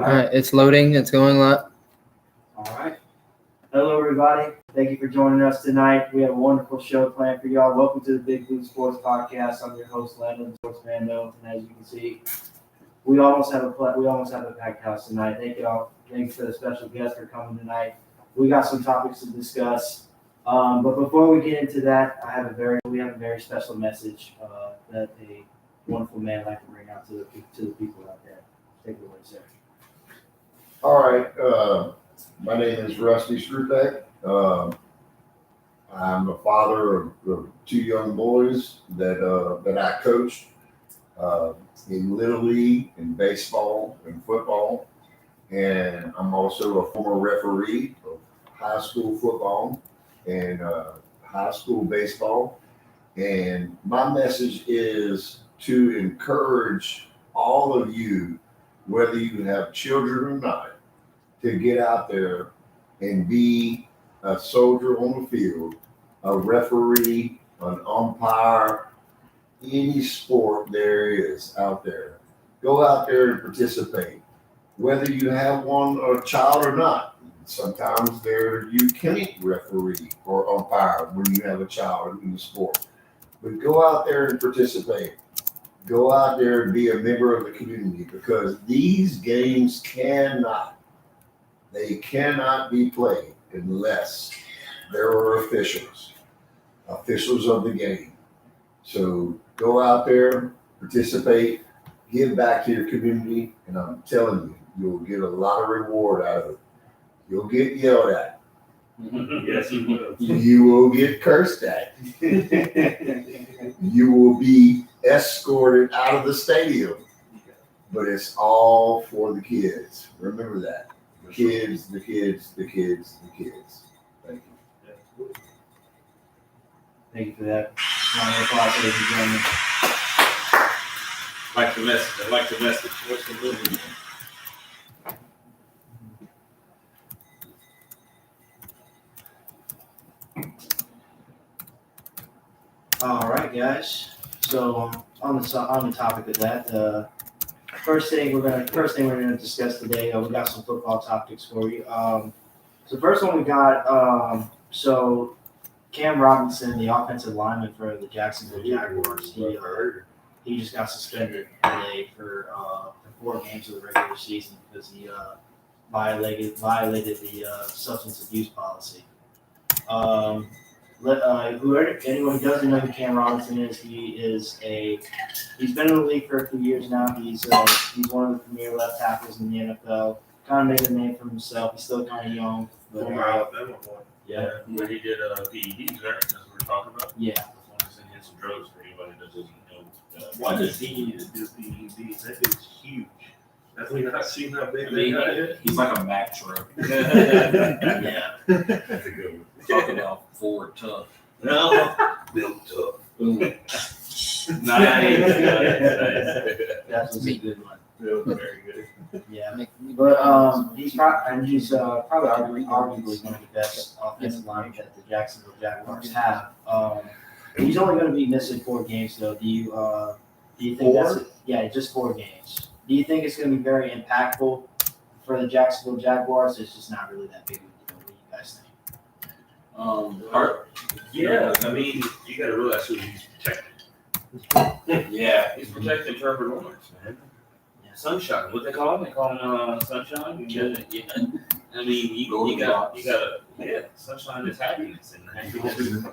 All right, it's loading. It's going up. All right. Hello, everybody. Thank you for joining us tonight. We have a wonderful show planned for y'all. Welcome to the Big Blue Sports Podcast. I'm your host, Landon Sportsman Middleton. As you can see, we almost have a packed house tonight. Thank you all. Thanks to the special guests for coming tonight. We got some topics to discuss. But before we get into that, we have a very special message that a wonderful man would like to bring out to the people out there. Take it away, sir. All right. My name is Rusty Strupek. I'm a father of two young boys that I coached in Little League, in baseball, and football. And I'm also a former referee of high school football and high school baseball. And my message is to encourage all of you, whether you have children or not, to get out there and be a soldier on the field, a referee, an umpire, any sport there is out there. Go out there and participate, whether you have one or a child or not. Sometimes you can't referee or umpire when you have a child in the sport. But go out there and participate. Go out there and be a member of the community, because these games cannot be played unless there are officials of the game. So go out there, participate, give back to your community, and I'm telling you, you'll get a lot of reward out of it. You'll get yelled at. Yes, you will. You will get cursed at. You will be escorted out of the stadium. But it's all for the kids. Remember that. The kids. Thank you. Thank you for that. Round of applause, ladies and gentlemen. I like the message. What's the movie? All right, guys. So on the topic of that, first thing we're gonna discuss today. We got some football topics for you. So the first one we got. So Cam Robinson, the offensive lineman for the Jacksonville Jaguars, he just got suspended today for 4 games of the regular season because he violated the substance abuse policy. Anyone who doesn't know who Cam Robinson is, he's been in the league for a few years now. He's one of the premier left tackles in the NFL. Kind of made a name for himself. He's still kind of young, but Alabama boy. Yeah. Where he did PEDs, right? That's what we're talking about. Yeah. That's one that's in here, some drugs for anybody that doesn't know. Why does he need to do PEDs? That thing's huge. Have we not seen how big I mean, that guy is? he's like a Mack truck. Yeah. That's a good one. Talking about Ford tough. No, built tough. Nice. That's a good one. Very good. Yeah, but he's probably arguably one of the best offensive linemen that the Jacksonville Jaguars have. He's only going to be missing 4 games, though. Do you think just 4 games? Do you think it's going to be very impactful for the Jacksonville Jaguars? It's just not really that big of a deal. What do you guys think? Yeah, I mean, you got to realize who he's protecting. Yeah. He's protecting Trevor Lawrence, man. Yeah. Sunshine, what they call him? They call him Sunshine. Yeah. I mean, you got Sunshine is happiness, and happiness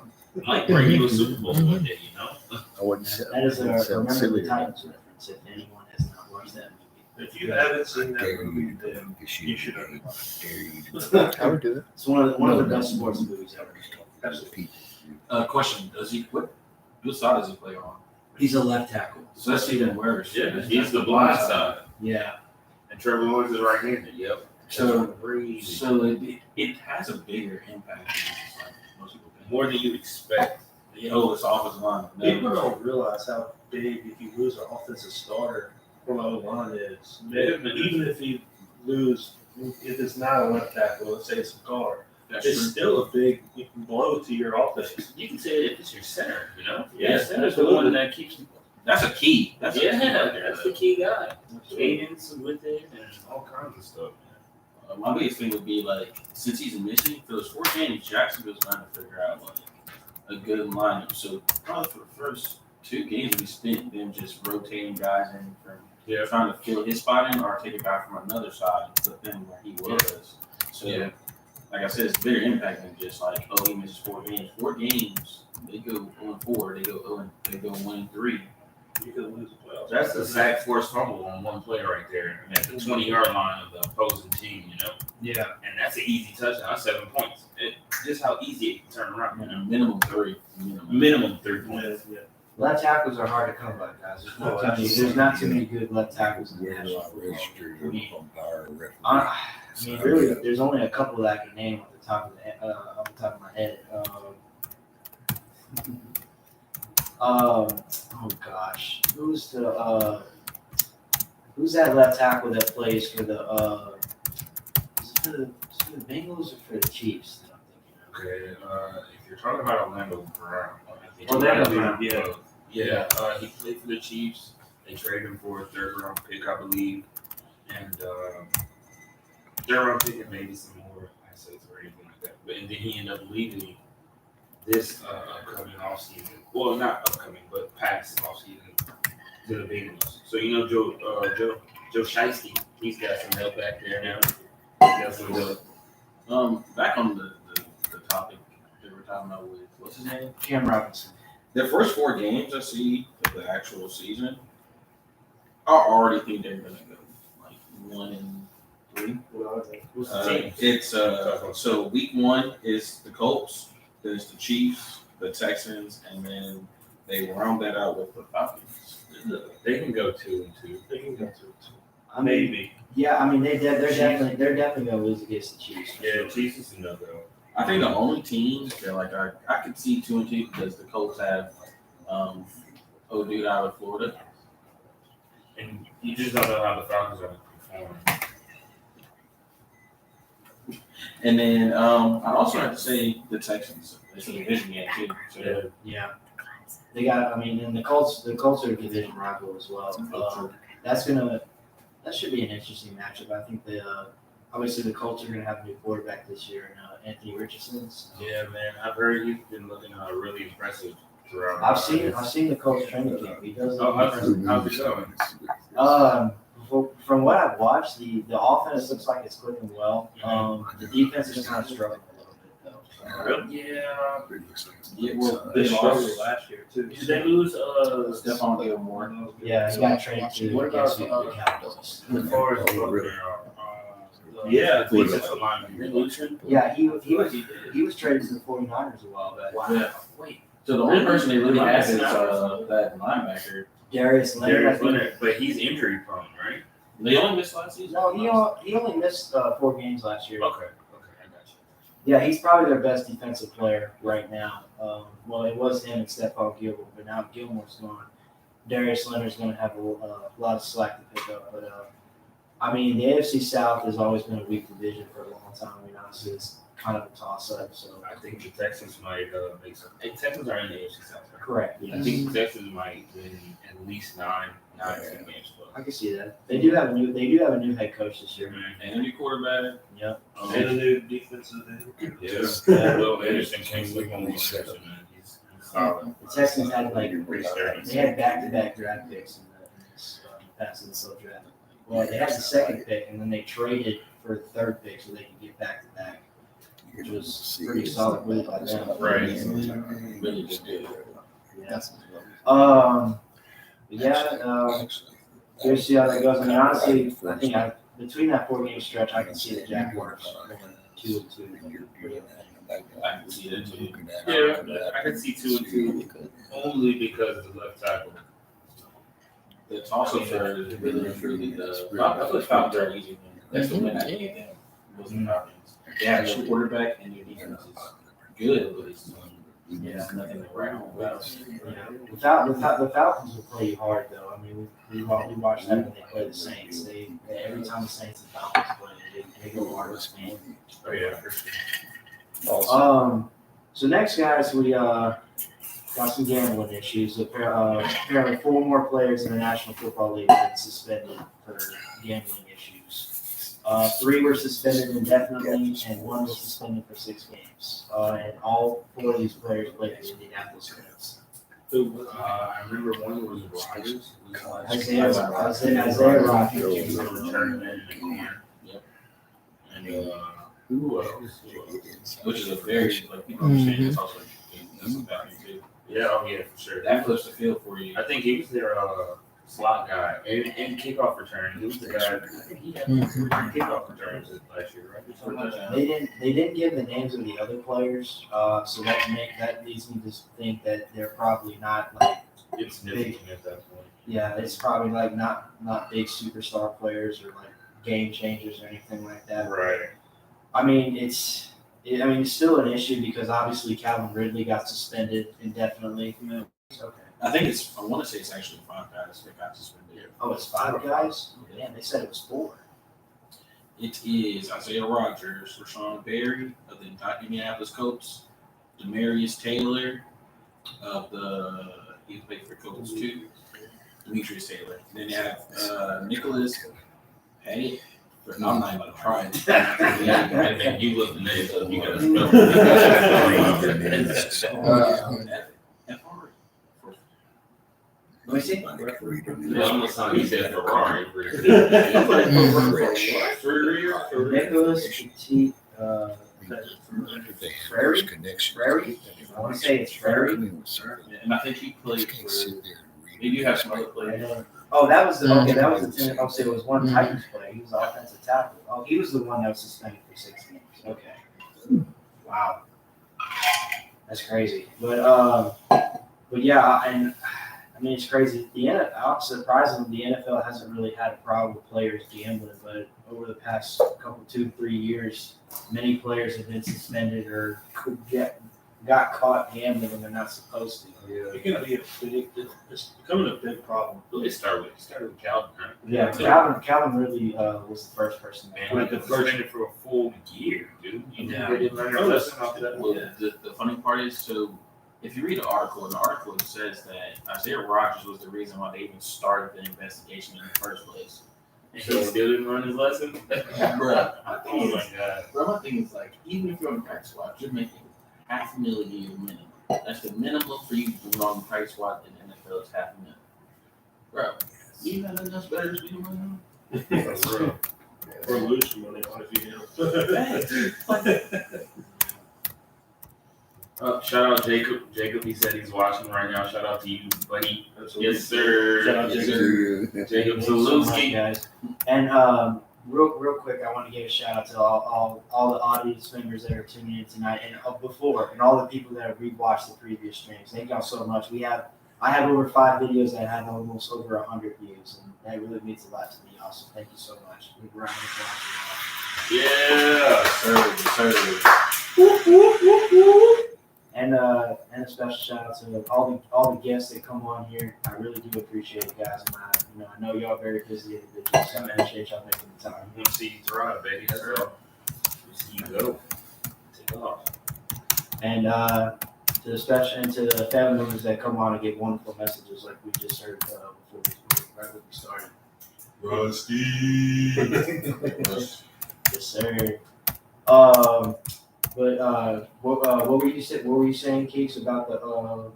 might bring you a Super Bowl one day, you know. I wouldn't say That is a Remember silly. the Titans reference. If anyone has not watched that movie, If you haven't seen that movie, then you should have. I would do it. it's one of the best sports movies ever. Absolutely. Question: what side does he play on? He's a left tackle. So that's even worse. Yeah, he's the blind side, Yeah. and Trevor Lawrence is right-handed. Yep. So it has a bigger impact than like most people think. More than you expect. It's offensive line. People don't realize how big, if you lose an offensive starter from O line is. Even if you lose, if it's not a left tackle, let's say it's a guard, it's still a big blow to your offense. You can say it if it's your center, you know? Yeah, Your center's the one that keeps That's a key. That's a key right there. that's the key guy. Cadence with it and all kinds of stuff. My biggest thing would be like, since he's missing for those 4 games, Jacksonville's trying to figure out like a good lineup. So probably for the first 2 games, we spent them just rotating guys in from trying to fill his spot in or take a guy from another side and put them where he was. So like I said, it's a bigger impact than just like, oh, he misses 4 games. 4 games, they go 0-4, they go 1-3. You could lose the playoffs. That's the sack force fumble on one play right there. I mean, at the 20-yard line of the opposing team, Yeah. And that's an easy touchdown. That's 7 points. Just how easy it can turn around. Minimum 3. Minimum 3 points. Yeah. Left tackles are hard to come by, guys. There's not too many good left tackles in the national football. I mean, really, there's only a couple that I can name off the top of my head. Oh gosh, who's that left tackle that plays for the is it for the Bengals or for the Chiefs? That I'm thinking of? Okay, if you're talking about Orlando Brown, I think Orlando Brown, he played for the Chiefs. They traded him for a 3rd-round pick, I believe, and 3rd-round pick and maybe some more assets or anything like that. But and then he ended up leaving this upcoming offseason. Well, not upcoming, but past offseason to the Bengals. So Joe Shiesty, he's got some help back there now. That's what Back on the topic that we're talking about with what's his name? Cam Robinson. The first 4 games I see of the actual season, I already think they're gonna go like 1-3. Who's the team? It's so week 1 is the Colts, then it's the Chiefs, the Texans, and then they round that out with the Falcons. They can go 2-2. They can go to I mean, yeah, I mean they're definitely gonna lose against the Chiefs. for Yeah, sure. Chiefs is a no-go. I think the only teams that like I could see 2-2 because the Colts have dude out of Florida. And you just don't know how the Falcons are going to perform. And then I also have to say the Texans. It's a division game too. So Yeah. They got. I mean, and the Colts are a division rival as well. That should be an interesting matchup. I think obviously the Colts are gonna have a new quarterback this year, and Anthony Richardson. So. Yeah, man. I've heard he's been looking really impressive throughout. I've seen the Colts training camp. He does. How's it going? From what I've watched, the offense looks like it's clicking well. The defense is kind of struggling a little bit though. Yeah. well, They they struggled lost last year too. Did they lose Stephon Gilmore. Yeah, he got traded to What about the Cowboys. as far as yeah, defensive lineman. Yeah, he was traded to the 49ers a while back. Yeah. Wait. So the only person they really have is that linebacker. Darius Leonard. Darius Leonard, but he's injury prone, right? They only missed last season. No, he only missed 4 games last year. Okay, I got you. Yeah, he's probably their best defensive player right now. Well, it was him and Stephon Gilmore, but now Gilmore's gone. Darius Leonard's going to have a lot of slack to pick up. But, I mean, the AFC South has always been a weak division for a long time. I mean, honestly, it's kind of a toss-up. So I think the Texans might make some. Hey, Texans are in the AFC South. Right? correct. I think the Texans might win at least 9 games. I can see that. They do have a new head coach this year. And a new quarterback. Yep. And a new defensive end. Yeah. Will Anderson came with one. He's solid. The Texans had Pretty sturdy. they had back-to-back draft picks in this past draft. Well, they had the second pick, and then they traded for the third pick so they could get back-to-back, which was pretty solid move by them. Right. Really good deal. Yeah. We'll see how that goes. I mean, honestly, I think between that 4-game stretch, I can see the Jaguars going 2-2. I can see that too. Yeah, I can see 2-2 only because of the left tackle. The toss-ups are really truly the Falcons are easy. That's the win I gave them. Was the Falcons. They have a quarterback and their defense is good, but it's nothing around. The Falcons will play you hard, though. I mean, we watched that when they play the Saints. Every time the Saints and Falcons play, they go hard with Spain. Oh yeah, for sure. So next, guys, we got some gambling issues. Apparently, 4 more players in the National Football League have been suspended for gambling issues. 3 were suspended indefinitely, and 1 was suspended for 6 games. And all 4 of these players played for the Indianapolis Colts. I remember one was Rodgers. Isaiah Rodgers. He was a tournament and who else? Which is a very like people understand it's also that's a value too. Yeah, oh yeah, for sure. That flips the field for you. I think he was their slot guy and kickoff return. He was the guy. I think he had 3 kickoff returns last year, right? They didn't give the names of the other players, so that leads me to think that they're probably not like Insignificant at that point. yeah, it's probably like not big superstar players or like game changers or anything like that. Right. I mean, it's still an issue because obviously Calvin Ridley got suspended indefinitely. Okay. I want to say it's actually 5 guys that got suspended. Oh, it's 5 guys? Damn, they said it was 4. It is Isaiah Rodgers, Rashawn Berry of the Indianapolis Colts, Demarius Taylor of he played for Colts too, Demetrius Taylor. Then you have Nicholas Pettit. I'm not even going to try it. Yeah, you look the names up. You got to spell. Let me see. Yeah, almost sound like he said Ferrari. Nicholas Petit, Frary? I want to say it's Frary. And I think he played for. They do have some other players. Oh, that was the team. I'll say it was one Titans player. He was the offensive tackle. Oh, he was the one that was suspended for 6 games. Okay. Wow. That's crazy. But yeah, and I mean, it's crazy. Surprisingly, the NFL hasn't really had a problem with players gambling, but over the past 2-3 years, many players have been suspended or got caught gambling when they're not supposed to. It's gonna be it's becoming a big problem. It started with Calvin, right? Yeah, Calvin really was the first person. Man, the suspended for a full year, dude. You Yeah. they didn't learn their lesson off that. Well, the funny part is, so if you read the article, it says that Isaiah Rodgers was the reason why they even started the investigation in the first place. And he still didn't learn his lesson. Bro, Oh my god. Bro, my thing is like, even if you're on practice squad, you're making $500,000 a year minimum. That's the minimum for you to be on the practice squad in the NFL is $500,000. Bro, you got enough better to be doing For real. Or lose some money on if you do. Shout out Jacob. Jacob, he said he's watching right now. Shout out to you, buddy. Absolutely. Yes, sir. Shout out Jacob. Jacob So much, Zalewski. guys. And real quick, I want to give a shout out to all the audience members that are tuning in tonight, and all the people that have rewatched the previous streams. Thank y'all so much. I have over 5 videos that have almost over 100 views, and that really means a lot to me. Also, thank you so much. Big round of applause for Yeah. And a special shout out to all the guests that come on here. I really do appreciate it, guys. And I know y'all are very busy individuals, so I appreciate y'all making the time. I want to see you thrive, baby. That's all. We see you go. Take off. And to the family members that come on and give wonderful messages like we just heard right when we started. Rusty. Yes, sir. What were you saying, Keeks, about the whole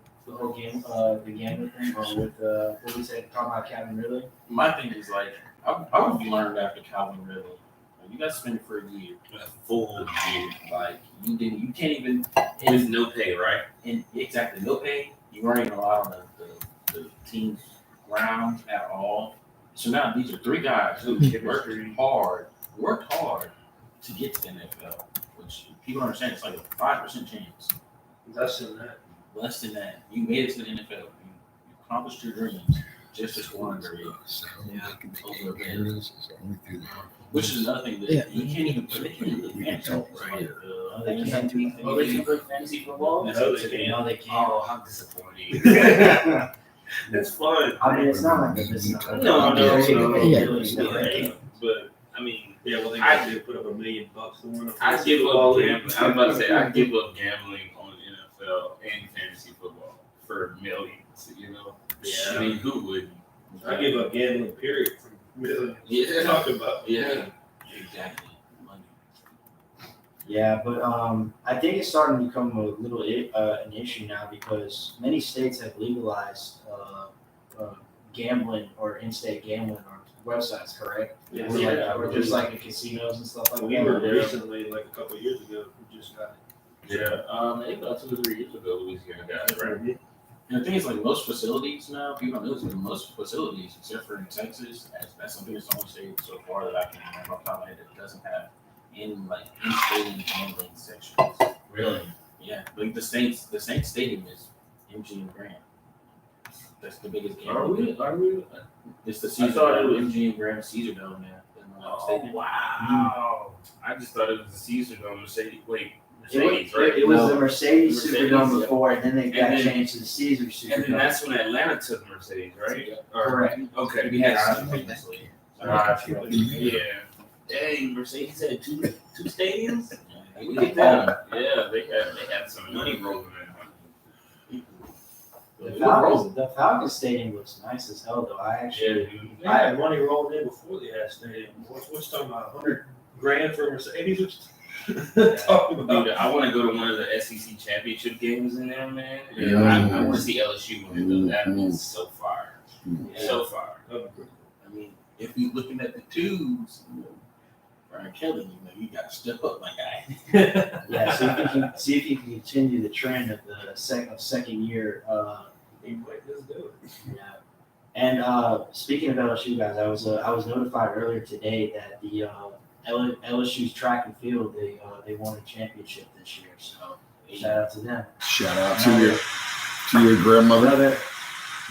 game, the gambling thing, or with what we said talking about Calvin Ridley? My thing is like, I would learned after Calvin Ridley. You got suspended for a year. A full year. Like you can't even. With no pay, right? And exactly, no pay. You weren't even allowed on the team's grounds at all. So now these are 3 guys who worked hard to get to the NFL, which people understand it's like a 5% chance. Less than that. Less than that. You made it to the NFL. You accomplished your dreams just to score under it. Over again. Which is another thing that you can't even put it in the NFL, right? They can't play fantasy football? No, they can't. No, they can't. Oh, how disappointing. It's fun. I mean, it's not like this. No. Yeah. But I mean, Yeah, well, they I- got to put up $1 million to win a I give up gambling. I was about to say I give up gambling on the NFL and fantasy football for millions, you know. Yeah. I mean, who would? I give up gambling, period, for millions. Yeah. Talk about. Yeah. Exactly. Money. Yeah, but I think it's starting to become a little an issue now because many states have legalized gambling or in-state gambling on websites, correct? Yeah. Or just like the casinos and stuff like We that. were recently, like a couple of years ago, we just got Yeah. Maybe about 2 or 3 years ago, Louisiana got it, right? And the thing is, like most facilities now, people don't know this, but most facilities, except for in Texas, that's something that's the only state so far that I can remember off the top of my head that doesn't have in-state gambling sections. Really? Yeah, like the Saints stadium is MGM Grand. That's the biggest gambling. Are we? It's the I Caesar thought it Dome, was- MGM Grand Caesar Dome now. Oh, wow. I just thought it was the Caesar Dome. Mercedes, It right? was No. the Mercedes Mercedes, Superdome yeah. before, and then they got And then- changed to the Caesar And then Superdome. that's when Atlanta took Mercedes, right? Or- Correct. Okay. We had Yeah. some previously. Yeah. Dang, Mercedes had two stadiums. We did that. Yeah, they had some money rolling in. The Falcons Stadium looks nice as hell, though. I actually, They had money rolled in before they had stadium. What's talking about $100,000 for Mercedes? Talking about. Dude, I want to go to one of the SEC championship games in there, man. Yeah. I want to see LSU win. Though. That is so far, so far. I mean, if you're looking at the twos, Brian Kelly, you got to step up, my guy. yeah. See if you can continue the trend of the second year. Let's do it. Yeah. And speaking of LSU guys, I was notified earlier today that the LSU's track and field they won a championship this year. So shout out to them. Shout out to your grandmother.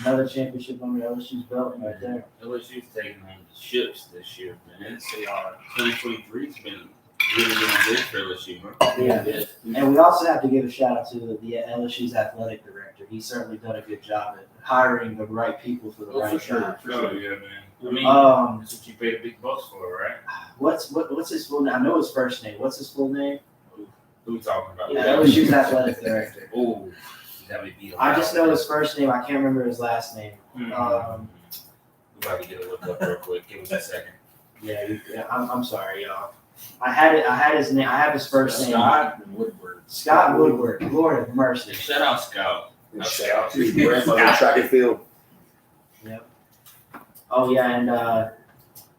Another championship under LSU's belt right there. LSU's taking on the ships this year, man. They are 2023's been really good for LSU, huh? Yeah. And we also have to give a shout out to the LSU's athletic director. He's certainly done a good job at hiring the right people for the right job. Oh yeah, man. I mean, that's what you pay the big bucks for, right? What's his full name? I know his first name. What's his full name? Who we talking about? LSU's athletic director. Oh, you got me beat. I just know his first name. I can't remember his last name. We about to get a look up real quick. Give us a second. Yeah, I'm sorry, y'all. I had his name. I have his first name. Scott Woodward. Scott Woodward. Lord have mercy. Shout out Scout. Shout out to your grandmother track and field. Oh yeah, and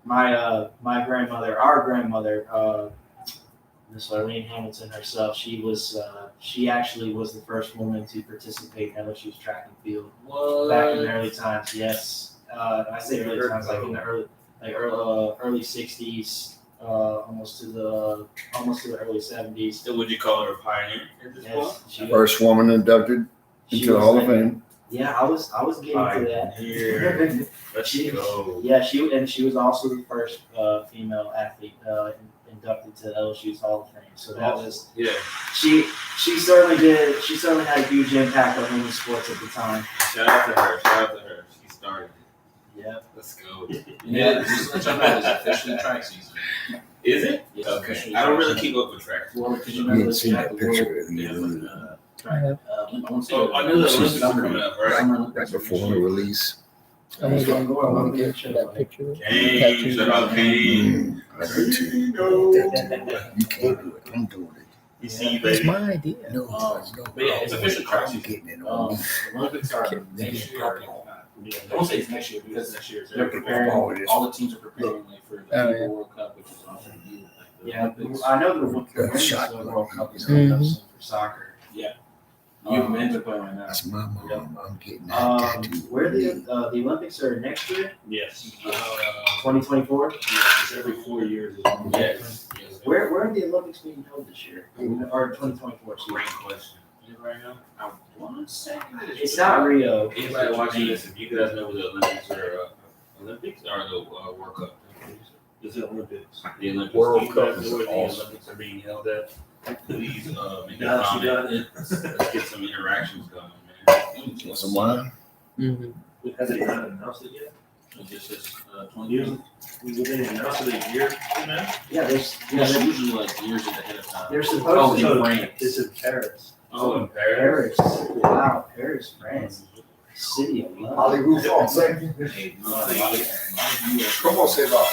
my grandmother, our grandmother, Miss Arlene Hamilton herself, she actually was the first woman to participate in LSU's track and field back in the early times. Yes, I say early times, like in the early '60s, almost to the early '70s. So would you call her a pioneer at this point? Yes, she First woman inducted she into the was Hall of there. Fame. Yeah, I was getting to that. Pioneer. Let's She- go. Yeah, she was also the first female athlete inducted to LSU's Hall of Fame. So that was Yeah. she certainly did. She certainly had a huge impact on women's sports at the time. Shout out to her. She started. Yeah. Let's go. Yeah, just let y'all know it's officially track season. Is it? Yes, Okay. officially I don't track really season. keep up with track. Well, because you You know, hadn't listen, seen you that have to picture work- of the yeah, balloon. track. I want to say Oh, I knew the Olympics were coming up, right? Right before the release. I want to get that picture. Kane, shout out Kane. I heard too. You can't do it. I'm doing it. You see, That's baby. my idea. No, But yeah, it's official track I'm season. getting it on. The Olympics are next year. I won't say it's next year because next year They're preparing. all the teams are preparing like for the Oh, FIFA yeah. World Cup, which is also like the Yeah, Olympics. I know the Women's shot. World Cup is coming up Mhm. soon for soccer. Youth men's are playing right now. That's my mom. I'm getting that tattoo. Where the Olympics are next year, Yes. 2024. It's every 4 years. Yes. Where are the Olympics being held this year? Or 2024? Great question. You right now? I want to say It's not Rio. Anybody watching this, if you guys know the Olympics or the World Cup. It's the Olympics. The Olympics. World you guys Cup know is where the awesome. Olympics are being held at. Please make a Now she comment. got it. Let's get some interactions going, man. Want some wine? Mm-hmm. Has it not announced it yet? This is 20 Years. years. We didn't announce it a year from now. Yeah, It's usually like years ahead of time. they're Oh, supposed in to. France. It's in Paris. Oh, in Paris. Wow, Paris, France. City of love. Hollywood français. Hey, a lot of US. Comment c'est va?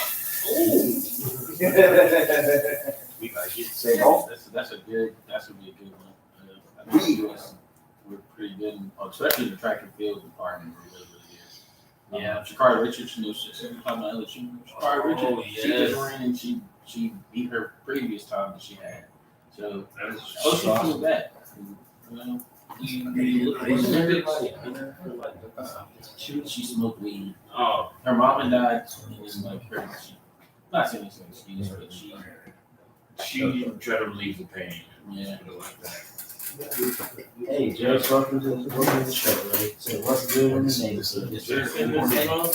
We like it. Say no. That's a good. That's gonna be a good one. I think the US we're pretty good, especially the track and field department. We're really good. Yeah, Shakari Richards, talking about LSU. Shakari Richards, she yes. just ran and she beat her previous time that she had. So That's she coming back. You look at the Olympics, she smoked weed. Oh, Her mom and died, and it's like her. Not saying it's an excuse, but she tried to relieve the pain. yeah. Put it like that. Hey, Joe's welcome to the show, right? So what's good in the name? So Is there anything on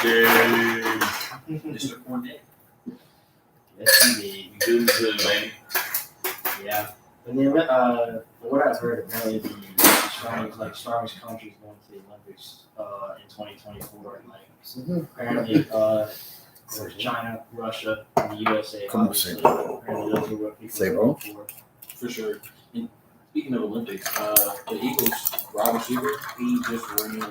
Yay. Mr. Cornett? yes, indeed. Good, good, man. Yeah. And then, from what I've heard, apparently the strongest countries going to the Olympics in 2024. Like apparently, there's China, Russia, and the USA. Come on, Obviously, say apparently those are what people Say are what? going for. For sure. And speaking of Olympics, the Eagles, Robert Schubert, he just ran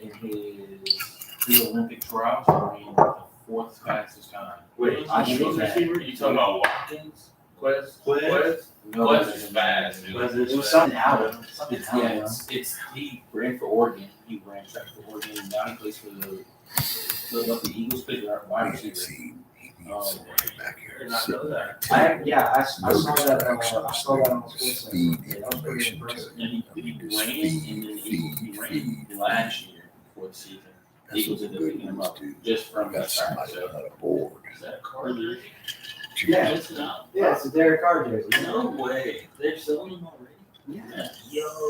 in his pre-Olympic trials, ran the fourth fastest time. Wait, I should who's know that. receiver? You talking about Watkins? Quest? Quest? No, Quest is fast, dude. It was something out. Something It's, out. yeah, it's he ran for Oregon. He ran track for Oregon, and now he plays for the Philadelphia Eagles. Plays wide receiver. Did not know that. I saw that. I saw that on the sports center. Feed Yeah, that was pretty impressive. And he ran, and then he ran last year before the season. Eagles ended up picking him up just from Got his track. somebody So on a board. is that a card? Yeah. It's not. Yeah, it's a Derek Carr jersey. No way. They're selling them already. Yeah. Yo.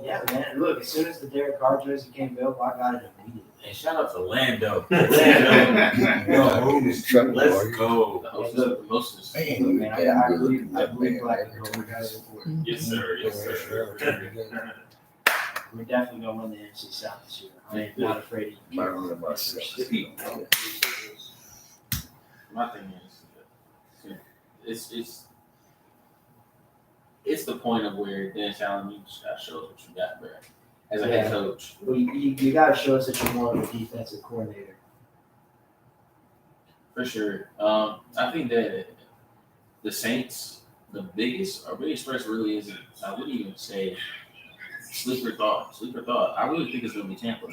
Yeah, man. Look, as soon as the Derek Carr jersey came available, I got it immediately. And shout out to Lando. Trouble, Let's are you? go. The hostess. Man, Look, you man, damn I good believe looking, that man. Black and gold. We gotta go for it. Yes, sir. Yes, sir. We're definitely gonna win the NFC South this year. I ain't not afraid of you. My thing is, it's the point of where Dennis Allen, you just gotta show us what you got, bro. As a head coach, Well, you gotta show us that you're more of a defensive coordinator. for sure. I think that the Saints, our biggest threat really isn't. I wouldn't even say sleeper thought. I really think it's gonna be Tampa.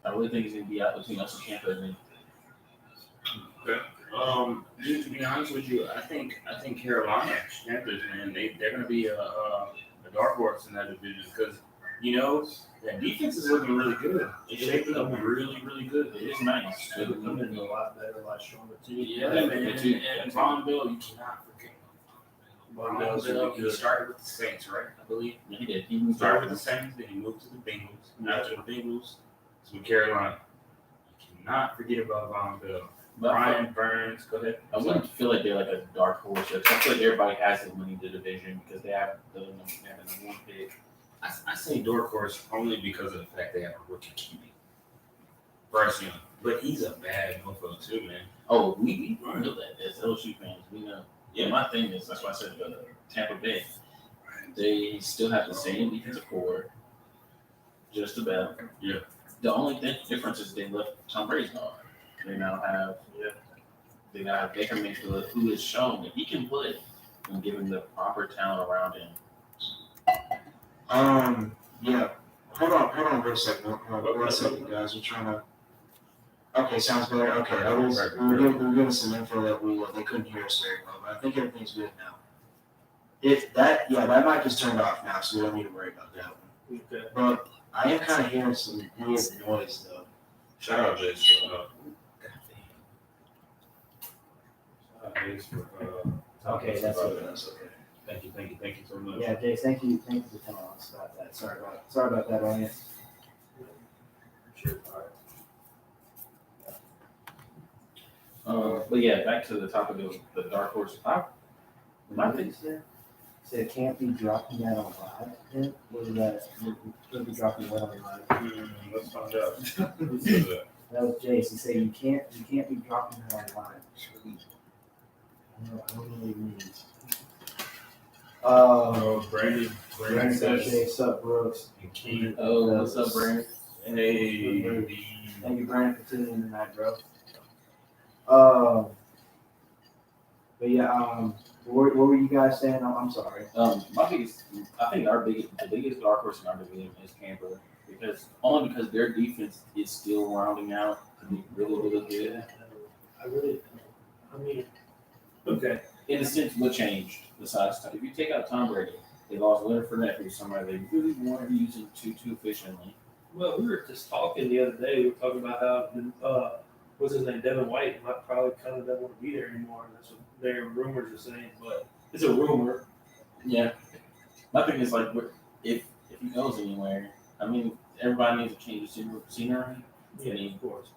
I really think it's gonna be out between us and Tampa. And Dude, to be honest with you, I think Carolina Panthers, man, they're gonna be a dark horse in that division because that defense is looking really good. It's shaping up really, really good. it is nice. They're becoming a lot better, a lot stronger too. Yeah, man. And Von Bell, you cannot forget. Von Bell's really He good. started with the Saints, right? I believe. Yeah, he did. He started with the Saints, then he moved to the Bengals. And after the Bengals, it's with Carolina. You cannot forget about Von Bell. But Brian Burns, go ahead. I wouldn't feel like they're like a dark horse. I feel like everybody has them winning the division because they have the number one pick. I say dark horse only because of the fact they have a rookie QB. Bryce Young. But he's a bad motherfucker too, man. Oh, we know that as LSU fans. We know. Yeah, my thing is that's why I said Tampa Bay. They still have the same defensive core, just about. Yeah. The only difference is they left Tom Brady's gone. They now have Baker Mayfield, who has shown that he can play and given the proper talent around him. Yeah. Hold on for a second. One second, guys. We're trying to. Okay, sounds better. Okay, we're getting some info that they couldn't hear us very well, but I think everything's good now. That might just turn off now, so we don't need to worry about that one. Okay. But I am kind of hearing some weird noise though. Shout out Jace for Shout out Jace for Okay, that's okay. That's okay. Thank you so much. Yeah, Jace, thank you for telling us about that. Sorry about that, audience. Sure. But yeah, back to the topic of the dark horse. My thing So it can't be dropping that on live. Then what is that? It'll be dropping that on live. Let's find out. Who said that? That was Jace. He said you can't be dropping that on live. I don't know what he means. Brandon Brandon says, Crochet, Sup Brooks. and Keith, Oh, what's up, Brandon? hey, Thank you, Brandon, for tuning in tonight, bro. But yeah, what were you guys saying? I'm sorry. My biggest, I think the biggest dark horse in our division is Tampa, only because their defense is still rounding out to be really, really good. Okay. In a sense, what changed besides if you take out Tom Brady, they lost Leonard Fournette, who's somebody they really wanted to use him too efficiently. Well, we were just talking the other day. We were talking about how what's his name, Devin White, might probably kind of doesn't want to be there anymore. That's what their rumors are saying, but it's a rumor. Yeah, my thing is like, if he goes anywhere, I mean, everybody needs a change of scenery. Yeah, of course.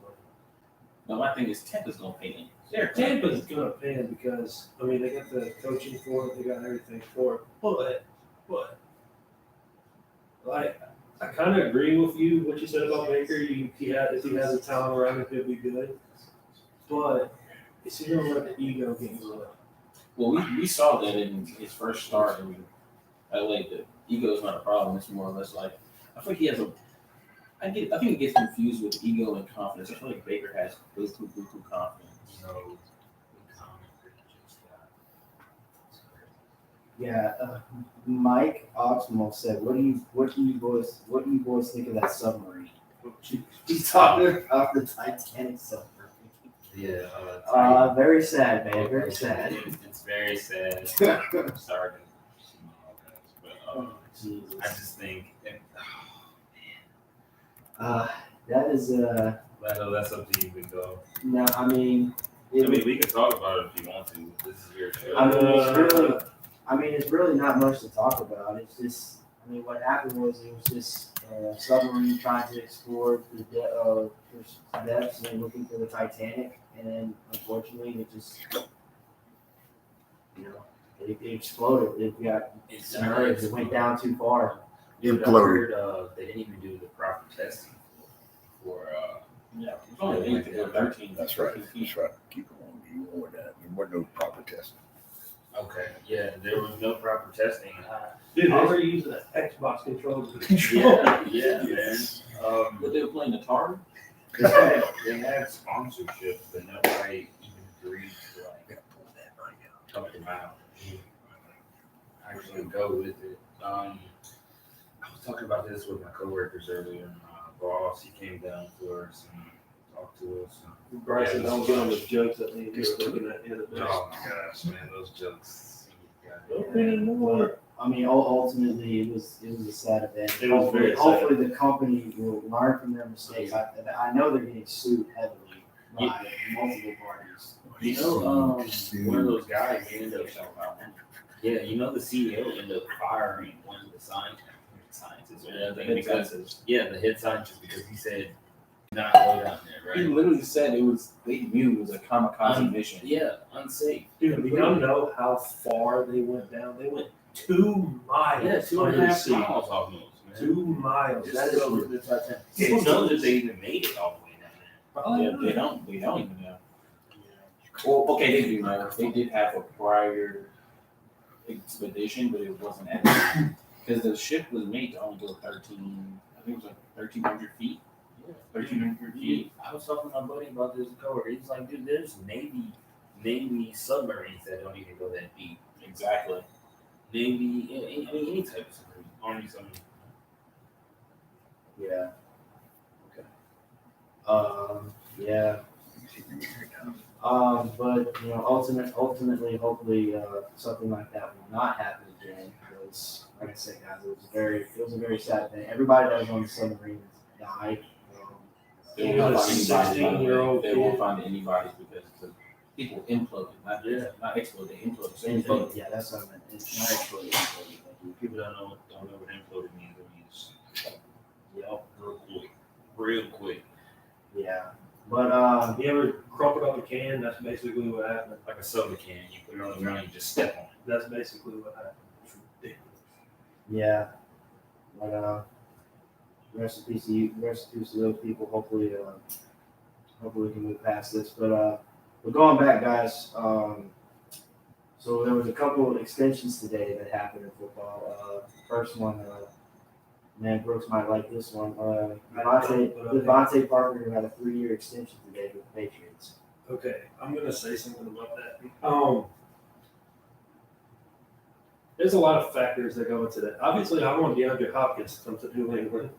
But my thing is, Tampa's gonna pay him. Tampa's gonna pay him because they got the coaching for it, they got everything for it. But like I kind of agree with you what you said about Baker. If he has the talent around him, he'll be good. But is he gonna let the ego get in the way? Well, we saw that in his first start in LA. The ego is not a problem. It's more or less like I think he has I think he gets confused with ego and confidence. I feel like Baker has buku confidence. no, Yeah, Mike Oxmo said, "What do you boys think of that submarine?" He's talking about the Titanic submarine. yeah, Very sad, man. Very sad. It's very sad. I'm sorry to but Jesus. I just think, That is Lando, that's up to you to go. no. I mean, I mean, we can talk about it if you want to. This is your show. It's really not much to talk about. It's just, what happened was it was just a submarine trying to explore the depths and looking for the Titanic, and unfortunately, it just, it exploded. It got submerged. It went down too far. Imploded. They didn't even do the proper testing for Yeah, it's only 8 to go 13. That's right. That's right. Keep on. You want that. There wasn't no proper testing. okay, yeah, there was no proper testing. Dude, they were using an Xbox controller to control. Yeah, man. But they were playing Atari. They had sponsorships, but nobody even agreed to help them out. Actually, go with it. I was talking about this with my coworkers earlier. My boss, he came down for us and talked to us. Bryson, don't get on the jokes that they were looking at the other day. Oh my gosh, man, those jokes. Ultimately, it was a sad event. It was very sad. Hopefully, the company will learn from their mistakes. I know they're getting sued heavily by multiple parties. You know, one of those guys ended up yeah, the CEO ended up firing one of the scientists or anything because the head scientist, because he said not go down there, He right? literally said they knew it was a kamikaze mission. Yeah, unsafe. Dude, we don't know how far they went down. They went 2 miles. Yeah, 2.5 under the sea. miles almost, man. 2 miles. Just That is over the Titanic. People know that they even made it all the way down there. Oh, Yeah, they don't even know. Well, okay, they do know. They did have a prior expedition, but it wasn't because the ship was made to only go 13. I think it was like 1,300 feet. 1,300 feet. I was talking to my buddy about this coworker. He's like, dude, there's Navy submarines that don't even go that deep. Exactly. Navy, any type of submarine, Army submarine. Yeah. Okay. Yeah. But ultimately, hopefully, something like that will not happen again. Because, like I said, guys, it was a very sad thing. Everybody that was on the submarine died. They Yeah, won't find anybody. 16-year-old They won't kid. find anybody because the people imploded, not exploded. They imploded. So imploded. Yeah, that's what I meant. It's not exploded. People don't know what imploded means. It means real quick. Yeah. But You ever crumpled up a can? That's basically what happened. Like a soda can, you put it on the ground, you just step on it. That's basically what happened. It's ridiculous. yeah. But rest in peace to you. Rest in peace to those people. Hopefully we can move past this. But going back, guys. So there was a couple of extensions today that happened in football. First one, man, Brooks might like this one. Devontae Parker, who had a 3-year extension today with the Patriots. Okay, I'm gonna say something about that. There's a lot of factors that go into that. Obviously, I want DeAndre Hopkins to come to New England.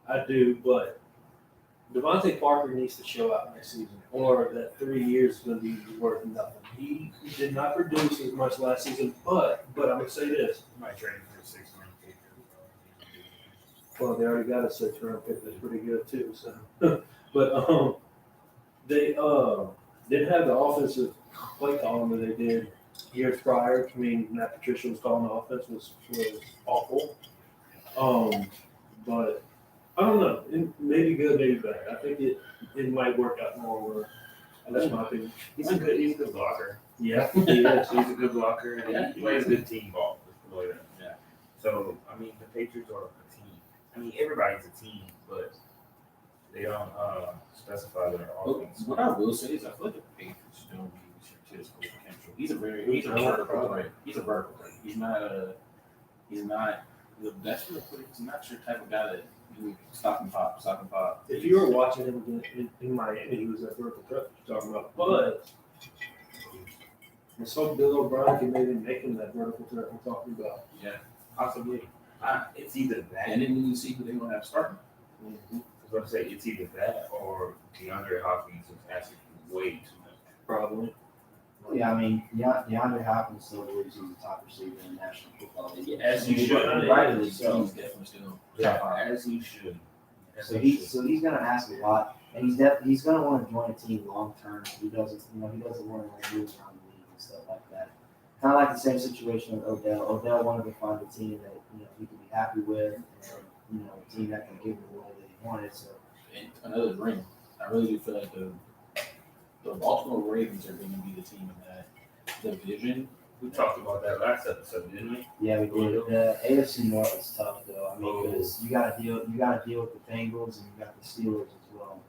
I do, but Devontae Parker needs to show out next season, or that 3 years is going to be worth nothing. He did not produce as much last season, but I'm going to say this. Might trade him for 6 round pick. Well, they already got a 6-round pick that's pretty good too. So, but they didn't have the offensive play calling that they did years prior. I mean, Matt Patricia was calling the offense was awful. But I don't know. It may be good, maybe bad. I think it might work out more. That's my opinion. He's a good blocker. Yeah, He's a good blocker, and he plays good team ball. Yeah. So I mean, the Patriots are a team. I mean, everybody's a team, but they don't specify their offense. What I will say is, I feel like the Patriots don't use his full potential. He's a vertical player. He's a vertical player. He's not that's what he's not your type of guy that you stop and pop. If you were watching him in Miami, he was that vertical threat you're talking about. But let's hope Bill O'Brien can maybe make him that vertical threat we're talking about. Yeah, possibly. It's either that. And then when you see who they're going to have starting. I was going to say it's either that or DeAndre Hopkins is asking way too much. Probably. Yeah, I mean, DeAndre Hopkins still believes he's the top receiver in the National Football League. Yeah, as you should. Rightly He's so. definitely still. As he should. So he's going to ask a lot, and he's going to want to join a team long term. He doesn't want to move around the league and stuff like that. Kind of like the same situation with Odell. Odell wanted to find a team that he could be happy with, and a team that can give him the role that he wanted. So, And another ring. I really do feel like the Baltimore Ravens are going to be the team in that division. We talked about that last episode, didn't we? yeah, we did. The AFC North is tough though. I mean, because you got to deal with the Bengals and you got the Steelers as well.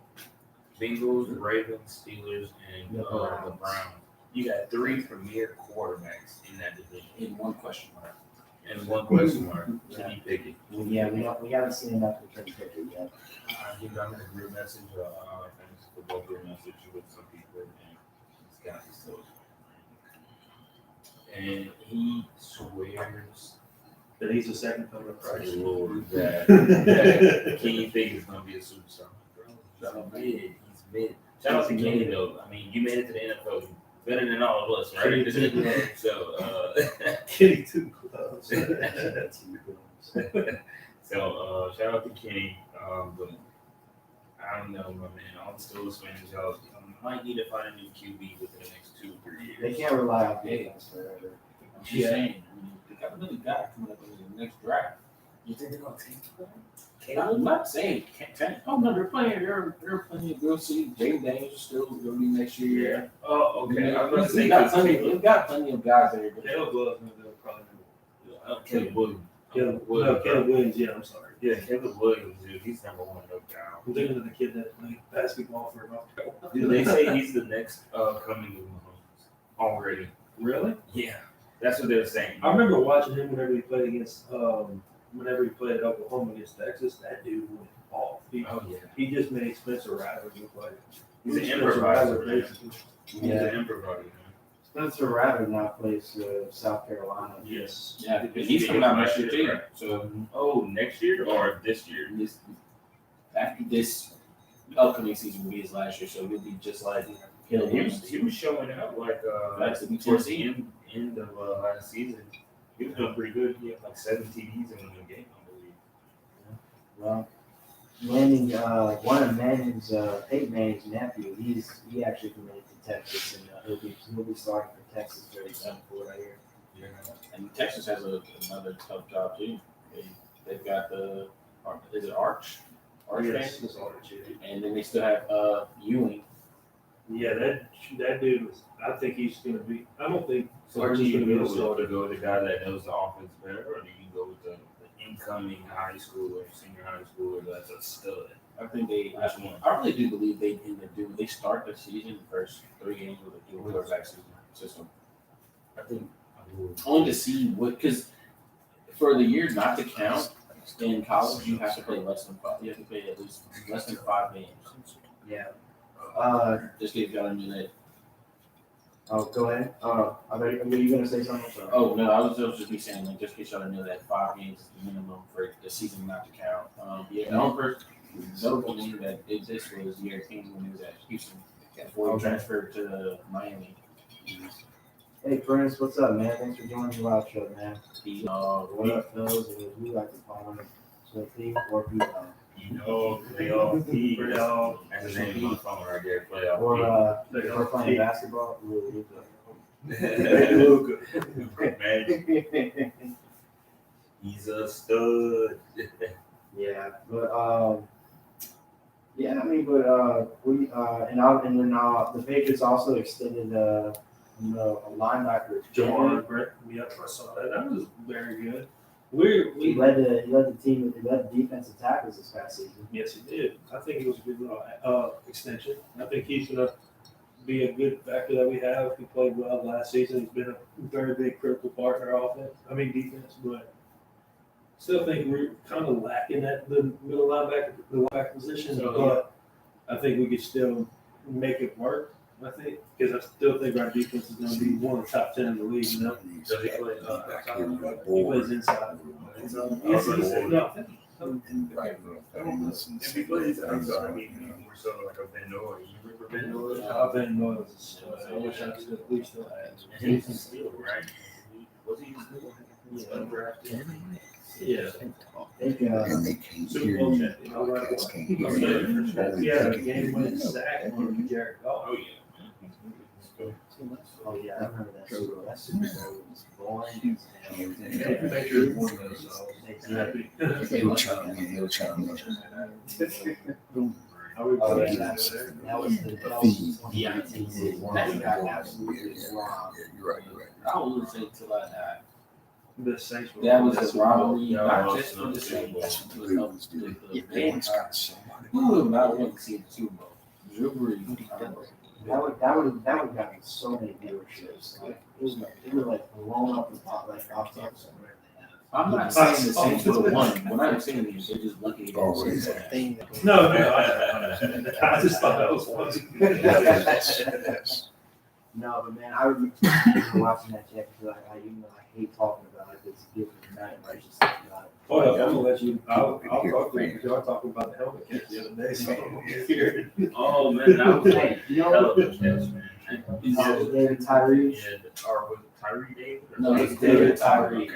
Bengals, the Ravens, Steelers, and The the Browns. Browns. You got 3 premier quarterbacks in that division. In one question mark. And one question mark. Kenny Pickett. Yeah, we haven't seen enough of Kenny Pickett yet. I'm in a group message, fantasy football group message with some people, and this guy is so. And he swears That he's the second coming of to Christ. the Lord that Kenny Pickett is going to be a superstar. Bro, he's mid. Shout out to Kenny though. I mean, you made it to the NFL. Better than all of us, right? So, Kenny too close. So shout out to Kenny. But I don't know, my man. All the Steelers fans, y'all might need to find a new QB within the next 2 or 3 years. They can't rely on defense forever. I'm just saying. I mean, they got another guy coming up in the next draft. You think they're gonna take him? I'm not saying can't tank. Oh no, they're playing. They're playing. We'll see. Jaden Daniels is still going to be next year. Oh, okay. I was gonna say We've got plenty of guys there. But Caleb Williams, probably. Caleb Williams. Caleb Williams, yeah, I'm sorry. Yeah, Caleb Williams, dude. He's number 1 no doubt. I'm thinking of the kid that played basketball for Dude, they say he's the next coming of Mahomes already. Really? Yeah, that's what they're saying. I remember watching him whenever he played at Oklahoma against Texas. That dude went off. Oh yeah, He just made Spencer Rattler look like he's an Spencer improviser. Rattler, Man. basically. He's an improviser. Man. Spencer Rattler now plays South Carolina. Yes. yeah, but he's coming out next year too. So Next year or this year? after this upcoming season will be his last year, so he'll be just like Caleb Williams. He was showing up like That's the towards BTC. the end of last season. He was doing pretty good. He had like 7 TDs in one game, I believe. Well, Manning, one of Manning's, Peyton Manning's nephew, he actually committed to Texas, and he'll be starting for Texas very soon for right here. Yeah. And Texas has another tough job too. They've got is it Arch? Yes, it's Arch, yeah. And then they still have Ewing. Yeah, that dude was. I think he's going to be. I don't think So where do Archie's you going to be go a with? starter. To go with the guy that knows the offense better, or do you go with the incoming high school or senior high school that's a stud? I think they. Which one? I really do believe they start the season first 3 games with a dual quarterback system. I think I would. Only to see what, because for the year not to count in college, you have to play less than 5. You have to play at least less than 5 games. Yeah. Just to get y'all into that. Oh, go ahead. Were you gonna say something? Sorry. Oh no, I was just be saying like just in case y'all know that 5 games is the minimum for the season not to count. Yeah, the only person notable name that did this was Derrick Henry when he was at Houston before he transferred to Miami. Hey, Prince, what's up, man? Thanks for joining the live show, man. He What up, fellas? And we like to call him Swiftly or P-Dog. Playoff. That's the name of my phone right there. Playoff. Or if we're playing basketball, we'll Luka. Man, he's a stud. Yeah, but yeah, I mean, but we and then the Patriots also extended a linebacker. Jamar Brett. Yep, I saw that. That was very good. He led the team. He led the defensive tackles this past season. Yes, he did. I think it was a good little extension. I think he's going to be a good factor that we have. He played well last season. He's been a very big critical part in our defense, but still think we're kind of lacking at the middle linebacker position. But I think we could still make it work. I think because I still think our defense is going to be one of the top 10 in the league. You know, Does he play? he plays inside. Yes, he said no. If he plays outside, I mean, more so like a Van Noy. You remember Van Noy? I've been knowing this. I wish I could at least still had. And he's a steal, right? Was he undrafted? Yeah. I think And they can't Super hear Bowl you. champion. All right. Cats can't hear you. Yeah, the game winning sack on Jared Goff. Oh, yeah. oh yeah, I remember that Super Bowl. That Super Bowl was boring as hell. Patriots won those, so Exactly. He'll chime in, he'll chime in. Oh yeah, that was the 2019 season. That got absolutely robbed. You're right. I will say till I die. the Saints were. That was a rivalry, Yeah, not well, just for the it's not Saints, That's but what the the Ravens do. the Everyone's entire. got somebody. Who would not want to see the Super Bowl? Drew Brees. That would got me so many viewerships. Like it was like blown up the top, like off the somewhere. I'm not saying the Saints would have won. When I'm saying this, they're just lucky. Always to that thing. No, I just thought that was funny. No, but man, I remember watching that check because even though I hate talking about it, it's different night. I just think about it. Oh, yeah, I'm gonna let you. I'll talk to you because y'all talking about the helmet catch the other day. So Oh, man, that was Hey, you know hell what? of a catch, man. David Tyree. Yeah, or was it Tyree David? No, it's David Tyree.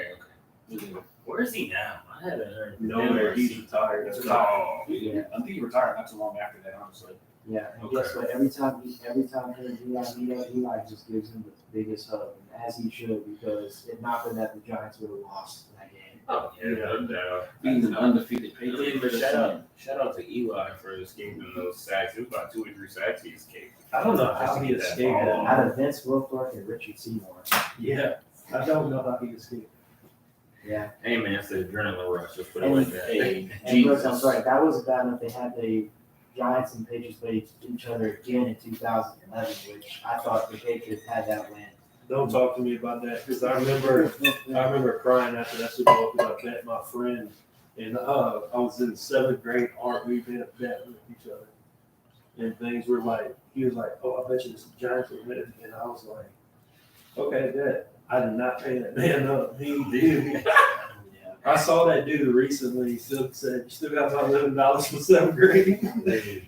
Okay. Where is he now? I haven't heard. nowhere he's retired. Oh, Yeah, I think he retired not too long after that, honestly. Yeah, and guess what? Every time him and Eli meet up, Eli just gives him the biggest hug, and as he should, because if not for that, the Giants would have lost that game. oh yeah, no doubt. Being an undefeated Hey, Patriot. but shout out to Eli for escaping those sacks. It was about 2 or 3 sacks he escaped. I don't know how he escaped that. Out of Vince Wilfork and Richard Seymour. Yeah, I don't know how he escaped. Yeah, Hey man, it's the adrenaline rush. Let's put it like that. Hey, and look, I'm Jesus. sorry, that was bad enough. They had the Giants and Patriots play each other again in 2011, which I thought the Patriots had that win. Don't talk to me about that because I remember crying after that Super Bowl because I bet my friend, and I was in 7th grade art. We made a bet with each other, and things were like he was like, "Oh, I bet you the Giants will win," and I was like, "Okay, bet." I did not pay that man up. He did. I saw that dude recently. He still said, "You still got my $11 from 7th grade."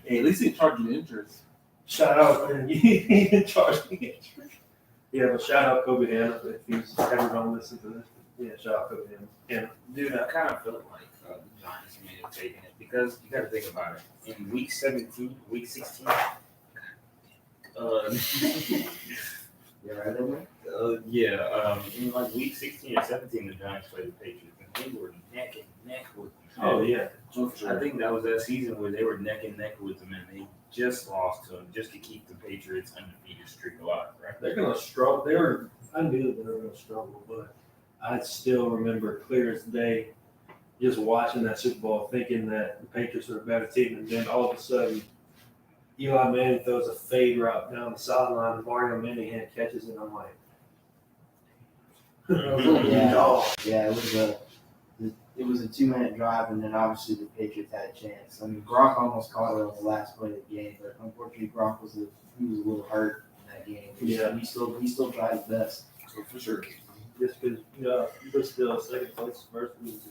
Hey, at least he charged you interest. Shout out, man. He didn't charge me interest. Yeah, but shout out Kobe Hannah if he's ever gonna listen to this. Yeah, shout out Kobe Hannah. Dude, I kind of felt like the Giants may have taken it because you got to think about it. In week 17, week 16, You right there? in like week 16 or 17, the Giants played the Patriots, and they were neck and neck with them. Oh yeah. I think that was that season where they were neck and neck with them, and they just lost to them just to keep the Patriots undefeated streak alive, right? They're gonna struggle. I knew that they were gonna struggle, but I still remember clear as day just watching that Super Bowl, thinking that the Patriots were a better team, and then all of a sudden, Eli Manning throws a fade route down the sideline, and Mario Manningham catches it. I'm like, Yeah, it was a 2-minute drive, and then obviously the Patriots had a chance. I mean, Gronk almost caught it on the last play of the game, but unfortunately Gronk was a little hurt in that game. Yeah. He still tried his best. So for sure. Just because, but still, second place, first losing. So.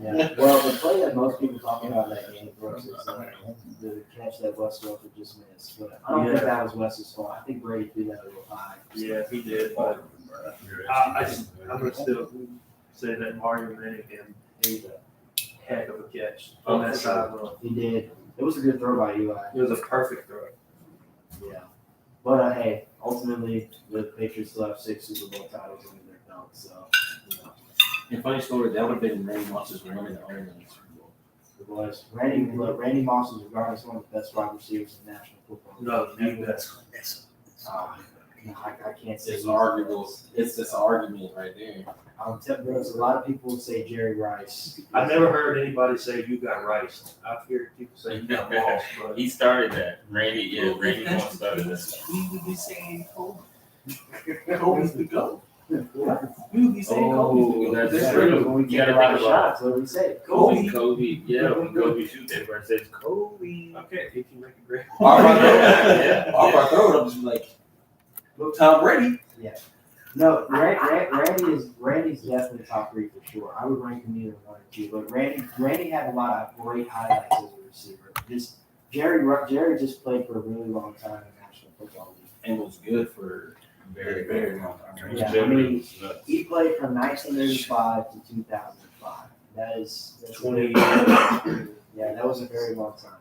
Yeah. Well, the play that most people talk about that game, Brooks, is the catch that Wes Welker just missed. But I don't think that was Wes's fault. I think Brady threw that a little high. Yeah, he did. But I'm gonna still say that Mario Manningham made a heck of a catch on that sideline. He did. It was a good throw by Eli. It was a perfect throw. Yeah. But hey, ultimately the Patriots still have 6 Super Bowl titles under their belt. So, you know, And funny story, that would have been Randy Moss's one and only Super Bowl. it was Randy Moss is regarded as one of the best wide receivers in national football. No, that's No, I can't say It's he's- arguable. It's this argument right there. I'll tell you, a lot of people would say Jerry Rice. I never heard anybody say you got Rice. I've heard people say you got Moss, but He started that. Randy Moss started that. We would be saying Kobe. Kobe's the GOAT. We would be saying Oh, Kobe's the that's GOAT. That's true. true. When we You take gotta a lot think of about shots, what do we say? Kobe, yeah, when Kobe shoots, everybody says Kobe. okay, if you make a great. Or if I throw Yeah. or if I throw it, I'm just like, Tom Brady. No, Randy's definitely top 3 for sure. I would rank him either 1 or 2, but Randy had a lot of great highlights as a receiver. Jerry just played for a really long time in the National Football League. And was good for Very, very long time. Yeah, I Jerry mean, was nuts. he played from 1985 to 2005. That's 20 years. Yeah, that was a very long time.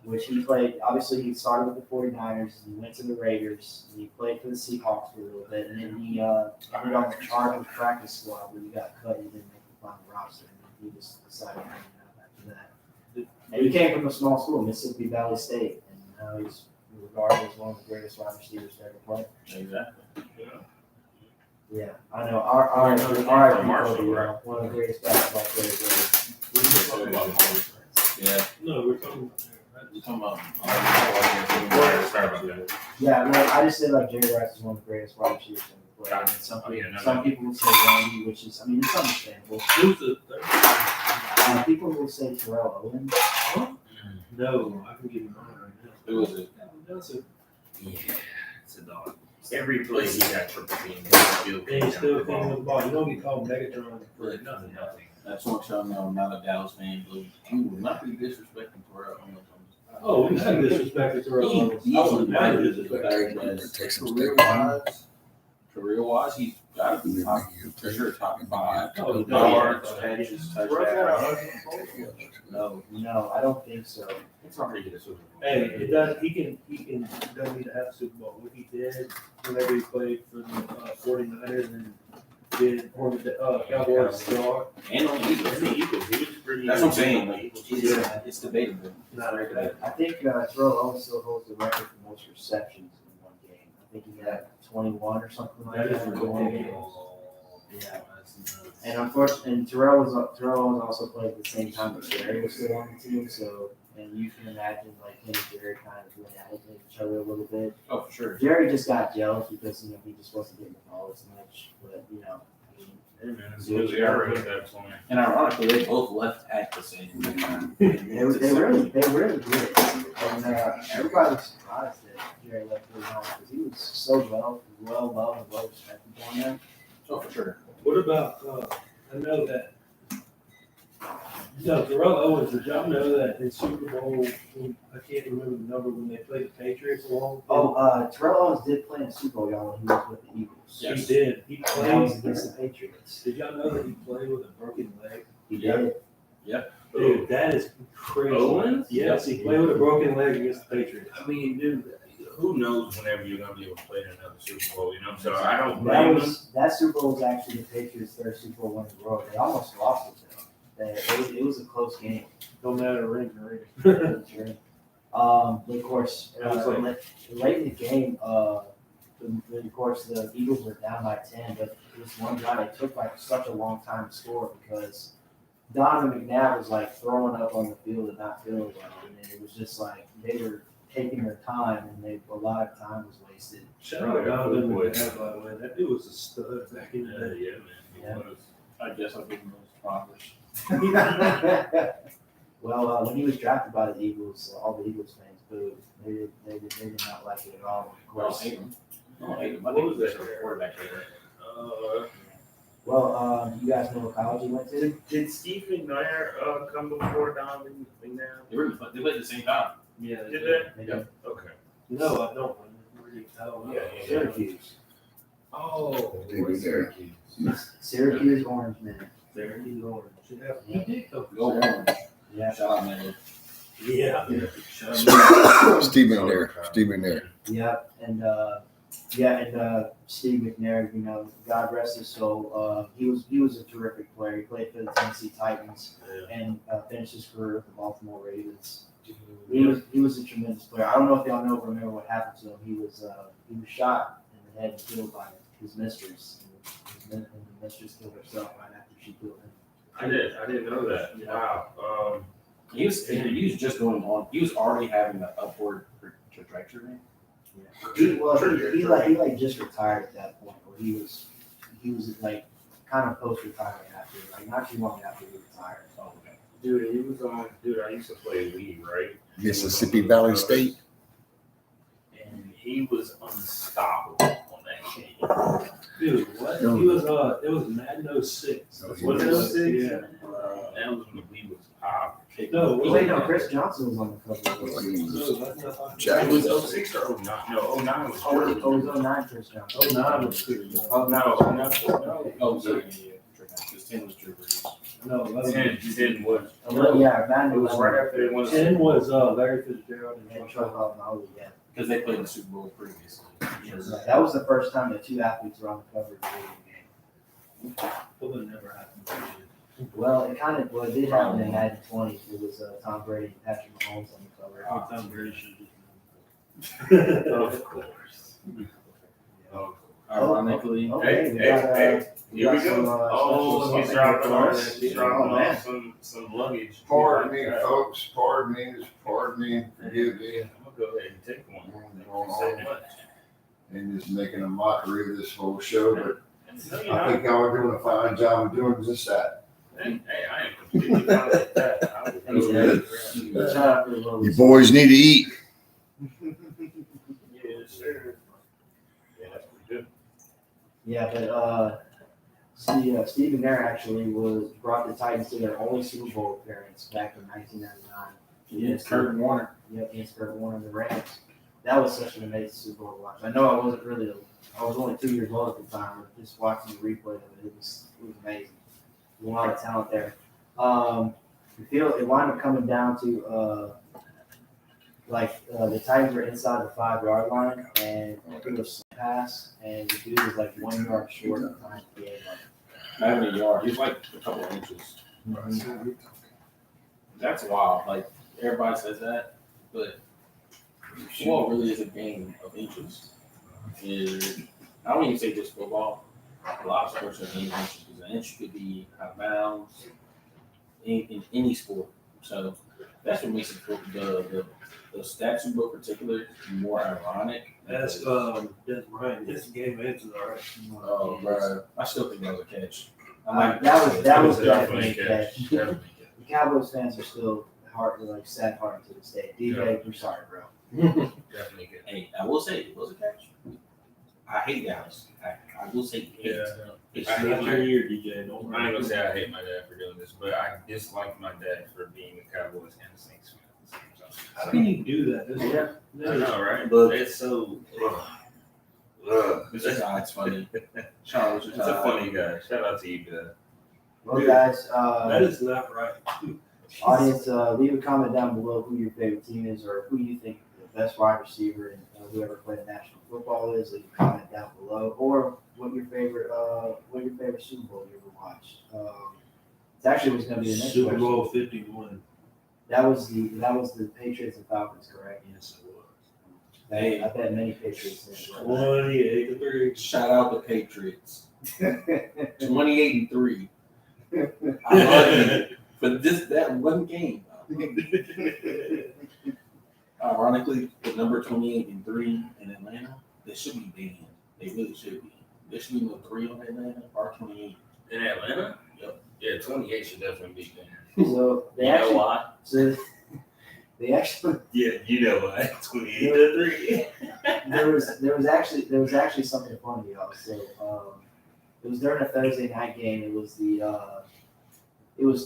Which he played, obviously he started with the 49ers, and he went to the Raiders, and he played for the Seahawks for a little bit, and then he ended on the Chargers practice squad where he got cut, he didn't make the final roster, and then he just decided to hang out after that. And he came from a small school, Mississippi Valley State, and now he's regarded as one of the greatest wide receivers to ever play. Exactly. Yeah, I know. Our Marshall, Kobe, right? one of the greatest basketball players ever. Yeah. No, we're talking about You're talking about. Sorry about that. Yeah, no, I just say like Jerry Rice is one of the greatest wide receivers ever played. And some people would say Randy, which is, I mean, it's understandable. who's the third? People will say Terrell Owens. No, I can give you mine right now. Who was it? That's a, Yeah, it's a dog. Every play he got for the team, and he still came with the ball. You don't get called Megatron for nothing. nothing. That's one show I'm not a Dallas fan, but he will not be disrespecting Terrell Owens. Oh, we had disrespected to our levels. I would never disrespect. Career-wise, he's got to be top, for sure, top 5. Oh, Yards, no. catches, Russ touchdowns. had No, No, I don't think so. It's hard to get a Super Bowl. Hey, it does. He doesn't need to have a Super Bowl. What he did whenever he played for the 49ers and did for the Cowboys star. and on the Eagles. And the Eagles, he was pretty. That's what I'm saying. Like, Yeah. it's debatable. Not very good. I think Terrell Owens still holds the record for most receptions in one game. I think he had 21 or something like That that. is in one game. ridiculous. Yeah. And unfortunately, and Terrell was also played at the same time that Jerry was still on the team. So, and you can imagine like him and Jerry kind of went at it with each other a little bit. Oh, for sure. Jerry just got jealous because he just wasn't getting the ball as much. But I mean, Hey man, it's really alright at that point. And ironically, they both left at the same time. they really did. And everybody was surprised that Jerry left really long because he was so well loved and well respected down there. Oh, for sure. What about? I know that. No, Terrell Owens. Did y'all know that in Super Bowl? I can't remember the number when they played the Patriots along. Terrell Owens did play in Super Bowl, y'all, when he was with the Eagles. Yeah. He did. He And that was played. against the Patriots. Did y'all know that he played with a broken leg? He did. Dude, that is crazy. Owens? Yes, he played with a broken leg against the Patriots. I mean, dude, who knows whenever you're gonna be able to play in another Super Bowl, you know? So I don't blame him. That Super Bowl was actually the Patriots' third Super Bowl win in a row. They almost lost it though. It was a close game. No matter ring to ring. But of course, It was like- late in the game, of course, the Eagles were down by 10, but this one guy, it took like such a long time to score because Donovan McNabb was like throwing up on the field and not feeling well. And it was just like they were taking their time and a lot of time was wasted. Shout out to Donovan McNabb, by the way. That It was a stud back in the Yeah, day. yeah, man. Yeah. It was. I guess I've been most polished. Well, when he was drafted by the Eagles, all the Eagles fans booed. They did not like it at all. Of I don't course. hate him. I don't hate him. I What think was he's that? a quarterback hater. Well, you guys know what college he went to? Did Steve McNair come before Donovan McNair? They played at the same time. Yeah. Did they? They did. Okay. No, I don't. I don't know. Yeah. Syracuse. Oh, Steve there. Syracuse Orange Man. There he's orange. Yeah, he did come Go Orange. Yeah. Shout out, man. Yeah. Yeah. Shout out. Stephen there. Yep. And Steve McNair, you know, God rest his soul. He was a terrific player. He played for the Tennessee Titans and finished his career with the Baltimore Ravens. He was a tremendous player. I don't know if y'all remember what happened to him. He was shot in the head and killed by his mistress. And the mistress killed herself right after she killed him. I didn't know that. Wow. He was just going on. He was already having an upward trajectory. He just retired at that point, where he was like kind of post retirement after, like not too long after he retired. Oh, okay. Dude, he was on. Dude, I used to play league, right? Mississippi Valley State. And he was unstoppable on that game. Dude, what? He was it was Madden 06. Oh, That's he what it was. was. Yeah. Yeah. That was when the league was popping. No, Wait, no, Chris Johnson was on the cover. Well, he was No, that's not Jack. It was 06 or 09. No, 09 was Oh, it Jordan. was 09 Chris Johnson. 09 was Chris. Oh, no. Oh, sorry. Yeah. Because 10 was Drew Brees. No, 10 was. Yeah, Madden It was right after they won the 10 was Larry Fitzgerald and and Troy Polamalu, yeah. Because they played the Super Bowl previously. That was the first time that two athletes were on the cover of the game. Well, that never happened. Well, it did happen in Madden 20. It was Tom Brady and Patrick Mahomes on the cover. Tom Brady should have Of course. Ironically, Okay, we Hey, got, hey, Here we some, go. Oh, he's special dropping sauce. off some luggage. Pardon me, folks. Pardon me. Forgive me. I'm gonna go ahead and take one. So much. And just making a mockery of this whole show, but No, you're I not. think y'all are doing a fine job of doing just that. Hey, I am completely fine with that. I would Thanks, go man. ahead. Shout out to the little- You boys need to eat. Yeah, sure. Yeah, that's pretty good. Yeah, but Steve McNair actually brought the Titans to their only Super Bowl appearance back in 1999. yeah, Kurt Warner. Yeah, against Kurt Warner and the Rams. That was such an amazing Super Bowl to watch. I know I was only 2 years old at the time, but just watching the replay of it, it was amazing. There's a lot of talent there. It wound up coming down to the Titans were inside the 5-yard line and threw a slant pass, and the dude was like 1 yard short of time to the end. Not even a yard. He's like a couple of inches. That's wild. Like, everybody says that, but football really is a game of inches. I don't even say just football. A lot of sports are game of inches. Because an inch could be out of bounds in any sport. So that's what makes the stats you book particular more ironic. That's Ryan. It's a game of inches, all right. Oh, bro. I still think that was a catch. That was Definitely definitely a catch. Definitely The Cowboys fans are still sad hearted to this day. DJ, we're sorry, bro. Definitely good. Hey, I will say it was a catch. I hate Dallas. I will say it. It's I not hate your year, DJ. Don't I ain't worry. gonna say I hate my dad for doing this, but I dislike my dad for being a Cowboys and a Saints fan at the same time. How can you do that? I know, right? But- It's so. This is it's funny. Sean, what's your It's a time? funny guy. Shout out to you, Dad. Well, guys, That is not right. audience, leave a comment down below who your favorite team is or who you think the best wide receiver and whoever played national football is. Leave a comment down below, or what your favorite Super Bowl you ever watched. It actually was going to be the next Super question. Bowl 51. That was the Patriots and Falcons, correct? Yes, it was. Hey. I bet many Patriots. did. 28-3. Shout out the Patriots. 28-3. I love it. But that one game. Ironically, the number 28-3 in Atlanta, they should be banned. They really should be. There should be no 3 on Atlanta or 28. In Atlanta? Yep. Yeah, 28 should definitely be there. So they You know actually, why? so they actually, Yeah, you know why. 28 to 3. there was actually something funny, y'all. So it was during a Thursday night game. It was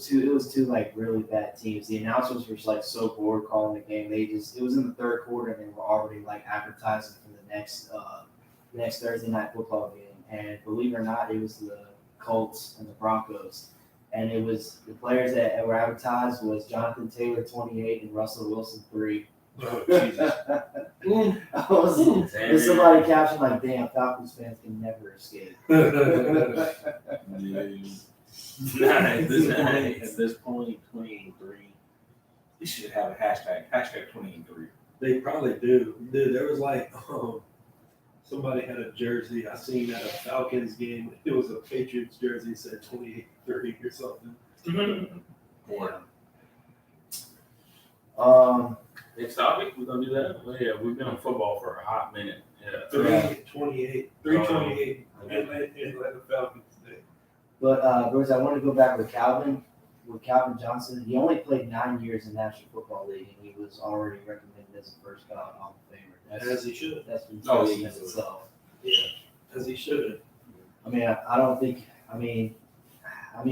two like really bad teams. The announcers were just like so bored calling the game. It was in the third quarter and they were already like advertising for the next Thursday night football game. And believe it or not, it was the Colts and the Broncos. And it was the players that were advertised was Jonathan Taylor 28 and Russell Wilson 3. Oh, Jesus. There's somebody captioned like, "Damn, Falcons fans can never escape." At this point, 28-3. You should have a hashtag 28-3. They probably do. Dude, there was like, somebody had a jersey I seen at a Falcons game. It was a Patriots jersey, said 28-3 or something. Next topic, we're going to do that? Well, yeah, we've been on football for a hot minute. Yeah. 328. Atlanta Falcons. But Bruce, I want to go back with Calvin Johnson. He only played 9 years in National Football League, and he was already recommended as a first ballot Hall of Famer. As he should. That's been Oh, impressive yeah, in itself. Yeah, as he should. I mean, I don't think. I mean,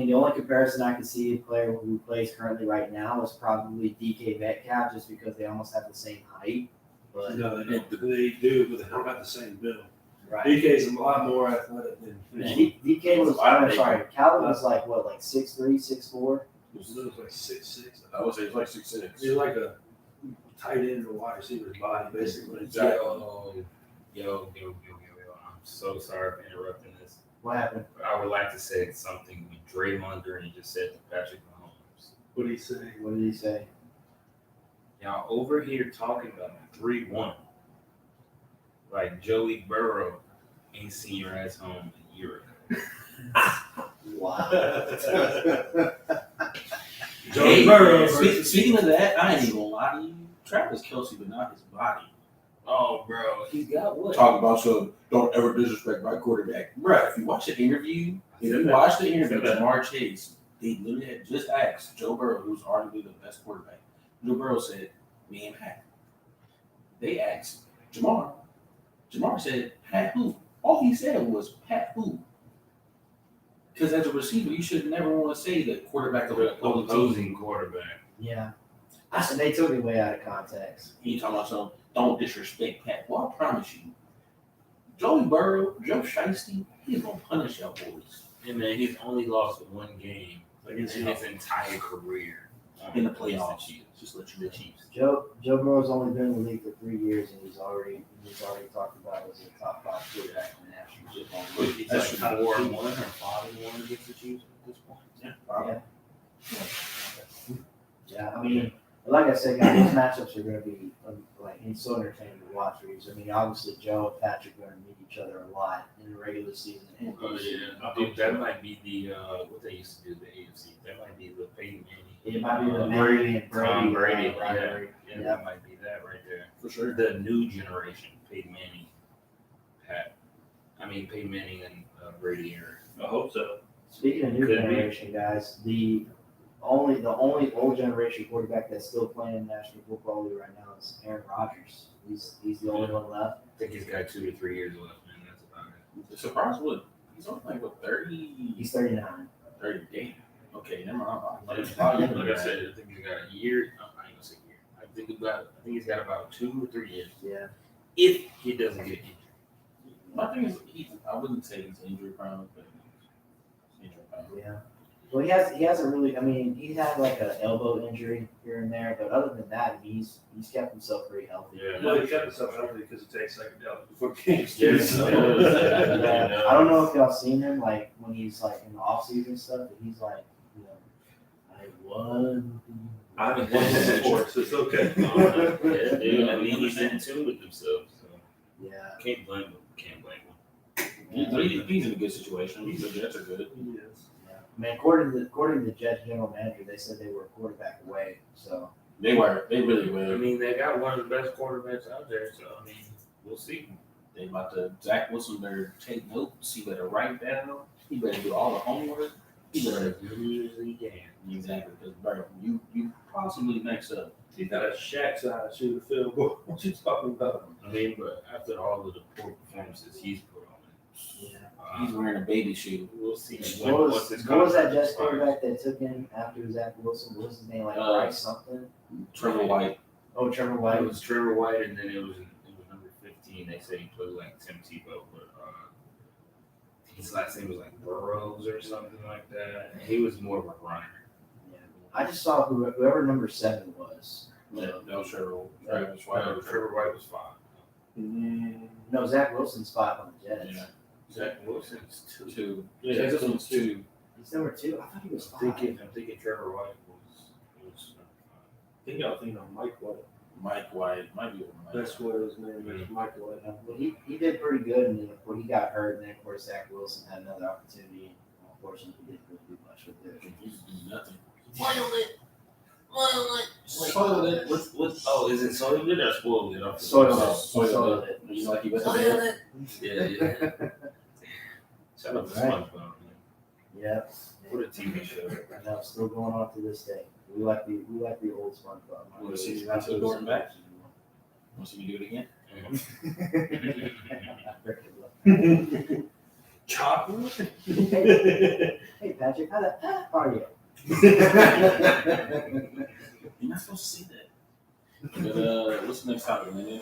the only comparison I could see a player who plays currently right now is probably DK Metcalf, just because they almost have the same height. But No, they don't. They do, but they don't have the same build. right. DK's a lot more athletic than DK was. I'm sorry. Calvin was like what, like 6'3", 6'4"? He was like 6'6". I would say it's like 6'6". He's like a tight end or wide receiver's body, basically. Yo, I'm so sorry for interrupting this. What happened? I would like to say something when Draymond Green just said to Patrick Mahomes. What do you say? What did he say? Y'all over here talking about 3-1. Like Joey Burrow ain't seen your ass home a year ago. Wow. Joey Burrow. Speaking of that, I ain't even gonna lie to you. Travis Kelce, but not his body. Oh, bro, he's got what? Talk about some don't ever disrespect my quarterback. Bruh, if you watch the interview, Jamar Chase, they literally had just asked Joe Burrow, who's arguably the best quarterback. Joe Burrow said, me and Pat. They asked Jamar. Jamar said, Pat who? All he said was, Pat who? Because as a receiver, you should never want to say the quarterback of the Opposing quarterback. Yeah. And they took it way out of context. He talking about some don't disrespect Pat. Well, I promise you, Joey Burrow, Joe Shiesty, he's gonna punish y'all boys And man, he's only lost one game Against in his entire career. in the Against playoffs. Chiefs. Just let you The know. Chiefs. Joe Burrow's only been in the league for 3 years, and he's already talked about as a top 5 quarterback in the National Football League. He's That's like true. 4-1 or 5-1 against the Chiefs at this point. Yeah, I mean, like I said, guys, these matchups are going to be so entertaining to watch. Because I mean, obviously Joe and Patrick are going to meet each other a lot in the regular season. And Oh yeah, dude, that might be the what they used to do, the AFC. That might be the Peyton Manning. it might be the Tom Manning and Tom Brady, rivalry. yeah, Yeah. that might be that right there. For sure. The new generation, Peyton Manning, Peyton Manning and Brady era. I hope so. Speaking of new Could be. generation, guys, the only old generation quarterback that's still playing in the National Football League right now is Aaron Rodgers. He's the only one left. I think he's got 2 to 3 years left, man. That's about it. Surprise what? He's only like what 30? He's 39. 30 damn. Okay, never mind. Like I said, I think he's got a year. No, I ain't gonna say year. I think he's got about 2 or 3 years Yeah. if he doesn't get injured. My thing is, I wouldn't say he's injury prone, but he's injury prone. Yeah. Well, he hasn't really. I mean, he had like an elbow injury here and there, but other than that, he's kept himself pretty healthy. Yeah. Well, he kept himself healthy because he takes psychedelics before games. Yes. So- Yeah. I don't know if y'all seen him like when he's like in the off season stuff, but he's like, I won. I'm in sports. It's okay. Yeah, dude. I mean, he's in tune with himself, so Yeah. can't blame him. Can't blame him. He's in a good situation. The Jets are good. Yes. Yeah. I mean, according to the Jets general manager, they said they were a quarterback away. So They really I were. mean, they got one of the best quarterbacks out there, so I mean, we'll see. They about to Zach Wilson better take notes. He better write down. He better do all the homework. He better Usually can. exactly because bro, you possibly mess up. He got a Shaq side shoot a field goal. What you talking about? I mean, but after all of the poor performances he's put on, He's wearing a baby shoe. we'll see. What once his was that contract Jets expires. quarterback that took him after Zach Wilson? What was his name? Like Bryce something? Trevor White. Oh, Trevor It White. was Trevor White, and then it was number 15. They say he played like Tim Tebow, but his last name was like Burrows or something like that. And he was more of a runner. I just saw whoever number 7 was. No, no Trevor White. Trevor White was 5. No, Zach Wilson's 5 on the Jets. Yeah. Zach Wilson's 2. Two. Yeah, Zach this Wilson's one's two. He's number 2. I thought he was 5. I'm thinking Trevor White was I think y'all thinking of Mike White. Mike White might be one. That's what his name is, Mike White. Well, he did pretty good, and then when he got hurt, and then of course Zach Wilson had another opportunity. Unfortunately, he didn't really do much with it. He's doing nothing. Spoiled it. Spoiled it. What's Oh, is it soiled it or spoiled it? Soiled it. You know, like he was Spoiled there. it. Yeah. Shout out to Right. SpongeBob. Man. Yeah. What a TV show. I know, still going on to this day. We like the old SpongeBob. Wanna see Gordon back? Want to see me do it again? Chocolate? Hey Patrick, how are you? You're not supposed to see that. But what's the next topic, man?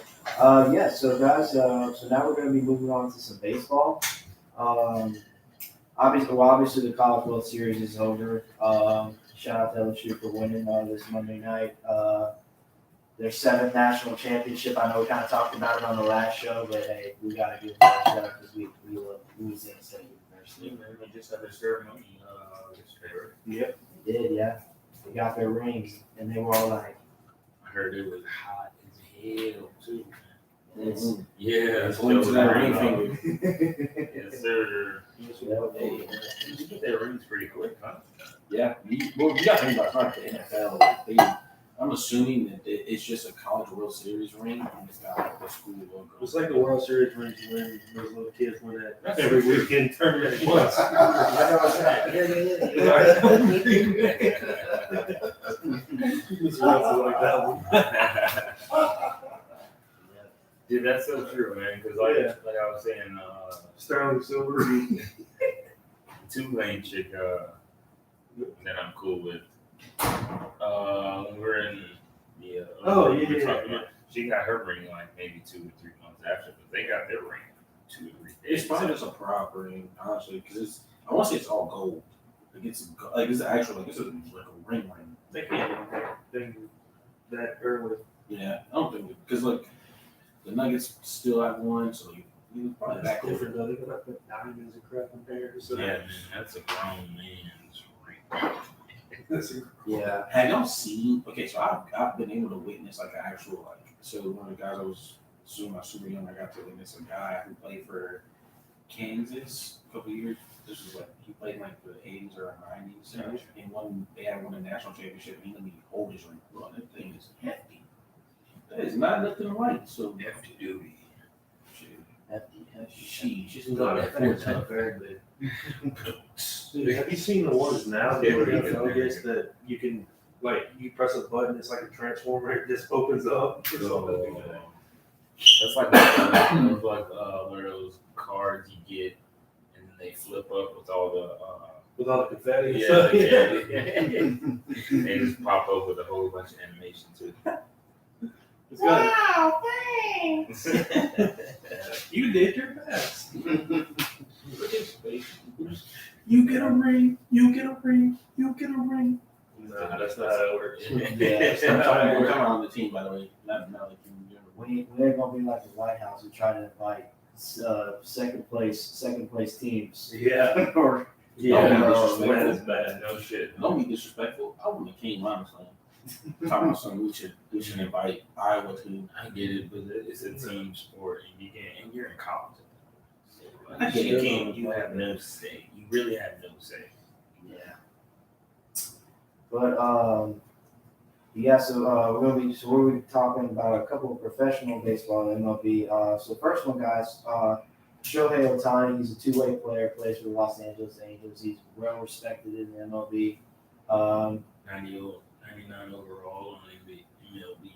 Yeah, so guys, so now we're going to be moving on to some baseball. Obviously the College World Series is over. Shout out to LSU for winning this Monday night. Their 7th national championship. I know we kind of talked about it on the last show, but hey, we got to give them a shout out because we love Louisiana State University. They just had their ceremony yesterday. Yep. They did, yeah. They got their rings, and they were all like, I heard it was hot as hell too. it's, Yeah, It's linked to that ring finger. Yes, sir. Hey, You get their rings pretty quick, huh? yeah, you got to think about it, the NFL. I'm assuming that it's just a College World Series ring, and it's got like the school logo. It's like the World Series rings when those little kids win that every weekend tournament at once. I know it's right. It's like that one. Dude, that's so true, man. Because like I was saying, Sterling Silver. Tulane chick that I'm cool with. We're in the she got her ring like maybe 2 or 3 months after, but they got their ring 2 or 3 days. It's probably just a prop ring, honestly, because I want to say it's all gold. Like it's actual, like it's like a ring. They can't think that early. Yeah, I don't think because like the Nuggets still have one, so you probably That's back over. different though. They got put diamonds and crap in there. So Yeah, man, that's a grown man's ring. Yeah. Have y'all seen? Okay, so I've been able to witness like an actual like. So one of the guys I was super young, I got to witness a guy who played for Kansas a couple years. This was like he played in like the 80s or 90s, and they had won a national championship. And he let me hold his ring. Bro, that thing is hefty. That is not nothing light. So Hefty duty. she's No, got that's that very good. Dude, have you seen the ones now Yeah, where we the NFL can. gets that you can like you press a button, it's like a transformer, it just opens up or something. That's like one of those cards you get, and then they flip up with all With all the confetti and yeah, stuff. they just pop up with a whole bunch of animation too. It's got, you did your best. You get a ring. You get a ring. You get a ring. Nah, that's not how it works. I'm talking on the team, by the way. Not like you. We ain't gonna be like the White House who try to invite second place teams. Yeah. Or Yeah, No, that is bad. No shit. Don't be disrespectful. I wouldn't have came honestly. Talking about something we should invite Iowa to. I get it, but it's a team sport, and you're in college. I get it. You have no say. You really have no say. yeah. But Yeah, so we're gonna be talking about a couple of professional baseball in MLB. So the first one, guys, Shohei Ohtani. He's a two-way player, plays for the Los Angeles Angels. He's well respected in the MLB. 99 overall on MLB.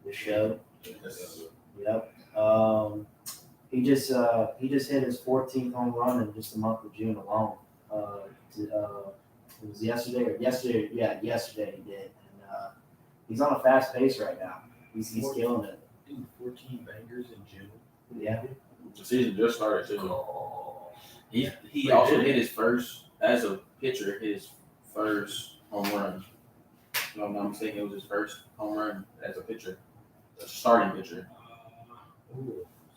The show. Yes. Yep. He just hit his 14th home run in just the month of June alone. It was yesterday or yesterday. Yeah, yesterday he did. And he's on a fast pace right now. He's killing it. Dude, 14 bangers in June. Yeah. The season just started too. He also hit his first, as a pitcher, his first home run. If I'm not mistaken, it was his first home run as a pitcher, a starting pitcher.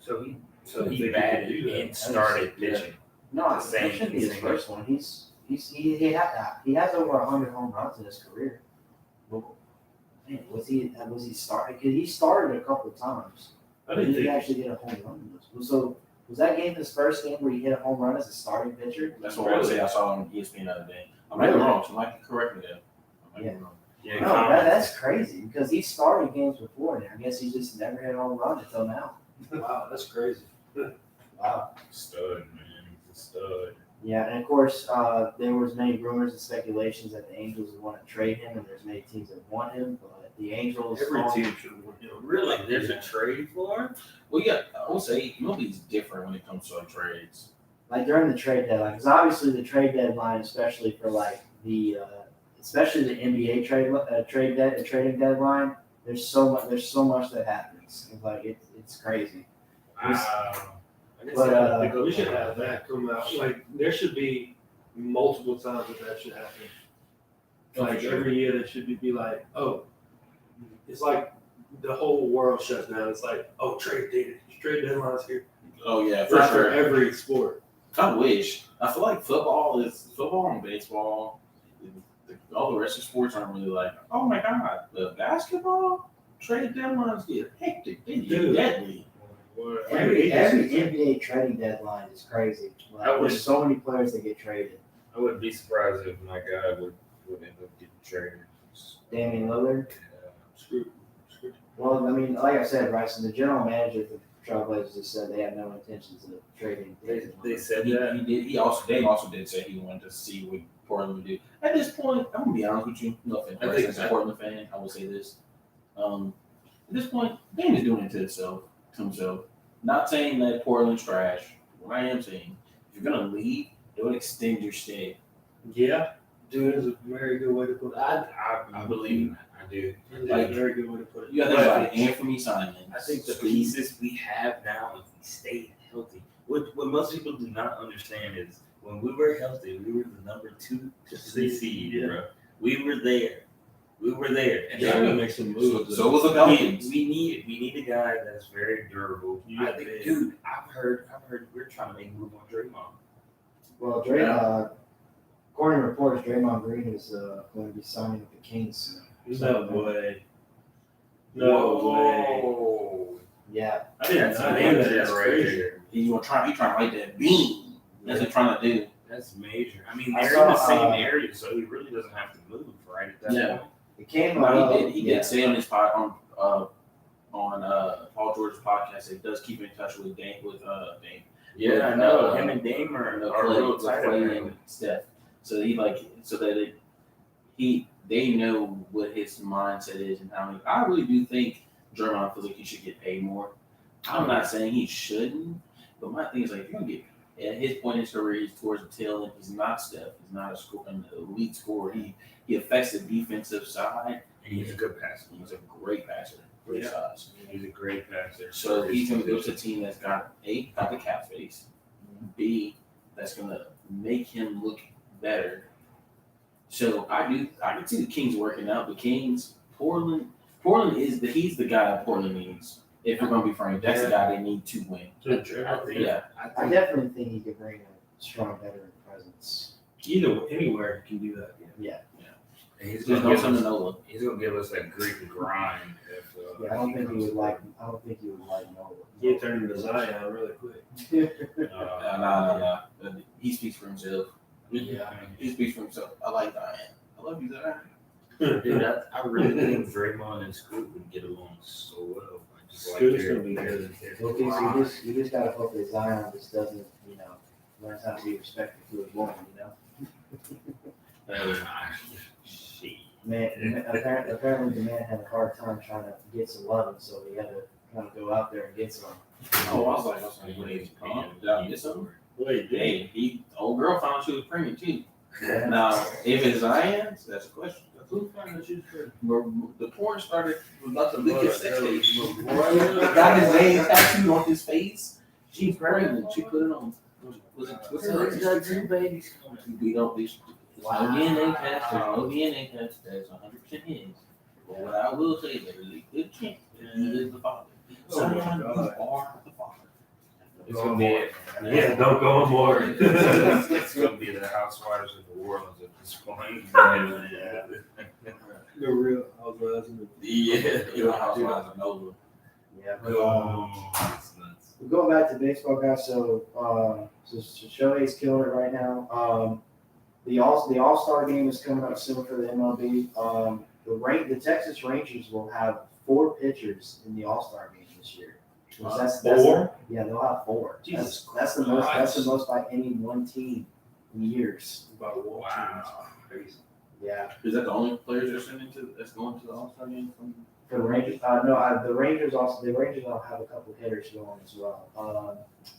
So he think he batted could do that. and started Yeah. pitching. No, The it same- shouldn't be his same first one. He has over 100 home runs in his career. Well, man, was he starting? Because he started a couple of times. I Did didn't he think. actually get a home run in this? So was that game his first game where he hit a home run as a starting pitcher? That's what I say. I saw on ESPN the other day. I might be wrong. So I might correct me there. I might be wrong. Yeah, No, that's crazy because he started games before, and I guess he just never hit a home run until now. Wow, that's crazy. Wow. Stud, man. He's a stud. Yeah, and of course, there was many rumors and speculations that the Angels would want to trade him, and there's many teams that want him, but the Angels. Every team should have won. Really? There's a trade for him? Well, yeah, I would say MLB's different when it comes to trades. Like during the trade deadline, because obviously the trade deadline, especially for like especially the NBA trading deadline, there's so much that happens. It's like it's crazy. But We should have that come out. Like there should be multiple times that should happen. Like every year, there should be like, oh, it's like the whole world shuts down. It's like, oh, trade deadlines here. Oh yeah, for Not for sure. every sport. I wish. I feel like football and baseball. All the rest of sports aren't really like, oh my god, the basketball trade deadlines get hectic. They get Dude. deadly. Every NBA trading deadline is crazy. Like, I would- there's so many players that get traded. I wouldn't be surprised if my guy would end up getting traded. Damian Lillard. Screw. Well, I mean, like I said, Bryson, the general manager of the Trailblazers just said they have no intentions of trading. They said He that. did. Dave also did say he wanted to see what Portland would do. At this point, I'm gonna be honest with you. No offense, I think as a so. Portland fan, I will say this. At this point, Dame is doing it to himself. Not saying that Portland's trash. What I am saying, if you're gonna leave, it would extend your stay. Yeah, dude, is a very good way to put it. I believe that. I do. Like, very good way to put it. You got to think about it. Anthony Simons. I think the Steve- pieces we have now, if we stay healthy, what most people do not understand is when we were healthy, we were the number 2 to 3 seed, Yeah. bro. We were there. And Yeah, then to make some moves. So was the we Pelicans. need a guy that's very durable. You I got think, big. dude, I've heard we're trying to make a move on Draymond. Well, Yeah. according to reports, Draymond Green is going to be signing with the Kings soon. No way. No way. Whoa. Yeah, I didn't That's know that. major That's right crazy. there. He's trying to light that beam. That's what he's trying to do. That's major. I mean, I they're saw, in the same area, so he really doesn't have to move, right? At that Yeah. point. it came No, out. he did say on his on Paul George's podcast that he does keep in touch with Dame. Yeah, I know. Him and Dame are real tight. Clay and Steph. So they know what his mindset is and how I really do think Draymond feels like he should get paid more. I'm not saying he shouldn't, but my thing is like if you're gonna get at his point in his career, he's towards the tail end. He's not Steph. He's not an elite scorer. He affects the defensive side. And he's a good passer. He's a great passer for his size. He's a great passer. So he's going to go to a team that's got got the cap space, B, that's going to make him look better. So I can see the Kings working out. The Kings, Portland he's the guy that Portland needs. If we're going to be frank, that's the guy they need to win. Yeah, I definitely think he could bring a strong veteran presence. Anywhere you can do that. Yeah, And he's there's gonna no give us, Nola. he's gonna give us that Greek grind. If, yeah. I don't think he would like Nola. He turned into Zion really quick. No. He speaks for himself. Yeah. He speaks for himself. I like Diane. I love you, Diane. Dude, I really think Draymond and Scoot would get along so well. I just like Scoot's their- gonna be their- good. their Well, you just gotta hope that Zion just doesn't, learn how to be respectful to his woman, Shit. Man, apparently the man had a hard time trying to get some loving, so he had to kind of go out there and get some. Oh, I was like, what is did I get something? Wait, Hey, old girl found she was pregnant too. Yeah. Now, if it's Zion, that's a question. Who found that she was pregnant? The porn started about to leak his sex tape. Got his name tattooed on his face. She's pregnant. She put it on. Was it Twitter? Two babies coming. We don't. There's no DNA test. There's no DNA test. That's 100% his. But what I will say, there is a good chance that he is the father. Oh my Zion, you God. are the father. It's gonna be it. Yeah, don't go on board. It's gonna be the Housewives of New Orleans at this point. The real housewives. Yeah, you know how I know. Yeah, but, Oh, that's nuts. we're going back to baseball, guys. So Shohei's killing it right now. The All-Star game is coming up soon for the MLB. The Texas Rangers will have 4 pitchers in the All-Star game this year. That's 4? Yeah, they'll have 4. Jesus That's the most. That's Christ. the most by any one team in years. About one. Wow. Crazy. Yeah, Is that the only players that's going to the All-Star game from? for the Rangers. The Rangers also. The Rangers will have a couple of hitters going as well.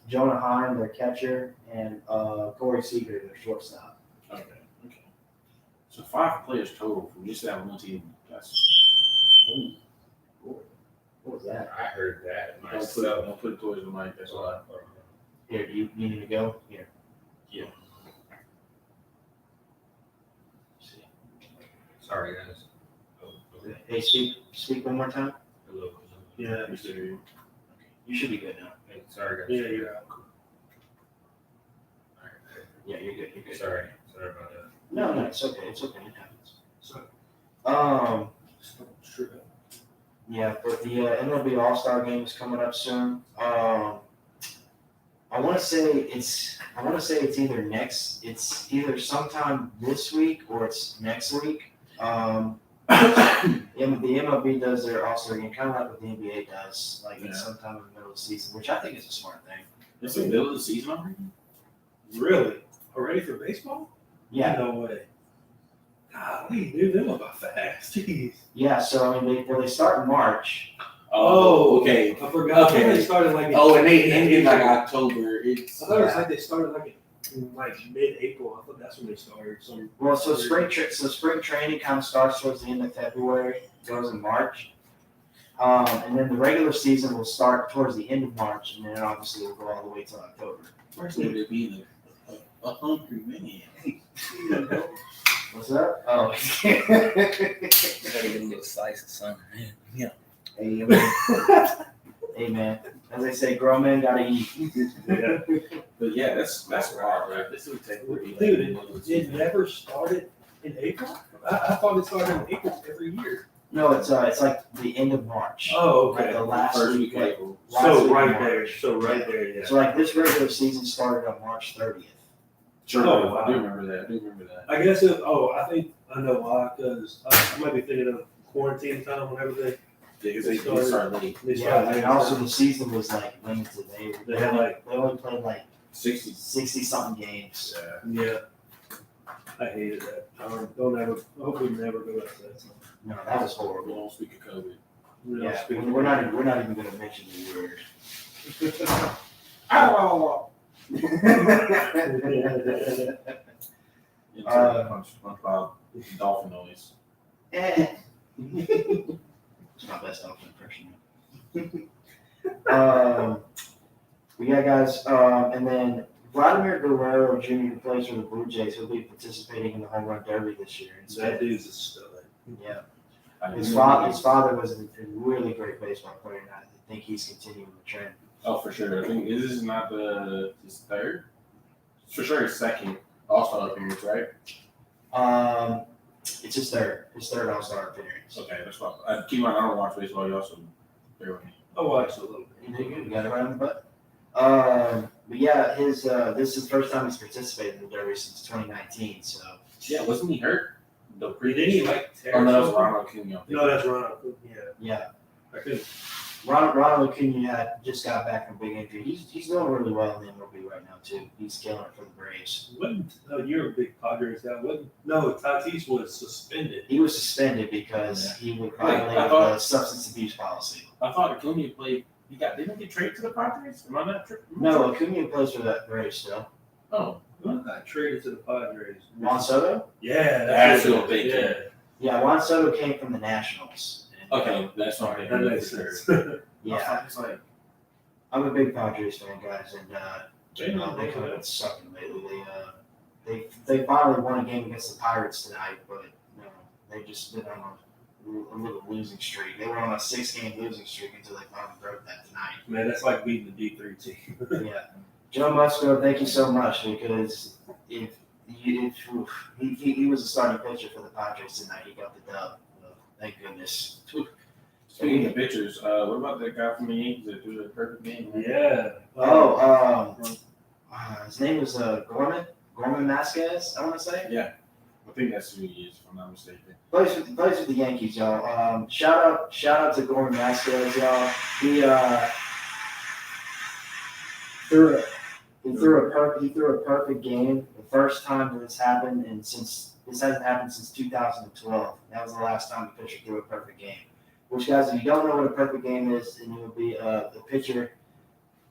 Jonah Heim, their catcher, and Corey Seager, their shortstop. Okay. So 5 players total from just that one team. That's What was that? I heard that don't myself. put it towards the mic. That's why. Here, you need to go? Here. Sorry, guys. Oh, okay. Hey, speak one more time. Hello. Yeah. You should be good now. Hey, sorry, guys. Yeah, you're out. Alright, Yeah, you're good. You're good. sorry about that. No, it's okay. It's okay. It happens. So, True. Yeah, but the MLB All-Star game is coming up soon. I want to say it's either sometime this week or it's next week. The MLB does their All-Star game kind of like what the NBA does, like it's sometime in the middle of the season, which I think is a smart thing. It's the middle of the season already. really? Already for baseball? Yeah, No way. Golly, dude, they went by fast. Jeez. yeah. So I mean, they start in March. Oh, okay. I forgot. Okay. They started like. Oh, and they ended like October. It's I thought it was like they started like in like mid-April. I thought that's when they started. So Well, so spring training kind of starts towards the end of February, goes in March, and then the regular season will start towards the end of March, and then obviously will go all the way till October. First would it be a hungry man? What's that? Oh, Gotta get a little slice of something. Yeah. hey, man. Hey man, as I say, grown men gotta eat. yeah. But yeah, that's wild, right? This would take Dude, it never started in April. I thought it started in April every year. No, it's like the end of March. Oh, Like the last first week. week of April. last So week of right March. there. So right there. Yeah. So like this regular season started on March 30th. Sure, Oh, wow. I do remember that. I guess I think I know why, because I might be thinking of quarantine time whenever they They started late. they Yeah, started. and also the season was like limited. They had, like- they only played like 60. 60 something games. Yeah. I hated that. Don't ever. Hopefully, never go back to that. No, that was We horrible. don't speak of COVID. Yeah, we're not even going to mention the word. SpongeBob dolphin noise. It's my best dolphin impression. Yeah, guys, and then Vladimir Guerrero Jr., who plays for the Blue Jays, he'll be participating in the home run derby this year. That dude's a stud. Yeah, I his remember father was a really great baseball player, and I think he's continuing the trend. Oh, for sure. I think this is not his third. For sure, his second All-Star appearance, right? It's his third All-Star appearance. Okay, that's fine. Keep in mind, I don't watch baseball. You also bear with me. I watched a little bit. You did good. You got it right on the butt. But yeah, this is the first time he's participated in the Derby since 2019. So Yeah, wasn't he hurt The Didn't previous. he like tear Oh no, that's something? Ronald Acuna. No, that's Ronald. Yeah, Yeah. I couldn't. Ronald Acuna just got back from a big injury. He's doing really well in the MLB right now too. He's killing it for the Braves. You're a big Padres guy. No, Tatis was suspended. He was suspended because he would violate I thought- the substance abuse policy. I thought Acuna played. Didn't he get traded to the Padres? Am I not tripping? No, Acuna plays for that Braves still. Oh, Who got traded to the Padres? Juan Soto? Yeah, That's it. what they did. Yeah, Juan Soto came from the Nationals. And, okay, that's all right. That makes sense. Yeah, It's like I'm a big Padres fan, guys, and They know they that. kind of sucking lately. They finally won a game against the Pirates tonight, but they just been on a little losing streak. They were on a 6-game losing streak until they finally broke that tonight. Man, that's like beating the D3 team. Yeah, Joe Musgrove, thank you so much because he was a starting pitcher for the Padres tonight. He got the dub. Thank goodness. speaking of pitchers, what about that guy from the Yankees that threw the perfect game? Yeah. His name was Gorman Vasquez, I want to say. Yeah, I think that's who he is, if I'm not mistaken. Plays with the Yankees, y'all. Shout out to Gorman Vasquez, y'all. He threw a perfect game. The first time that this happened, and this hasn't happened since 2012. That was the last time the pitcher threw a perfect game. Which, guys, if you don't know what a perfect game is, then it would be the pitcher.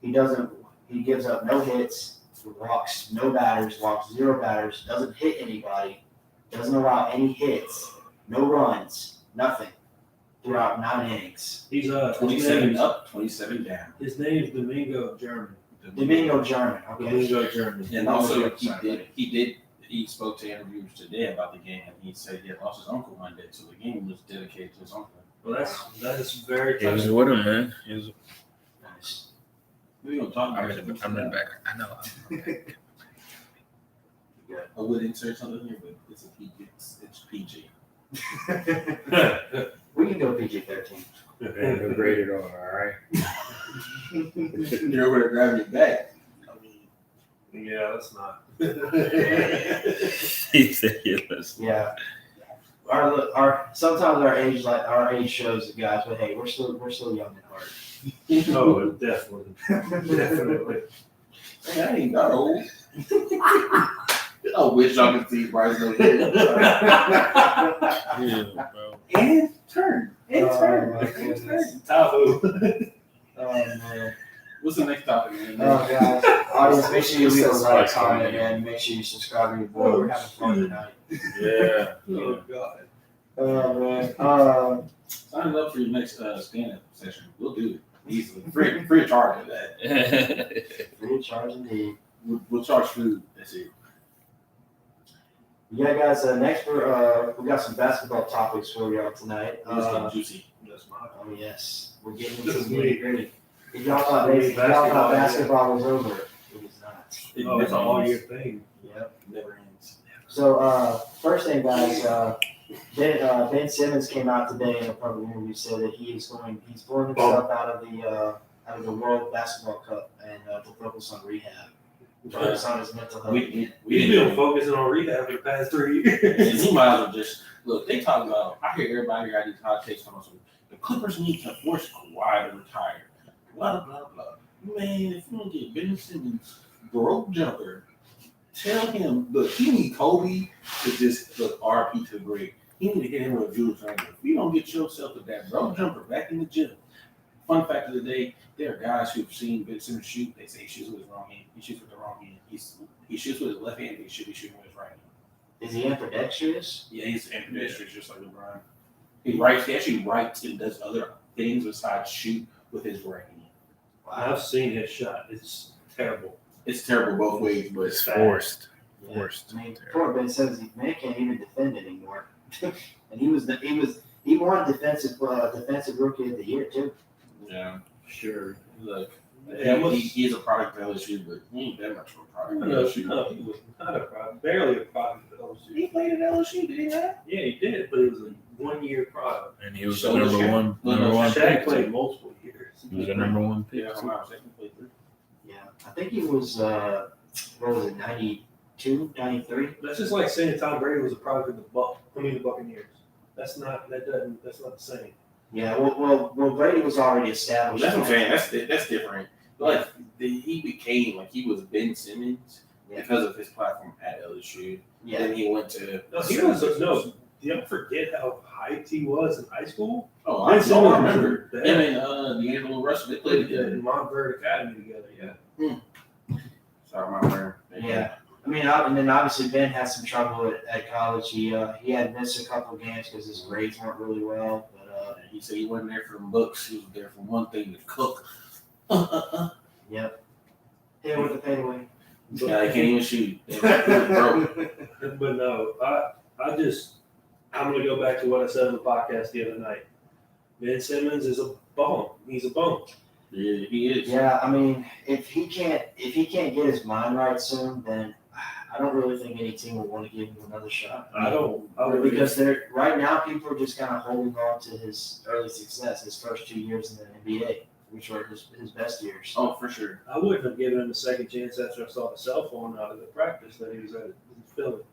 He gives up no hits, walks no batters, walks 0 batters, doesn't hit anybody, doesn't allow any hits, no runs, nothing throughout 9 innings. He's 27 up, 27 down. His name's Domingo German. Domingo German, okay. Domingo German. And also, he spoke to interviewers today about the game, and he said he had lost his uncle one day, so the game was dedicated to his uncle. Well, that is very He was touching. with him, man. He was. Nice. We gonna talk I'm about in it. the back. I know. I would insert something here, but it's PG. We can go PG-13. And rated R, all right. You're over there grabbing your back. I mean, Yeah, that's not. He said he was. Yeah. Our sometimes our age shows the guys, but hey, we're still young at heart. Oh, definitely. man, I ain't that old. I wish y'all could see Bryce no good. Yeah, bro. And turn. And Oh, turn. my And goodness. turn. Tahoe. Oh man. What's the next topic, man? Oh guys, audience, make sure you leave a That's like, spice, comment, man. and make sure you subscribe to your boy. We're having fun tonight. Yeah. Oh, God. Oh man. Sign up for your next stand-up session. We'll do it easily. Free of charge of that. Free of charge indeed. We'll charge food. That's it. Yeah, guys. Next, we got some basketball topics for y'all tonight. It's getting juicy. That's my Oh yes, we're getting into This is the me. nitty-gritty. If y'all thought basketball was over, it is not. It Oh, it's an never all ends. year thing. Yep. Never ends. So first thing, guys, Ben Simmons came out today in a public interview, said that he's pulling himself out of the World Basketball Cup and to focus on rehab, focus on his mental health. We He's been focusing on rehab for the past 3 years. And he might as well just look. They talk about. I hear everybody got these hot takes from us. The Clippers need to force Kawhi to retire. Blah blah blah. Man, if you don't get Ben Simmons broke jumper, tell him look. He need Kobe to just look RP to the grave. He need to get him with a Julius Randle. If you don't get yourself with that broke jumper back in the gym. Fun fact of the day: there are guys who've seen Ben Simmons shoot. They say he shoots with his wrong hand. He shoots with the wrong hand. He shoots with his left hand. But he should be shooting with his right hand. Is he ambidextrous? Yeah, he's ambidextrous, just like LeBron. He writes. He actually writes and does other things besides shoot with his right hand. I've seen his shot. It's terrible. It's terrible both ways, but It's forced. Yeah. Forced. I mean, poor Ben Simmons, man can't even defend anymore. And he won defensive rookie of the year too. yeah, Sure. look, Yeah, he is a product of LSU, but he ain't that much of a product of No, LSU. he was not a problem. Barely a problem for LSU. He played at LSU, did he not? Yeah, he did, but it was a 1 year product. And he was So the was number Shaq. one No, no, pick. Shaq too. played multiple years. He was the number one pick. Yeah, too. I'm not mistaken, he played three. Yeah, I think he was what was it, 92, 93. That's just like saying Tom Brady was a product of the Buccaneers. That's not the same. Yeah, well, Brady was already established. That's what I'm saying. That's different. Like he became like he was Ben Simmons because of his platform at LSU. Yeah, Then he went to. Don't forget how hyped he was in high school. Oh, Ben I Simmons remember. was Him and D'Angelo Russell, they played together. in Montverde Academy together. Yeah. So I remember. yeah. I mean, and then obviously Ben had some trouble at college. He had missed a couple of games because his grades weren't really well. But He said he wasn't there for them books. He was there for one thing, to cook. yep. Hit with the fadeaway. Yeah, he can't even shoot. He was broke. But no, I'm gonna go back to what I said on the podcast the other night. Ben Simmons is a bum. He's a bum. Yeah, he is. Yeah, I mean, if he can't get his mind right soon, then I don't really think any team will want to give him another shot. Because right now people are just kind of holding on to his early success, his first 2 years in the NBA, which were his best years. Oh, for sure. I wouldn't have given him a second chance after I saw the cell phone out of the practice that he was at in Philly.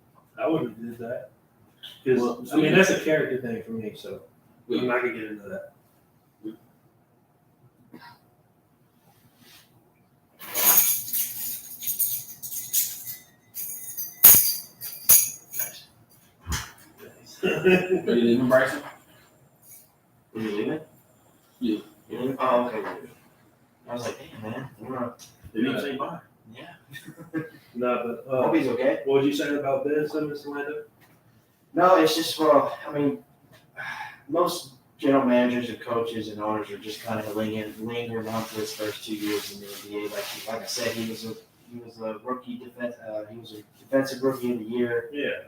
I wouldn't have did that. Because that's a character thing for me. So I'm not gonna get into that. Are you leaving, Bryson? Is he leaving? Yeah. You leaving? Oh, okay. I was like, hey, man. Did he say bye? Yeah. No, but Hope he's okay. what was you saying about Ben Simmons, Orlando? No, it's just, well, I mean, most general managers and coaches and owners are just kind of lingering on for his first 2 years in the NBA. Like I said, he was a rookie he was a defensive rookie of the year. Yeah,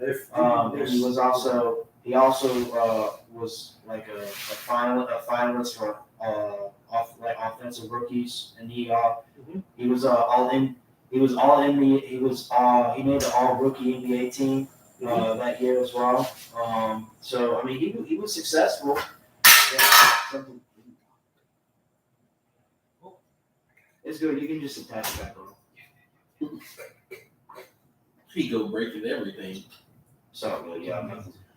He also was like a finalist for offensive rookies, and he was he made the all rookie NBA team that year as well. So I mean he was successful. Yeah. It's good. You can just attach it back on. He go breaking everything. So yeah,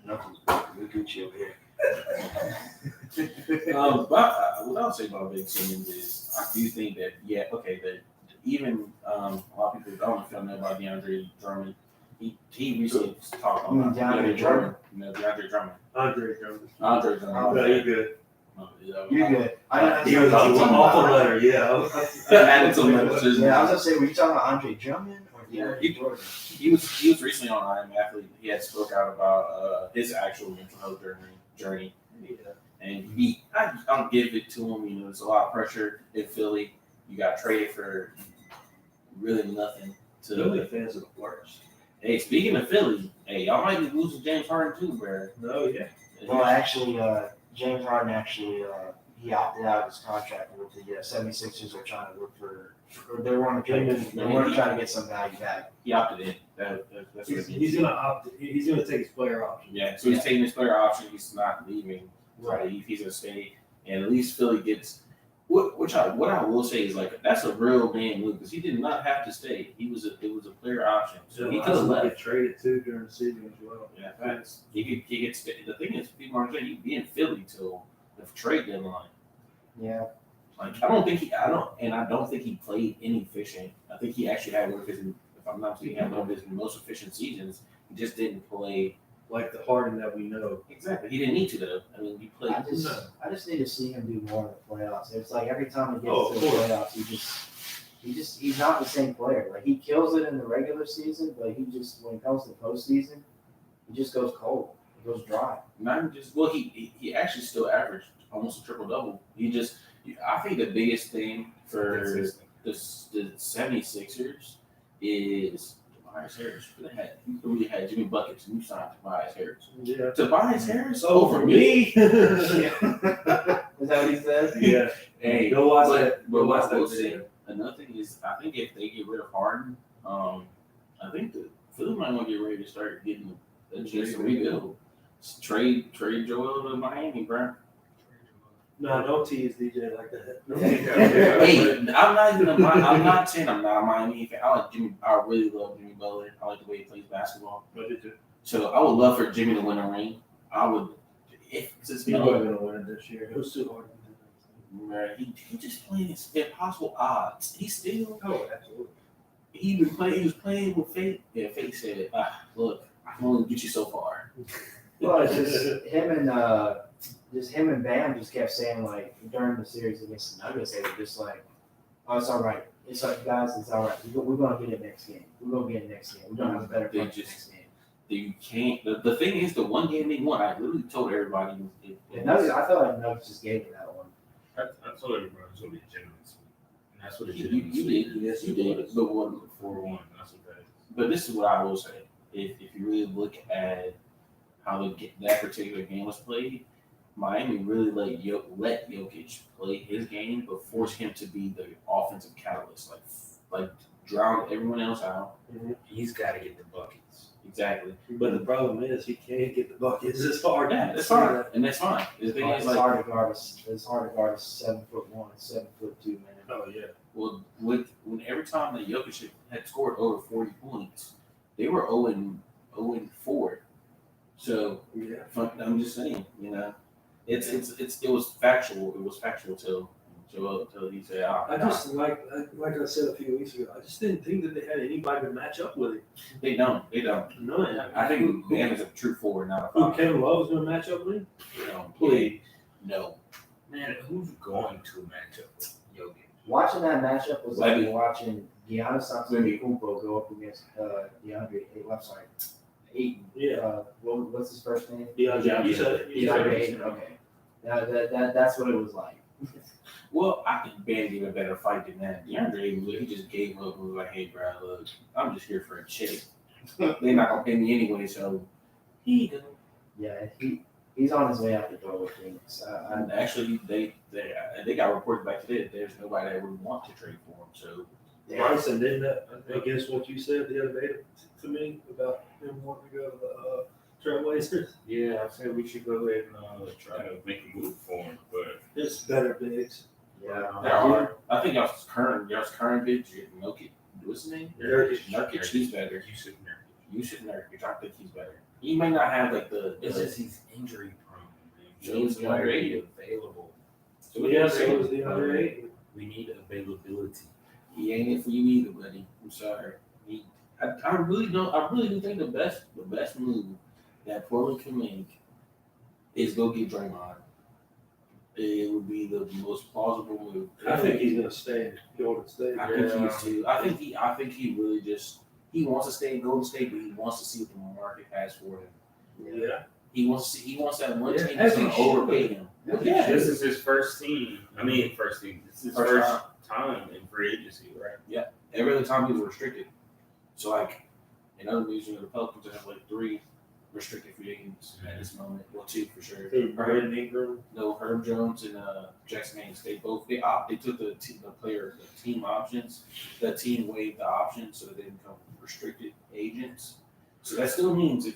nothing. We're Gucci over here. But what I'll say about Ben Simmons is I do think that that even a lot of people don't know about DeAndre Drummond. He recently talked on DeAndre Drummond. No, DeAndre Drummond. Andre Drummond. Andre Drummond. No, you're good. You're good. He was off the letter, yeah. Added some letters to his Yeah, I was gonna say, were you talking about Andre Drummond or DeAndre Jordan? He was recently on I Am Athlete. He had spoke out about his actual mental health journey. Yeah. And I'll give it to him. You know, there's a lot of pressure in Philly. You got traded for really nothing. Philly fans are the worst. Hey, speaking of Philly, hey, y'all might be losing James Harden too, bro. No, yeah. Well, actually, James Harden he opted out of his contract with the 76ers. Are trying to look for. They want to try to get some value back. He opted in. That's what it He's means. gonna opt. He's gonna take his player option. Yeah, so he's taking his player option. He's not leaving. Right. He's gonna stay, and at least Philly gets. What I will say is like that's a real man move because he did not have to stay. It was a player option, so he could have left. Get traded too during the season as well. Yeah, facts. He could stay. The thing is, people aren't saying he'd be in Philly till the trade deadline. Yeah. Like I don't think he played inefficient. I think he actually had one of his, if I'm not mistaken, one of his most efficient seasons. He just didn't play Like the Harden that we know. exactly. He didn't need to though. I mean, he played. I just need to see him do more in the playoffs. It's like every time he gets Oh, to the of course. playoffs, he's not the same player. Like he kills it in the regular season, but when it comes to postseason, he just goes cold. He goes dry. Not just he actually still averaged almost a triple double. I think the biggest thing for the 76ers is Tobias Harris. You really had Jimmy Buckets and you signed Tobias Harris. Yeah. Tobias Harris Over me. Is that what he says? Yeah. Hey, Go watch but that. Go watch what I will that say, video. another thing is I think if they get rid of Harden, I think the Philly might want to get ready to start getting a chance to rebuild. Trade Joel to Miami, bro. No, don't tease DJ like that. No. Hey, I'm not saying I'm not a Miami fan. I really love Jimmy Butler. I like the way he plays basketball. What did you? So I would love for Jimmy to win a ring. I would, if it's He wasn't gonna win it this year. It was too hard. man, he just playing his impossible odds. He still Oh, absolutely. he was playing with Fate. Yeah, Fate said, look, I can only get you so far. Well, it's just him and Bam just kept saying like during the series against the Nuggets, they were just like, "Oh, it's all right. It's like guys, it's all right. We're gonna get it next game. We're gonna get it next game. We're gonna have a better They fight just- next game." You can't. The thing is, the one game they won, I literally told everybody. The Nuggets, I felt like Nuggets just gave it that one. I told everybody it's gonna be a gentleman's sweep, and that's what it You did, yes, you did. But one, 4-1. That's what that is. but this is what I will say: if you really look at how that particular game was played, Miami really let Jokic play his game, but force him to be the offensive catalyst, like drown everyone else out. He's got to get the buckets. Exactly. But the problem is he can't get the buckets. It's hard. Yeah, that's fine, and that's fine. The thing is, It's like, hard to guard us. It's hard to guard a 7'1", 7'2" man. Oh yeah. well, when every time that Jokic had scored over 40 points, they were 0-4. So Yeah. I'm just saying, it was factual. It was factual till he said, I just like I said a few weeks ago. I just didn't think that they had anybody to match up with him. They don't. None. I think Bam is a true forward, not a Who five. Kevin Love is going to match up with him? Please. No. Man, who's going to match up with Jokic? Watching that matchup was like Maybe. watching Giannis Antetokounmpo go up against Ayton. Yeah. What's his first name? DeAndre. You said it. DeAndre Ayton. Okay. That's what it was like. Well, I think Bam gave a better fight than that. DeAndre, he just gave up and was like, hey, bro, look, I'm just here for a check. They're not going to pay me anyway, so he go. Yeah, he's on his way out the door with Phoenix. And actually, they got reported back today that there's nobody that would want to trade for him. So Bryson, didn't that against what you said the other day to me about him wanting to go to the Trailblazers? Yeah, I said we should go ahead and try to make a move for him, but It's better bigs. Yeah. there are. I think y'all's current bitch, Nurkic. What's his name? Nurkic. He's better. Yusuf Nurkic. I think he's better. He may not have like the. It's just he's injury prone. James Joe's DeAndre. available. So Yeah, so is the other eight. We need availability. He ain't it for you either, buddy. I'm sorry. I really don't. I really do think the best move that Portland can make is go get Draymond. It would be the most plausible move. I think he's going to stay in Golden State. I think he is too. I think he really just wants to stay in Golden State, but he wants to see what the market has for him. Yeah. He wants that one Yeah, team that's as he going to should. overpay him. Yeah. This is his first team. First team. This is his First first time in free agency, right? Every other time he was restricted. So like in other news, the Pelicans have like 3 restricted free agents at this moment. Well, 2 for sure. Brandon Ingram. No, Herb Jones and Jackson Hayes. They took the team options. The team waived the options, so they didn't become restricted agents. So that still means if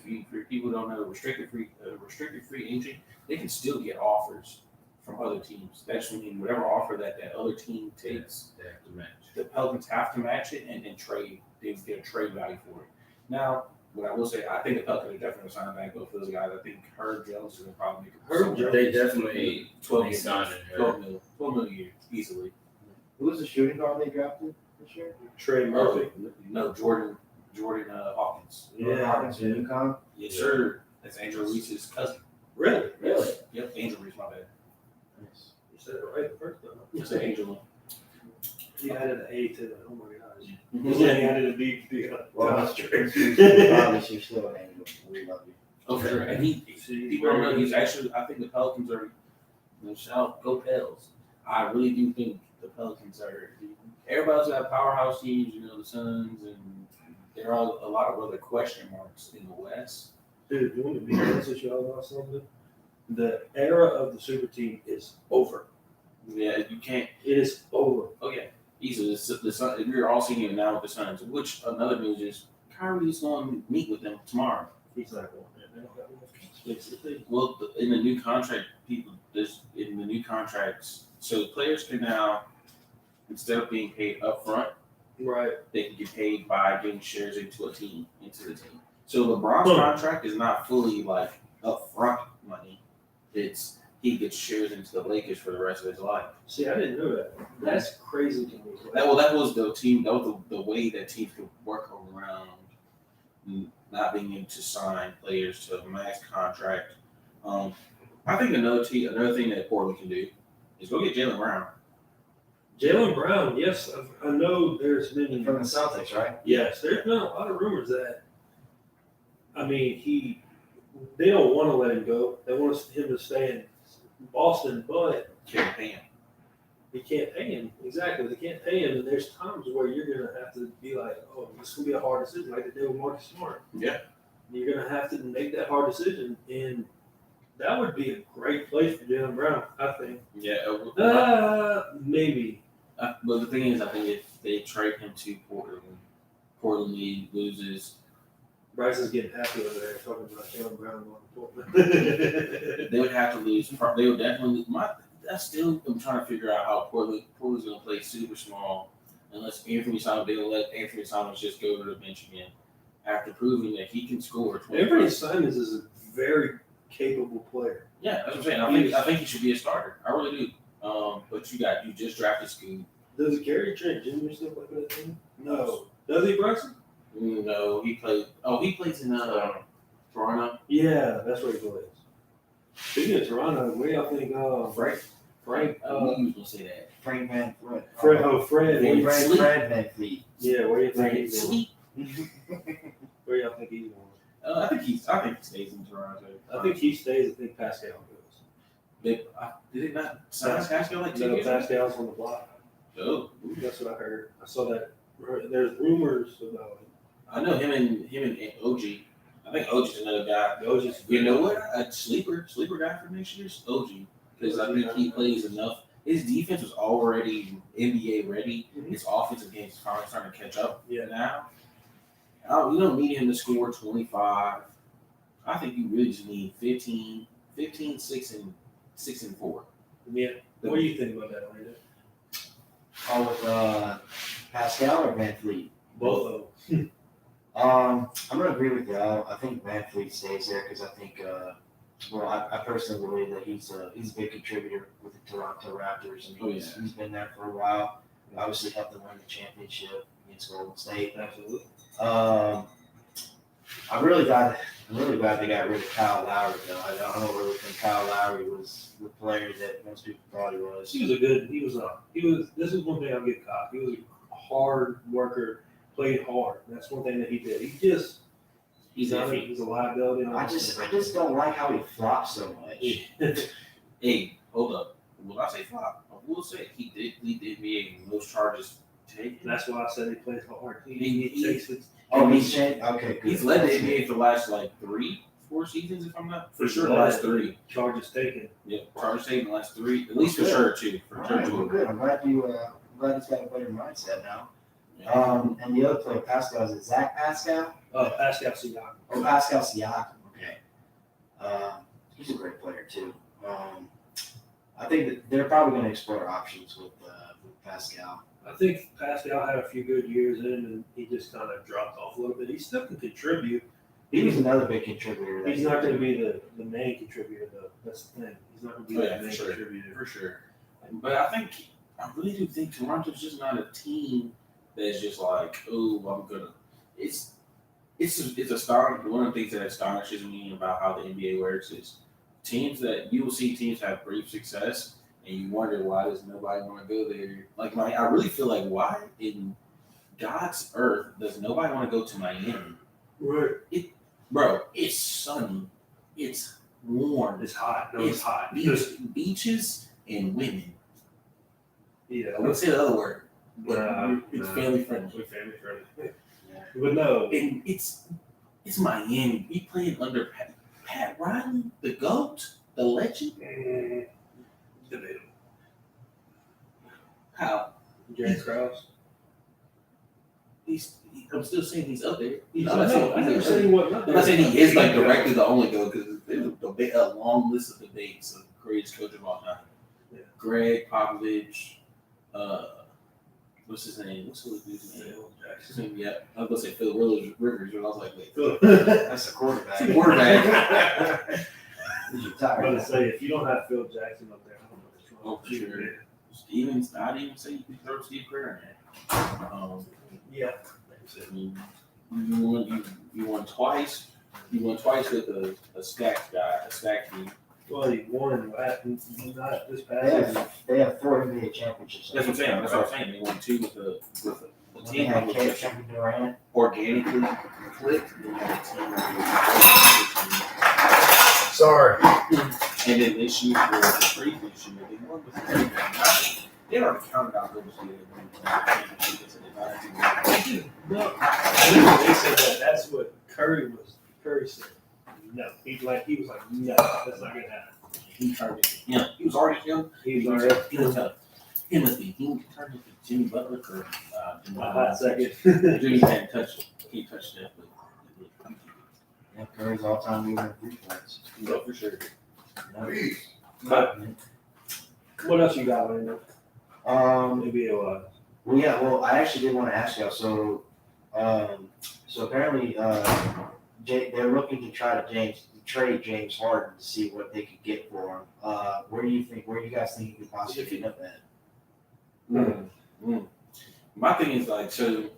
people don't know, restricted free agent, they can still get offers from other teams. That just means whatever offer that other team takes, They have to match. the Pelicans have to match it and then trade. They get a trade value for it. Now, what I will say, I think the Pelicans are definitely signing back both those guys. I think Herb Jones is going to probably make Herb Jones. They definitely 12 they years, signed 12 million a year easily. Who was the shooting guard they drafted this year? Trey Murphy. No, Jordan Hawkins. Hawkins from UConn. Yes, sir. That's Angel Reese's cousin. Really? Really? Yep, Angel Reese, my bad. Nice. You said it right the first time. It's an Angel. He added an A to it. Oh my gosh. Mhm. He added a B to the Well, God's that's tree. Obviously, you're still an angel. We love you. Oh, for sure. And people don't know he's actually. I think the Pelicans are. Shout go Pels. I really do think the Pelicans are. Everybody's got powerhouse teams, the Suns, and there are a lot of other question marks in the West. Dude, you want to be honest with y'all about something? The era of the super team is over. Yeah, you can't. It is over. Oh yeah, easily. The Sun. We're all seeing it now with the Suns. Which another news is Kyrie's going to meet with them tomorrow He's not going there. They don't have enough space to think. Well, in the new contract, in the new contracts, so players can now, instead of being paid upfront, Right. they can get paid by getting shares into the team. So LeBron's Huh. contract is not fully like upfront money. It's he gets shares into the Lakers for the rest of his life. See, I didn't know that. That's crazy to me. That was the team. That was the way that teams could work around not being able to sign players to a max contract. I think another thing that Portland can do is go get Jaylen Brown. Jaylen Brown, yes, I know there's been From the Celtics, right? Yes, there's been a lot of rumors that. I mean, they don't want to let him go. They want him to stay in Boston, but Can't pay him. they can't pay him. Exactly, they can't pay him, and there's times where you're gonna have to be like, "Oh, this is gonna be a hard decision," like they did with Marcus Smart. Yeah. You're gonna have to make that hard decision, and that would be a great place for Jaylen Brown, I think. Yeah. Maybe. But the thing is, I think if they trade him to Portland loses. Bryson's getting happy over there talking about Jaylen Brown going to Portland. They would have to lose. They would definitely. I'm trying to figure out how Portland's going to play super small unless Anthony Simons. They'll let Anthony Simons just go to the bench again after proving that he can score. 20 Anthony Simons is a very capable player. Yeah, that's what I'm saying. I think he should be a starter. I really do. But you just drafted Scoot. Does Gary Trent Jr. still play for that team? No. Does he, Bryson? No, he plays in Toronto. Yeah, that's where he plays. Speaking of Toronto, where y'all think Frank I knew you was gonna say that. Frank Van Fleet. Fred Van Fred, Fleet. Fred Van Fleet. Yeah, where you think he's going? Sweet. Where y'all think he's going? I think he stays in Toronto. I think he stays. I think Pascal goes. Did they not sign Pascal like 2 No, years ago? Pascal's on the block. Oh, That's what I heard. I saw that. There's rumors about it. I know him and OG. I think OG's another guy. OG's You know what? A sleeper guy for next year's OG, because I think he plays enough. His defense was already NBA ready. Mhm. His offensive game is finally starting to catch up. Yeah. Now, you don't need him to score 25. I think you really just need 15, 6 and 4. Yeah. What do you think about that, Orlando? Oh, with Pascal or Van Fleet? Both of them. I'm gonna agree with y'all. I think Van Fleet stays there because I think, I personally believe that he's a big contributor with the Toronto Raptors. I mean, he's been there for a while. Obviously, helped them win the championship against Golden State. Absolutely. I'm really glad they got rid of Kyle Lowry though. I don't really think Kyle Lowry was the player that most people thought he was. This is one thing I'll give Kyle. He was a hard worker, played hard. That's one thing that he did. He's a liability. I just don't like how he flops so much. Hey, hold up. Will I say flop? I will say he did lead the NBA in most charges taken. That's why I said he plays hard. He takes it. Oh, he's changed. Okay, good. He's led the NBA for the last 3-4 seasons, if I'm not for sure. The last 3. Charges taken. Yeah, charges taken the last 3, at least for sure 2. For All sure right, well, 2. good. I'm glad he's got a better mindset now. Yeah. And the other player, Pascal, is it Zach Pascal? Pascal Siakam. Oh, Pascal Siakam. Okay. He's a great player too. I think that they're probably going to explore options with Pascal. I think Pascal had a few good years in, and he just kind of dropped off a little bit. He still can contribute. He was another big contributor. He's not going to be the main contributor, though. That's the thing. He's not going to be the main contributor. For sure. But I really do think Toronto's just not a team that's just like, oh, I'm gonna. It's astonishing. One of the things that astonishes me about how the NBA works is you will see teams have brief success, and you wonder why does nobody want to go there. Like I really feel like why in God's earth does nobody want to go to Miami? Right. Bro, it's sunny, it's warm, It's hot. No, it's hot. beaches and women. Yeah. I wouldn't say the other word. It's Nah. family friendly. We're family friendly. But no. And it's Miami. We playing under Pat Riley, the GOAT, the legend. Debatable. How? Jerry Krause. I'm still saying he's up there. I never said he wasn't up I'm there. not saying he is like directly the only GOAT because there's a long list of debates of greatest coach of all time. Yeah. Greg Popovich, what's his name? What's the dude's name? His name? Yeah, I was gonna say Phil Rivers, but I was like, wait, Phil. That's the quarterback. Quarterback. He's I'm retired. gonna say if you don't have Phil Jackson up there, I don't know what's wrong. Oh, for sure. I'd even say you can throw Steve Kerr in there. Yeah. I mean, you won twice. You won twice with a stacked team. Well, he won not this past They season. have 4 NBA championships. That's what I'm saying. They won 2 with a They team had that Kevin was Kevin Durant. organically clicked. And then you had a team that Sorry. was and then this year for the previous year, they won with the they already counted out those years. No, they said that that's what Curry said. No, he was like, no, that's not gonna happen. He turned it. Yeah, he was already young. He was already He was a Timothy. He turned into Jimmy Butler for a hot second. Jimmy hadn't touched it. He touched that, but Yeah, Curry's all-time leader in 3 points. no, for sure. Please. But what else you got, Landon? Maybe Well, I actually did want to ask y'all. So apparently, they're looking to try to trade James Harden to see what they could get for him. Where do you guys think he could possibly end up at? My thing is like so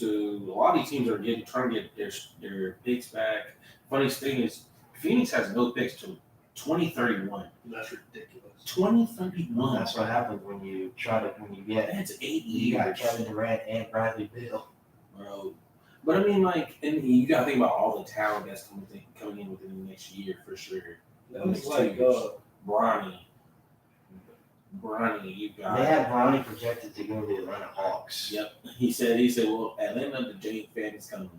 a lot of these teams are trying to get their picks back. Funniest thing is Phoenix has no picks till 2031. that's ridiculous. 2031. That's what happens when you get That's 8 you got years. Kevin Durant and Bradley Beal. Bro. But I mean, like, and you gotta think about all the talent that's coming in within the next year for sure. That was like Bronny, you got. They had Bronny projected to go to the Atlanta Hawks. Yep. He said, well, Atlanta, the James fan is coming.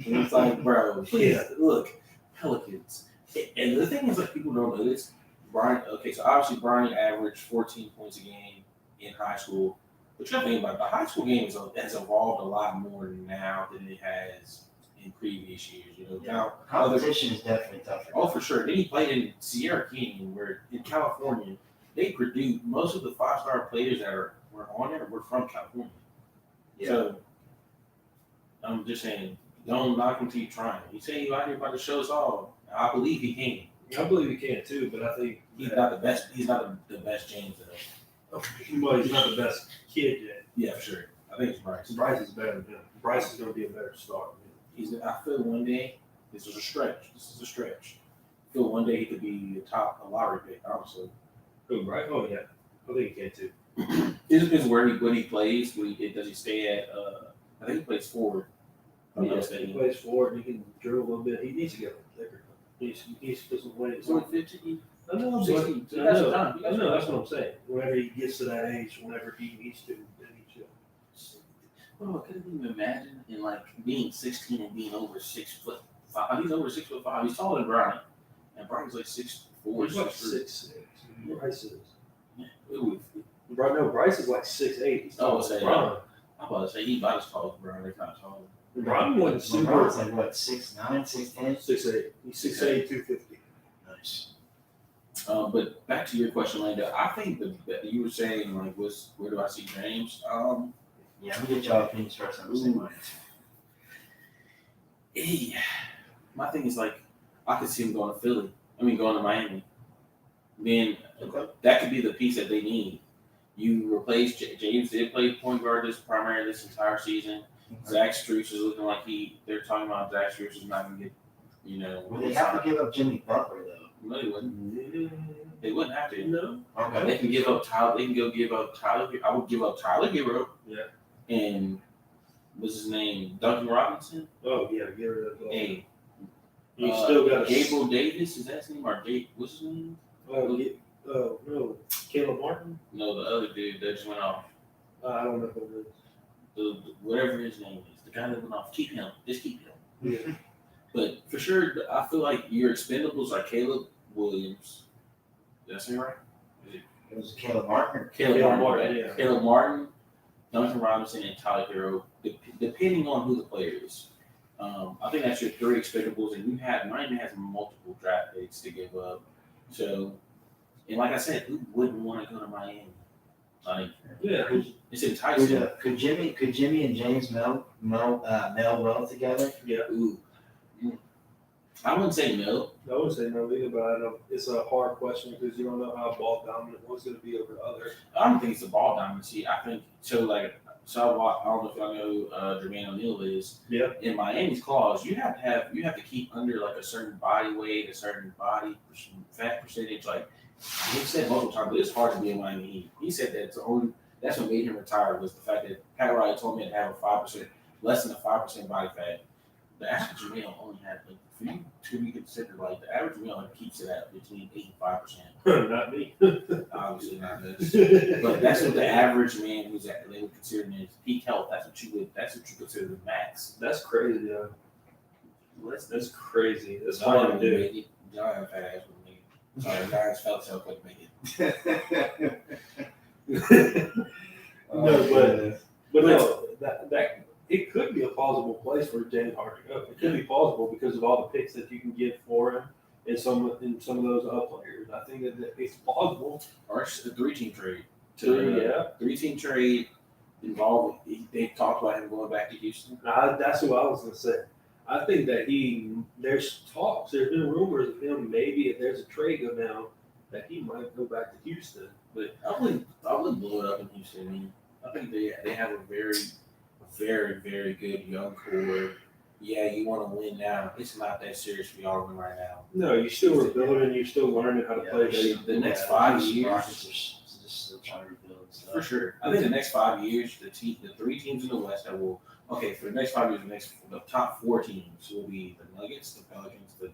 And it's like, bro, please, look, Pelicans. And the thing is, like, people don't know this. So obviously, Bronny averaged 14 points a game in high school. But you gotta think about it, the high school game has evolved a lot more now than it has in previous years. You know, now Competition is definitely tougher. oh, for sure. Then he played in Sierra Canyon, where in California, they produced most of the 5-star players that were on there were from California. Yeah. So I'm just saying, don't knock him till you trying. He said he out here about to show us all. I believe he can. I believe he can too, but I think He's not the best. He's not the best James though. well, he's not the best kid yet. Yeah, for sure. I think it's Bryce. Bryce is better than him. Bryce is going to be a better star than him. I feel one day this is a stretch. I feel one day he could be a lottery pick. Honestly, Who, Bryce? Oh yeah, I think he can too. it depends what he plays. Does he stay at? I think he plays forward. He plays forward and he can drill a little bit. He needs to get a little bigger. He needs to put some weight. He's only 15. I know, So but- he got some time. I know, that's what I'm saying. Whenever he gets to that age, whenever he needs to, then he should. Oh, I couldn't even imagine in like being 16 and being over 6'5". He's over 6'5". He's taller than Bronny, and Bronny's like 6'4". He's like 6'3". 6'6". Bryce is. Yeah, it would. No, Bryce is like 6'8". He's Oh, taller say, than Bron. I'm about to say he's about as tall as Bronny, if not taller. Bron wasn't super. LeBron's like what, 6'9", 6'10"? 6'8". He's 6'8", 250. Nice. But back to your question, Linda. I think that you were saying like, where do I see James? Yeah, I'm gonna get y'all opinions first. I'm saying mine. My thing is like, I could see him going to Philly. Going to Miami. Then that could be the piece that they need. You replace James did play point guard primarily this entire season. Zach Struess is looking like they're talking about Zach Struess is not going to get, Well, they have to give up Jimmy Butler though. No, they wouldn't. They wouldn't have to. No. Okay. They can give up Tyler. They can go give up Tyler. I would give up Tyler Hero. Yeah. And what's his name? Duncan Robinson. Oh yeah, get rid of. Hey. You still got Gabriel Davis. Is that his name? Or what's his name? No, Caleb Martin. No, the other dude that just went off. I don't know who it is. Whatever his name is, the guy that went off. Keep him. Just keep him. Yeah. But for sure, I feel like your expendables are Caleb Williams. Did I say it right? It was Caleb Martin. Caleb Martin. Yeah. Caleb Martin. Duncan Robinson and Tyler Hero, depending on who the player is. I think that's your 3 expectables, and Miami has multiple draft picks to give up. So, and like I said, who wouldn't want to go to Miami? Like, Yeah. it's enticing. Could Jimmy and James meld well together? Ooh. I wouldn't say no. I would say no either, but I know it's a hard question because you don't know how ball dominant one's going to be over the other. I don't think it's the ball dominancy. I think so. I don't know if y'all know Jermaine O'Neal is. Yeah. In Miami's clause, you have to keep under like a certain body weight, a certain body fat percentage. Like he said multiple times, but it's hard to be in Miami Heat. He said that that's what made him retire was the fact that Pat Riley told me to have a 5%, less than a 5% body fat. The average Jermaine only had like for you to be considered like the average Jermaine keeps it at between 8 and 5%. Not me. Obviously not this. But that's what the average man who's at they would consider his peak health. That's what you consider the max. That's crazy, though. Well, That's crazy. That's hard to do. Giant fat ass would make it. Sorry, Giants felt so couldn't make it. But no, that it could be a plausible place for James Harden to go. It could be plausible because of all the picks that you can get for him and some of those other players. I think that it's plausible. Or it's a 3-team trade. Yeah. 3-team trade involved. They talked about him going back to Houston. That's what I was gonna say. I think that there's talks, there's been rumors of him maybe if there's a trade go down that he might go back to Houston. But I wouldn't blow it up in Houston. I mean, I think they have a very, very, very good young core. Yeah, you want to win now. It's not that serious for y'all to win right now. No, you're still rebuilding, you're still learning how to play. The next 5 years, Rockets are just still trying to rebuild stuff. for sure. I think the next 5 years, the 3 teams in the West that will for the next 5 years, the top 4 teams will be the Nuggets, the Pelicans, the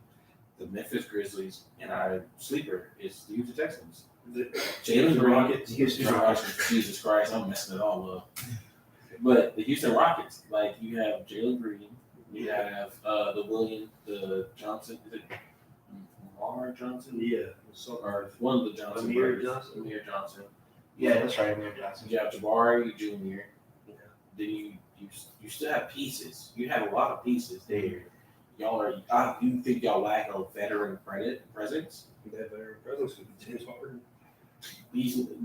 Memphis Grizzlies, and our sleeper is the Houston Texans. Jalen Green, Rockets. Houston Rockets. Jesus Christ, I'm messing it all up. But the Houston Rockets, like you have Jalen Green, you have the Johnson, is it Lamar Johnson? Yeah. Or one of the Johnson Amir brothers. Johnson. Amir Johnson. Yeah, that's right, Amir Johnson. You have Jabari Jr. Then you still have pieces. You have a lot of pieces there. You think y'all lack a veteran presence? That veteran presence would be James Harden.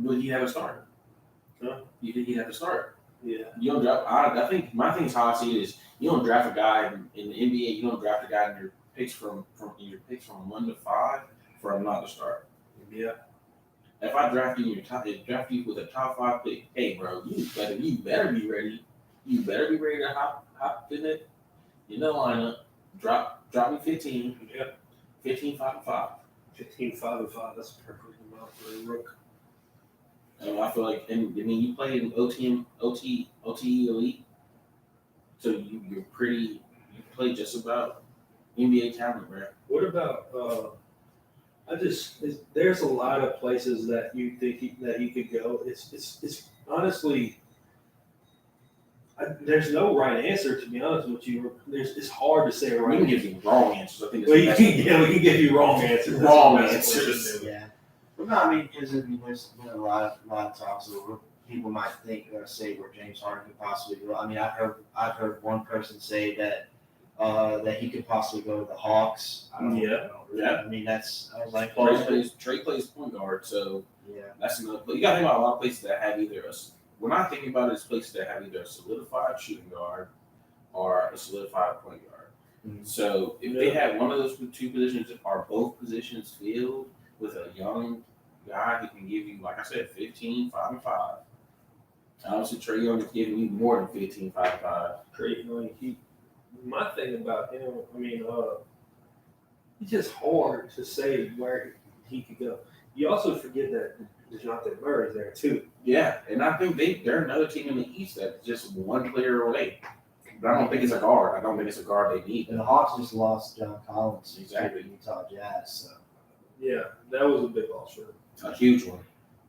Will he have a starter? Huh? You think he'd have to start? Yeah. You don't draft. I think my thing is how I see it is you don't draft a guy in the NBA. You don't draft a guy in your picks from 1 to 5 for him not to start. Yeah. If I draft you with a top 5 pick, hey bro, you better be ready. You better be ready to hop in it. In the lineup, drop me 15. Yeah. 15, 5 and 5. 15, 5 and 5. That's a perfect amount for a rook. And I feel like, you play in OT elite, so you play just about NBA talent, bro. What about? There's a lot of places that you think that he could go. It's honestly, there's no right answer, to be honest with you. It's hard to say a We right can answer. give you wrong answers. I think Well, it's we can give you wrong answers. Wrong That's what answers. it is. Yeah. Well, no, I mean, because there's been a lot of talks where people might think or say where James Harden could possibly go. I mean, I've heard one person say that he could possibly go to the Hawks. I don't know. Yeah. I mean, I was like, Trey plays point guard, so yeah. that's another. But you got to think about a lot of places that have we're not thinking about it as places that have either a solidified shooting guard or a solidified point guard. Mhm. So if they have one of those 2 positions, are both positions filled with a young guy who can give you, like I said, 15, 5 and 5. Obviously, Trae Young is giving you more than 15, 5 and 5. Great. My thing about him, it's just hard to say where he could go. You also forget that DeJounte Murray's there too. Yeah, and I think they're another team in the East that's just one player away. But I don't think it's a guard. I don't think it's a guard they need. And the Hawks just lost John Collins Exactly. to the Utah Jazz. So Yeah, that was a big loss for him. A huge one.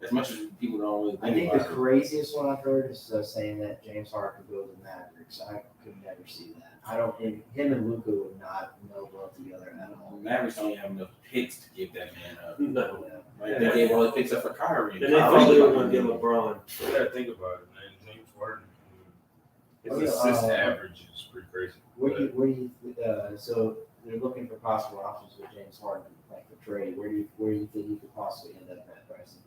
As much as people don't really I think about the it. craziest one I've heard is saying that James Harden could go to the Mavericks. I could never see that. Him and Luka would not meld well together at all. Mavericks don't even have enough picks to give that man up. No. Yeah. Like, they gave all the picks up for Kyrie. And they thought they were going to get LeBron. LeBron. You gotta think about it, man. James Harden His Oh, yeah, assist average is pretty crazy. Where do you, so they're looking for possible options with James Harden, like for trade. Where do you think he could possibly end up at pricing?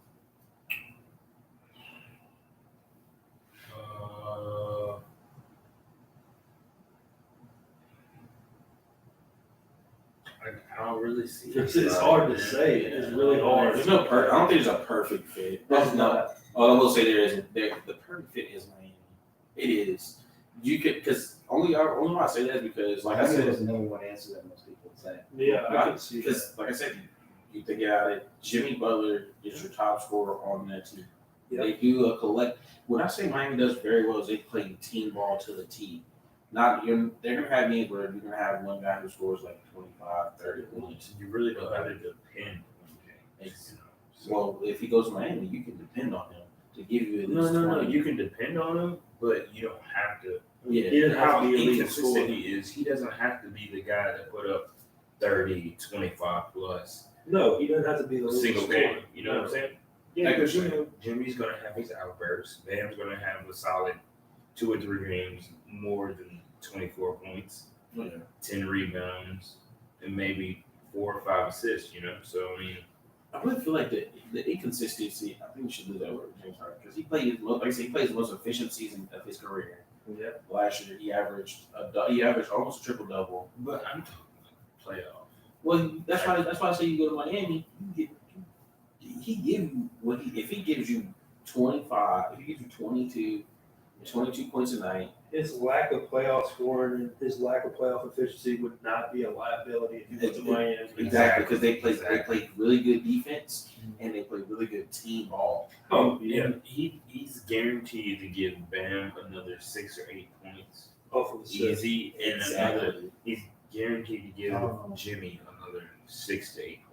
I don't really see. It's hard to say. It's really hard. There's no I don't think there's a perfect fit. There's not. Oh, I will say there isn't. The perfect fit is Miami. It is. You could because only why I say that is because like I think said, there's no one answer that most people would say. Yeah, I can see that. because like I said, you think about it. Jimmy Butler is your top scorer on that team. Yep. They do a collect. What I say Miami does very well is they play team ball to the T. They're gonna have games where you're gonna have one guy who scores like 25, 30 points. You really don't have to depend on James. Well, if he goes to Miami, you can depend on him to give you at least No. 20. You can depend on him, but you don't have to. Yeah. He doesn't have How to be a leading inconsistent scorer. he is, he doesn't have to be the guy that put up 30, 25 plus No, he doesn't have to be the leading single scorer. game. You know what I'm saying? Yeah, Because Jimmy's gonna have his outbursts. Bam's gonna have a solid 2 or 3 games more than 24 points, Yeah. 10 rebounds, and maybe 4 or 5 assists. You know, so I mean, I really feel like the inconsistency. I think we should lose that word with James Harden because he played like I said, he plays the most efficient season of his career. Yeah. Last year, he averaged almost a triple double. but I'm talking playoff. Well, that's why I say you go to Miami. He give you if he gives you 25, if he gives you 22 points a night. His lack of playoff scoring and his lack of playoff efficiency would not be a liability if he went to Miami. Exactly, because they play really good defense and they play really good team ball. Oh, yeah. And he's guaranteed to give Bam another 6 or 8 points Off of the set. easy, and another Exactly. he's guaranteed to give Oh. Jimmy another 6 to 8 points.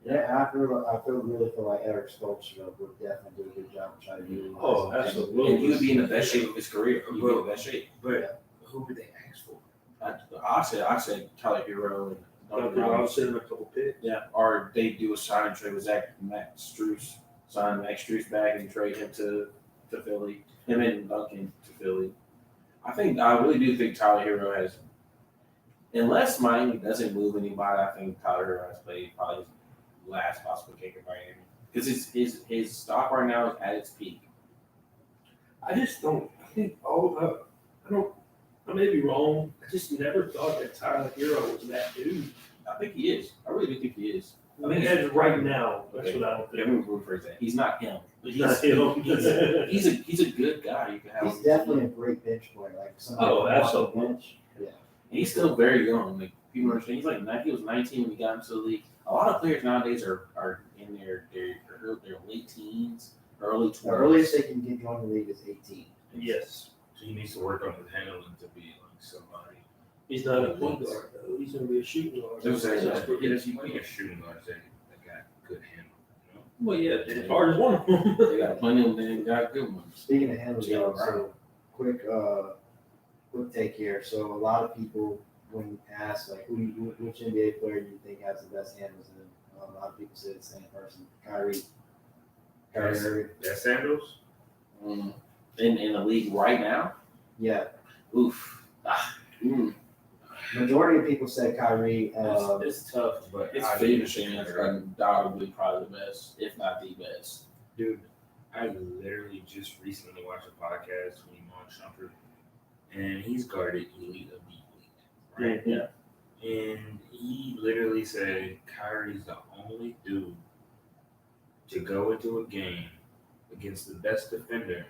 Yeah, I really feel like Eric Spoelstra would definitely do a good job of trying to utilize. Oh, him. absolutely. And he would be in the best shape of his career. He'd be in the best shape. But who would they ask for? I said Tyler Hero and Duncan Robinson and a couple picks. Yeah, or they do a sign and trade with Max Strus, sign Max Strus back and trade him to Philly, him and Duncan to Philly. I really do think Tyler Hero has, unless Miami doesn't move anybody, I think Tyler Hero has played probably his last possible kick in Miami because his stock right now is at its peak. I just don't. I think I don't. I may be wrong. I just never thought that Tyler Hero was that dude. I think he is. I really do think he is. I mean, as of right now, that's what I don't Let think. me rephrase that. He's not him. But Not him. he's a good guy. You can have. He's definitely a great bench player. Like somebody Oh, off the absolutely. bench. Yeah. He's still very young. Like people understand, he was 19 when he got into the league. A lot of players nowadays are in their late teens, early 20s. The earliest they can get you on the league is 18. Yes. So he needs to work on his handling to be like somebody. He's not a point guard though. He's going to be a shooting guard. Those are- That's what- He doesn't play a shooting guard that got good handling. You know? Well, yeah, James Harden's one of them. They got plenty of them. They got good ones. Speaking of handling, Jalen so quick take here. So a lot of people, when asked like which NBA player do you think has the best handles, and a lot of people say the same person, Kyrie Irving. That Sandals? In the league right now, Yeah, oof. majority of people said Kyrie. It's tough, but His I finishing think is Kyrie. undoubtedly probably the best, if not the best. Dude, I literally just recently watched a podcast with Iman Shumpert, and he's guarded elite of the elite, right? Yeah. And he literally said Kyrie's the only dude to go into a game against the best defender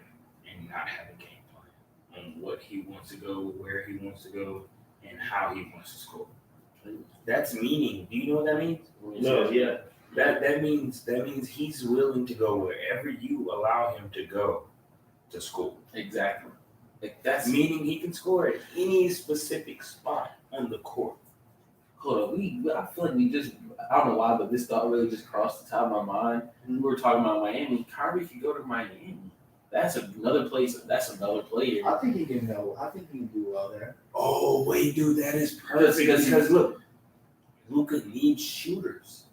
and not have a game plan on what he wants to go, where he wants to go, and how he wants to score. That's meaning. Do you know what that means? No, yeah. That means he's willing to go wherever you allow him to go to score. Exactly. Like that's Meaning he can score at any specific spot on the court. hold on. I feel like we just I don't know why, but this thought really just crossed the top of my mind. We were talking about Miami. Kyrie could go to Miami. That's another place. That's another player. I think he can go. I think he can do well there. Oh wait, dude, that is perfect. Because- Because look, Luka needs shooters.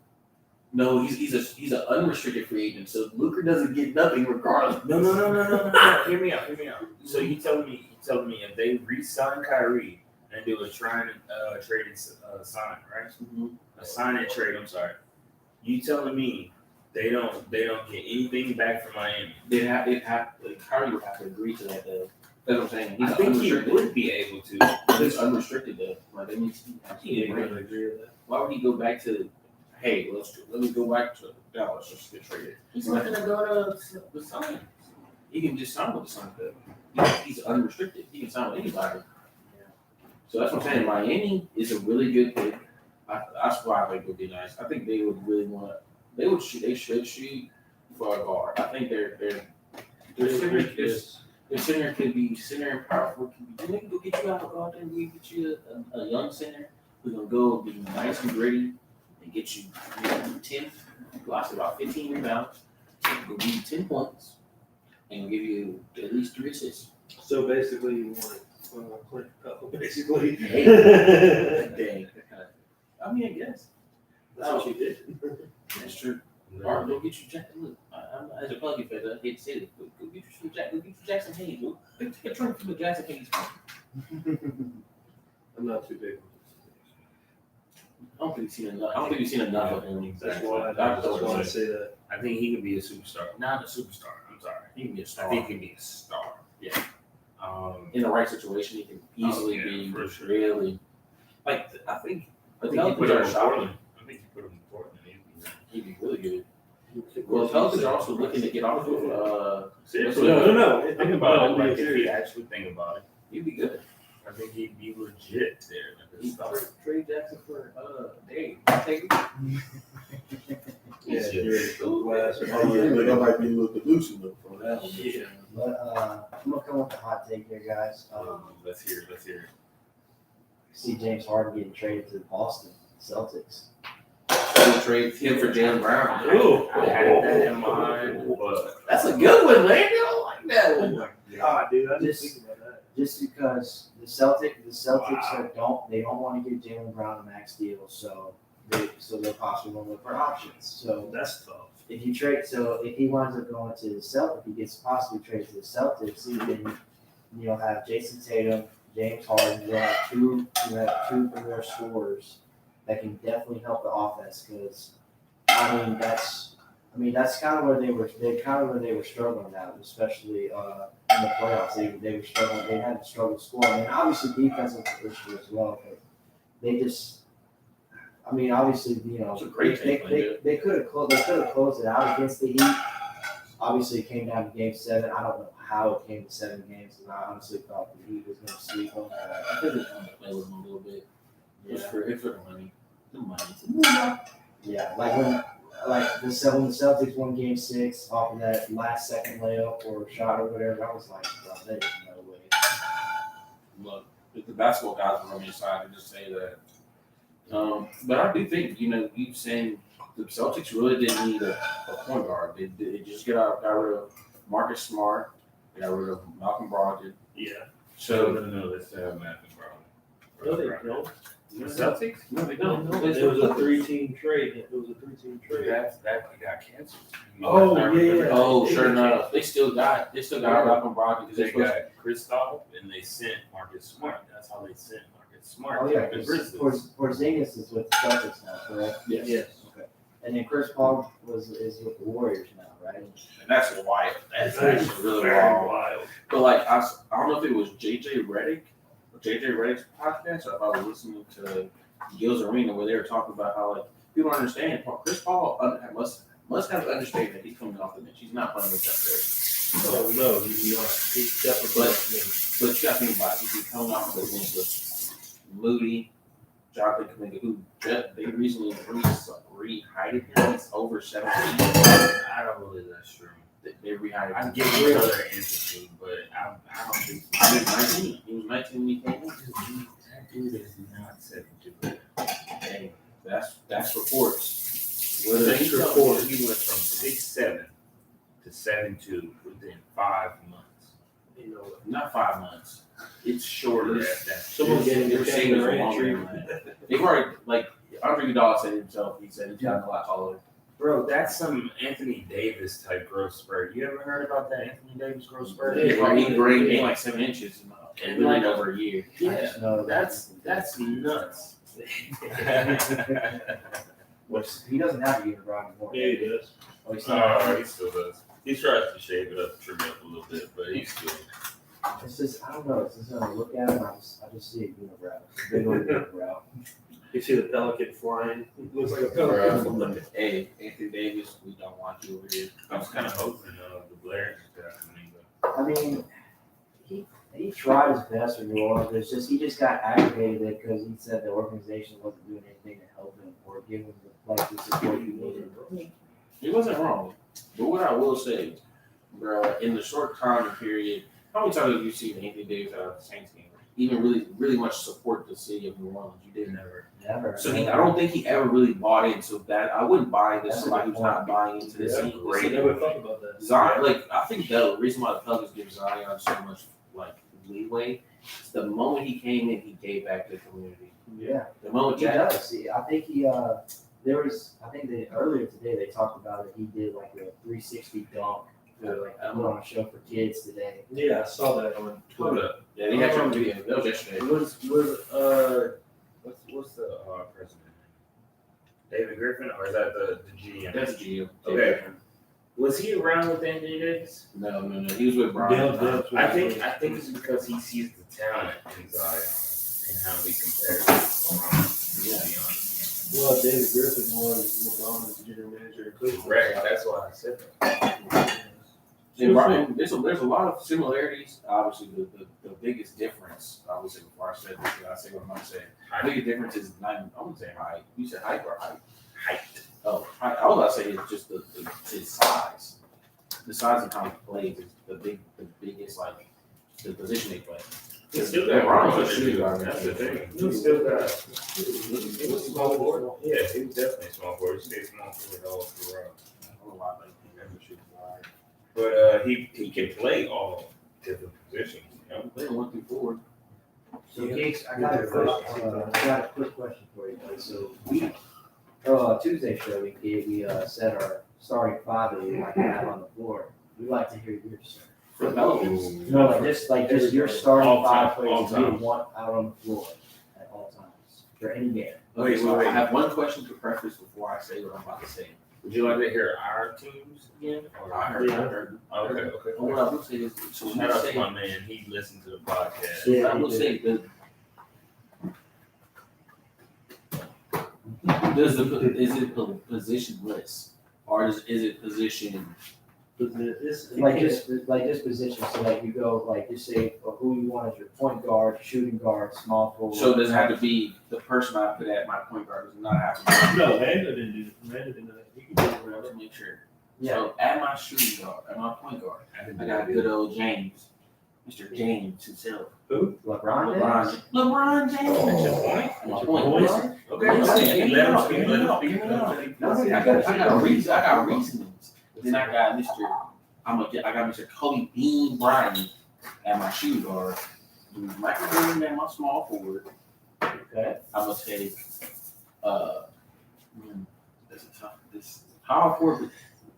No, he's an unrestricted free agent, so Luka doesn't get nothing regardless. No. Hear me out. So you telling me if they re-sign Kyrie and do a try and trade and sign, right? A sign and trade. I'm sorry. You telling me they don't get anything back from Miami? Kyrie would have to agree to that though. That's what I'm saying. He's I think he unrestricted. would be able to. He's unrestricted though. Like that means He ain't gonna agree with that. why would he go back to? Hey, let me go back to Dallas. Let's get traded. He's not gonna go to the Suns. He can just sign with the Suns. He's unrestricted. He can sign with anybody. So that's what I'm saying. Miami is a really good pick. That's why I think would be nice. I think they would really want. They should shoot for a guard. I think their center could be center and power forward. Then they can go get you out of guard. Then we get you a young center who's gonna go be nice and gritty and get you 10, lost about 15 rebounds, go give you 10 points, and give you at least 3 assists. So basically, you want Clint Capella, basically. Dang. I mean, I guess. That's what you did. That's true. Or go get you Jackson. Look, as a Pelicans fan, I hate to say this, but go get you Jackson Hayes. Go take a trade from the Jackson Hayes. I'm not too big. I don't think you've seen enough of him. That's why I say that. I think he could be a superstar. Not a superstar. I'm sorry. He can be a I star. think he can be a star. Yeah. In In the right situation, he can easily be for sure. really. Like I think he Pelicans put him are in shopping. Portland. I think he put him in Portland. He'd be really good. Well, Pelicans are also looking to get off of. Seriously, No. Think about it. Like if you actually think about it, He'd be good. I think he'd be legit there. Like a He'd star. trade Jackson for Dave. Take it. Yeah, Shit. you're That might be a little delusional for that one. Yeah. But I'm gonna come with a hot take here, guys. Let's hear it. See James Harden getting traded to the Boston Celtics. We'll trade him for Jalen Brown. I had that in mind, but That's a good one, man. You don't like that one. God, dude, I didn't Just- think about that. Just because the Celtics don't want to give Jalen Brown a max deal, so they're possibly going to look for options. So That's tough. if he winds up going to the Celtics, if he gets possibly traded to the Celtics, then you'll have Jason Tatum, James Harden. You'll have two premier scorers that can definitely help the offense. Because that's kind of where they were struggling at, especially in the playoffs. They were struggling. They had to struggle scoring, and obviously defensive issue as well. But they just. Obviously, It's a great take, they could have closed it out against the Heat. Obviously, it came down to Game 7. I don't know how it came to 7 games, because I honestly thought the Heat was going to sweep them. I think they're trying to play with him a little bit. It's for the money. The money. Yeah, when the Celtics won Game 6 off of that last second layup or shot or whatever, I was like, bro, there's no way. Look, if the basketball guys were on your side, I just say that. But I do think, you've saying the Celtics really didn't need a point guard. They just got rid of Marcus Smart, they got rid of Malcolm Brogdon. Yeah. So no, let's have Malcolm Brogdon. No, they don't. The Celtics? no, they don't. It was a 3-team trade. That got canceled. Oh, yeah. Oh, sure enough, they still got Malcolm Brogdon because They got Kristaps and they sent Marcus Smart. That's how they sent Marcus Smart Oh, to yeah, the 'cause Grizzlies. Porzingis is with the Celtics now, correct? Yes. Okay. And then Chris Paul is with the Warriors now, right? And that's wild. That's actually really very wild. But I don't know if it was JJ Redick's podcast, or if I was listening to Gil's Arena where they were talking about how people don't understand. Chris Paul must have to understand that he's coming off the bench. He's not playing with that player. Oh, no, he's not. He's definitely But you got to think about it. He's coming off the bench with Moody, Jonathan Kuminga, who they recently rehired him. He's over 17. I don't believe that's true. They rehired I him. get each other interesting, but I don't think so. He was 19. He was 19 when he came in. That dude is not 72. Hey, that's reports. He went from 6'7" to 7'2" within 5 months. Not 5 months. It's shorter. Someone getting They're saying their it's longer than that. They've already Andre Iguodala said himself. He said he's gotten a lot taller. Bro, that's some Anthony Davis type growth spurt. You ever heard about that Anthony Davis growth spurt? Yeah, he gained like 7 inches And in like- over a year. Yeah, No, that's nuts. Which he doesn't have a unibrow anymore. Yeah, he does. Oh, he's not. He still does. He tries to shave it up, trim it up a little bit, but he's still. It's just I don't know. It's just when I look at him, I just see a unibrow. It's a big old unibrow. You see the pelican flying. It looks like a pelican flying. Hey, Anthony Davis, we don't want you over here. I was kind of hoping the Blair got me, I mean, he tried his best for New Orleans, but it's just he just got aggravated because he said the organization wasn't doing anything to help him or give him the support he needed. He wasn't wrong. But what I will say, bro, in the short time period, how many times have you seen Anthony Davis out of the Saints game? Even really much support the city of New Orleans. You did never. Never. So I don't think he ever really bought into that. I wouldn't buy into That's a somebody good who's not buying into this. Yeah, I Great. never thought about that. Zion, like I think the reason why the Pelicans give Zion so much like leeway is the moment he came in, he gave back to the community. Yeah, The moment he that does. See, I think earlier today they talked about it. He did like a 360 dunk. Like put on a show for kids today. Yeah, I saw that on Hold Twitter. up. yeah, they had some video. That was yesterday. What's the president? David Griffin, or is that the GM? That's GM. Okay. Was he around with Anthony Davis? No. He was with Brian. I think it's because he sees the talent in Zion and how we compare. To be honest. Well, David Griffin was LeBron's general manager in Cleveland. Correct. That's why I said that. And Brian, there's a lot of similarities. Obviously, the biggest difference, I would say before I said this, I say what I'm going to say. The biggest difference is not, I wouldn't say height. You said height or height? Height. Oh, height. I was about to say it's just his size. The size of how he plays is the biggest, like, the position they play. He still got Brian's Ron a shooting guard. That's the thing. He still got. He was small forward. Yeah, he was definitely small forward. He stayed small forward all throughout. I don't know why, like, he never shooting guard. But he can play all different positions. You know? They 1 through 4. So, Case, I got a quick question for you, buddy. So we Tuesday show we set our starting five that we like to have on the floor. We'd like to hear yours, sir. For the Pelicans. No, just your starting All five time, all players you time. want out on the floor at all times for any game. Okay, so Wait. I have one question to preface before I say what I'm about to say. Would you like to hear our teams again? Or I heard. Okay. But what I will say is, so when Shout you out to say, my man. He listened to the podcast. Yeah, I will he say that. Is it positionless or is it position? Like this position. So like you go like just say who you want as your point guard, shooting guard, small forward. So it doesn't have to be the person I put at my point guard. Does not have to No, Landon didn't do that. Landon didn't do that. He can do it be around. to make sure. Yeah. So at my shooting guard, at my point guard, I got good old James, Mr. James himself. LeBron James. LeBron James. That's your point. My point guard. Okay. Let him speak. I got reasonings. Then I got Mr. Kobe Bean Bryant at my shooting guard. Michael Jordan at my small forward. Okay. I'm gonna take this power forward.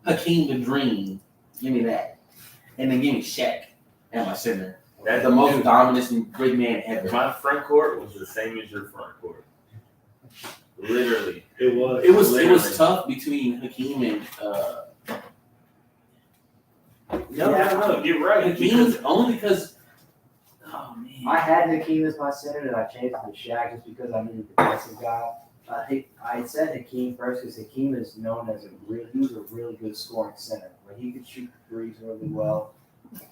Hakeem the Dream. Give me that. And then give me Shaq at my center. That's The most dominant big man ever. My front court was the same as your front court. Literally. It was. It was Literally. tough between Hakeem and No, you're right. Hakeem only because oh man. I had Hakeem as my center, and I changed it to Shaq just because I needed a defensive guy. I said Hakeem first because Hakeem is known as he was a really good scoring center. Like he could shoot threes really well.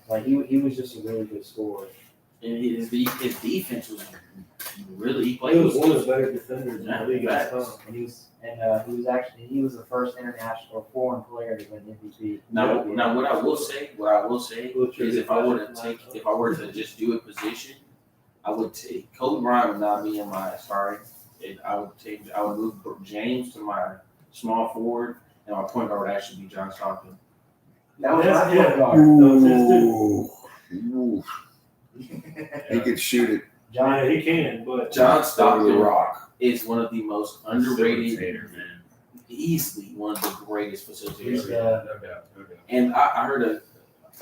Like he was just a really good scorer. And his defense was really He was one of was the better defenders in the league at the time. And he was the first international foreign player to win MVP. now what I will say is if I were to just do a position, I would take Kobe Bryant would not be in my starting. I would move James to my small forward, and my point guard would actually be John Stockton. That was my Yeah. point guard. Ooh. He could shoot it. John, Yeah, he can, but John Stockton Rock. is one of the most underrated Facilitator, man. easily one of the greatest facilitators. He's, No doubt. And I heard a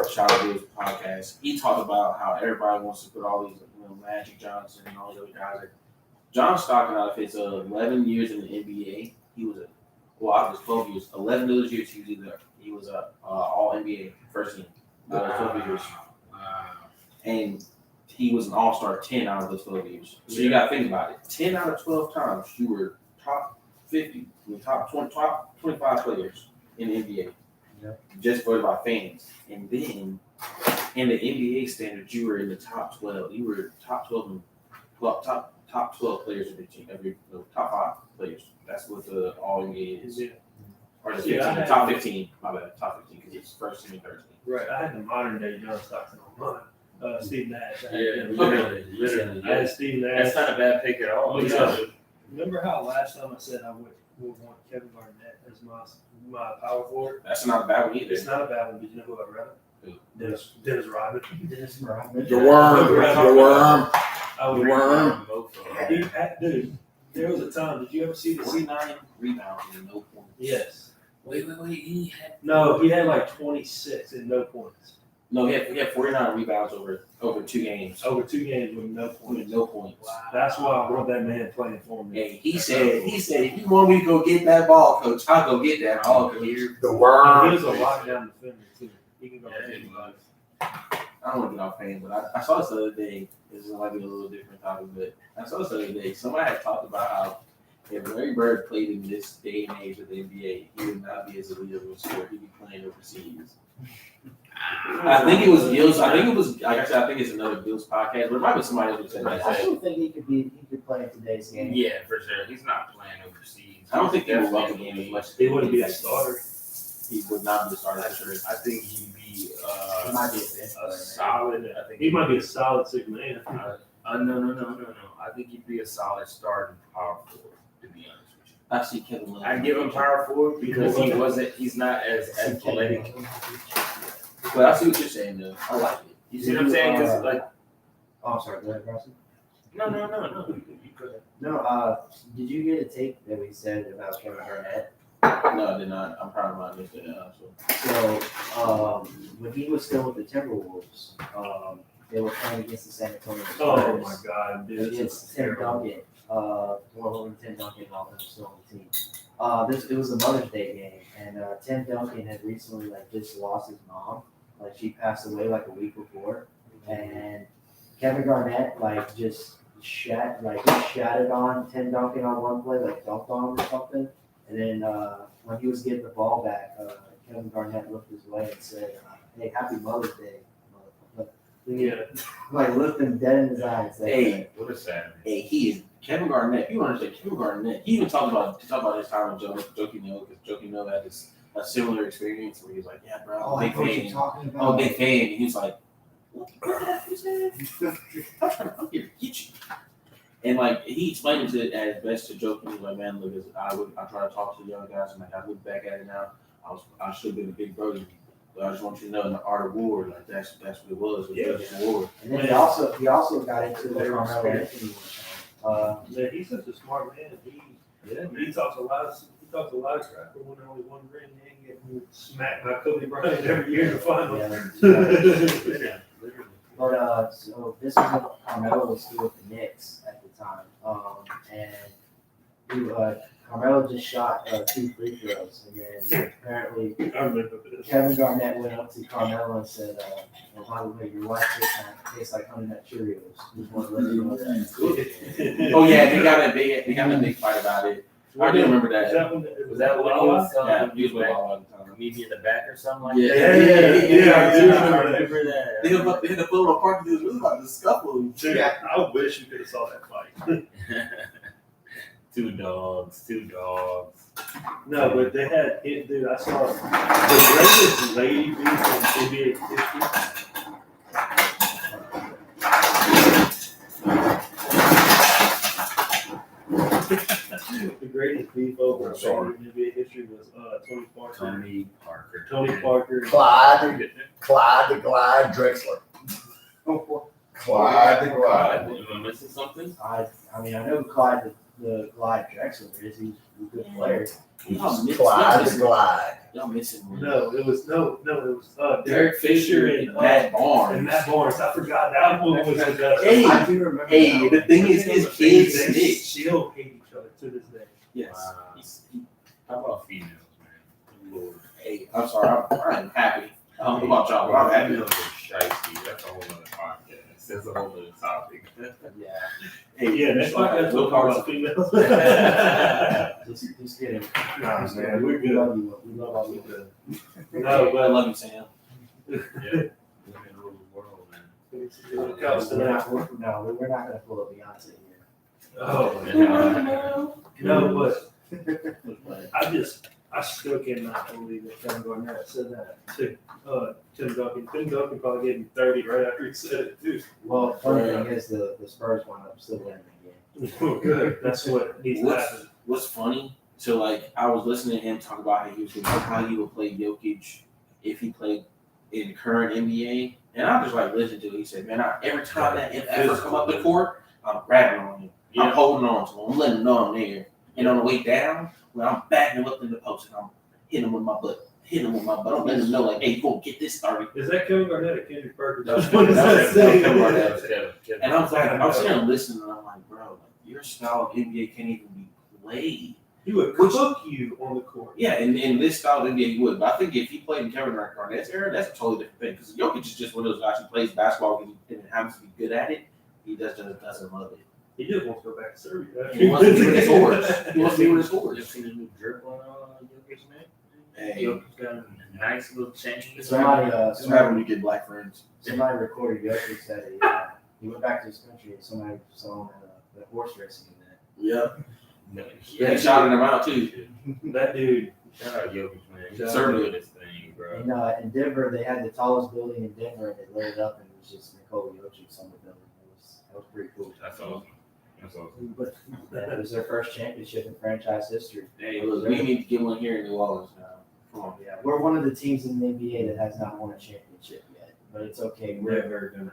Shout Out Bills podcast. He talked about how everybody wants to put all these, Magic Johnson and all those other guys. Like, John Stockton, out of his 11 years in the NBA, he was out of his 12 years, 11 of those years he was a All NBA first team. 12 years, and he was an All-Star 10 out of those 12 years. So you got to think about it. 10 out of 12 times you were top 50, top 20, top 25 players in the NBA. Yep. Just voted by fans. And then in the NBA standards, you were in the top 12. You were top 12 and top 12 players of the team, top 5 players. That's what the All NBA is. Yeah. Or the Yeah, 15, top 15. My bad, top 15 because it's first team and third team. Right. I had the modern day John Stockton on mine. Steve Nash. I had Yeah, him. literally. I had Steve Nash. That's not a bad pick at all. Oh, yeah. Remember how last time I said I would want Kevin Garnett as my power forward? That's not a bad one either. It's not a bad one. Did you know who I read? Who? Dennis Rodman. Dennis Rodman. The worm. I would The worm. Dude, there was a time. Did you ever see this? 49 rebounds and no points. Yes. Wait. He had No, he had like 26 and no points. No, he had 49 rebounds over 2 games. Over 2 games with no With points. no points. That's why I want that man playing for me. Hey, he said, if you want me to go get that ball, coach, I'll go get that ball. The And he worm. was a lockdown defender too. He can go Yeah, anybody. I don't want to get off fan, but I saw this the other day. This might be a little different topic, but I saw this the other day. Somebody had talked about how if Larry Bird played in this day and age of the NBA, he would not be as elite of a scorer. He'd be playing overseas. I think it was Bills. I think it was, like I said, I think it's another Bills podcast, but it might be somebody else who said I that. still think he could play in today's game. Yeah, for sure. He's not playing overseas. I don't think he would love the game as much. He wouldn't be a starter. He would not be a starter, for sure. I think he'd be He might be a fifth a player. solid. I think He might be a solid 6 man. No. I think he'd be a solid starting power forward. To be honest with you, I see Kevin Love. I give him power forward because he's not as athletic. But I see what you're saying, though. I like it. You see what I'm saying? Because Oh, I'm sorry. Go ahead, Bronson. no. You could. No, did you get a take that we said about Kevin Garnett? No, I did not. I'm proud of my list. So, when he was still with the Timberwolves, they were playing against the San Antonio Spurs. Oh my God, dude. Against Tim Duncan. Tim Duncan and all them still on the team. It was a Mother's Day game, and Tim Duncan had recently just lost his mom. She passed away a week before, and Kevin Garnett just shattered on Tim Duncan on one play, dunked on him or something. And then when he was getting the ball back, Kevin Garnett looked his way and said, "Hey, happy Mother's Day, motherfucker." Yeah. Looked him dead in his eye and said, Hey, What a Saturday. hey, he is Kevin Garnett. You understand Kevin Garnett? He even talked about his time with Joakim Noah, because Joakim Noah had a similar experience where he was like, "Yeah, bro, "Oh, I'm I a know what big you're fan. talking I'm a about." big fan." And he was like, "What the heck is that? I'm here to get you." And he explained it at his best to Joakim. He was like, "Man, look, I try to talk to the young guys, and I look back at it now. I should have been a big brother. But I just want you to know, in the art of war, that's what it was. Yeah. War." And then he also got into the Carmelo Anthony one. Man, he's such a smart man. He talks a lot of crap for winning only one ring and getting smacked by Kobe Bryant every year in the finals. Yeah. But so this was when Carmelo was still with the Knicks at the time, and Carmelo just shot 2 free throws, and then apparently I remember this. Kevin Garnett went up to Carmelo and said, "By the way, your wife tastes like Honey Nut Cheerios. Just want to let you know that." Oh yeah, they got a big fight about it. I do remember that. Was that what he was Yeah, he was with all the time. Maybe in the back or something like Yeah. that? Yeah. I remember that. They had to pull him apart because it was really about to scuffle. Dude, I wish you could have saw that fight. Two dogs. No, but they had it, dude. I saw the greatest lady beat in NBA history. The greatest beef over Sorry. in NBA history was Tony Parker. Tony Parker. Tony Parker. Clyde the Glide Drexler. Clyde the Glide. Am I missing something? I mean, I know Clyde the Clyde Drexler is. He's a good player. Clyde the Glide. Y'all missing one. No, it was Derek Fisher and Matt Barnes. And Matt Barnes. I forgot that one was the best. Hey, I do remember. Hey, the thing is, his kids They snitch. still hate each other to this day. Yes. Wow. He- How about females, man? Lord. Hey, I'm sorry. I'm happy. I don't know about y'all, but I'm happy. Females are shiesty. That's a whole other podcast. That's a whole other topic. Yeah. Hey, Yeah, next podcast we'll talk about females. Just kidding. Nah, Just man, kidding. we're We good. love you. We love all you. No, I but love you, Sam. Yeah. Women rule the world, man. when it comes to that, We're not gonna pull up Beyonce here. oh, no, but I still cannot believe that Kevin Garnett said that to Tim Duncan. Tim Duncan probably gave him 30 right after he said it too. Well, funny thing is the Spurs wound up still winning the game. Good. That's what needs to happen. What's funny? So like, I was listening to him talk about how he would play Jokic if he played in current NBA, and I just like listened to it. He said, "Man, every time that ever come up the court, I'm grabbing on him. I'm holding on to him. I'm letting him know I'm there. And on the way down, when I'm backing him up in the post, and I'm hitting him with my butt. I'm letting him know, like, hey, you gonna get this started." Is that Kevin Garnett or Kendrick Perkins? That was What is that saying? Kevin. And I was like, I'm sitting there listening, and I'm like, bro, like, your style of NBA can't even be played. He would cook you on the court. Yeah, and this style of NBA he would. But I think if he played in Kevin Garnett's era, that's a totally different thing. Because Jokic is just one of those guys who plays basketball and happens to be good at it. He doesn't love it. He just wants to go back to Serbia. He wants to be with his scores. He wants to be with his You scores. seen the new dribbling Jokic, man? Hey, Jokic's got a nice little change. Somebody that's what happens when you get black friends. somebody recorded Jokic said he went back to his country and somebody saw him at the horse racing event. Yeah. No, Yeah, he shouted him out too. That dude. Shout out Jokic, man. He's Certainly. doing this thing, bro. In Denver, they had the tallest building in Denver, and they lit it up, and it was just Nikola Jokic on the building. That was pretty cool. That's awesome. That's awesome. But yeah, it was their first championship in franchise history. Hey, look, we need to get one here in New Orleans now. Come on. Yeah, we're one of the teams in the NBA that has not won a championship yet, but it's okay. Never gonna.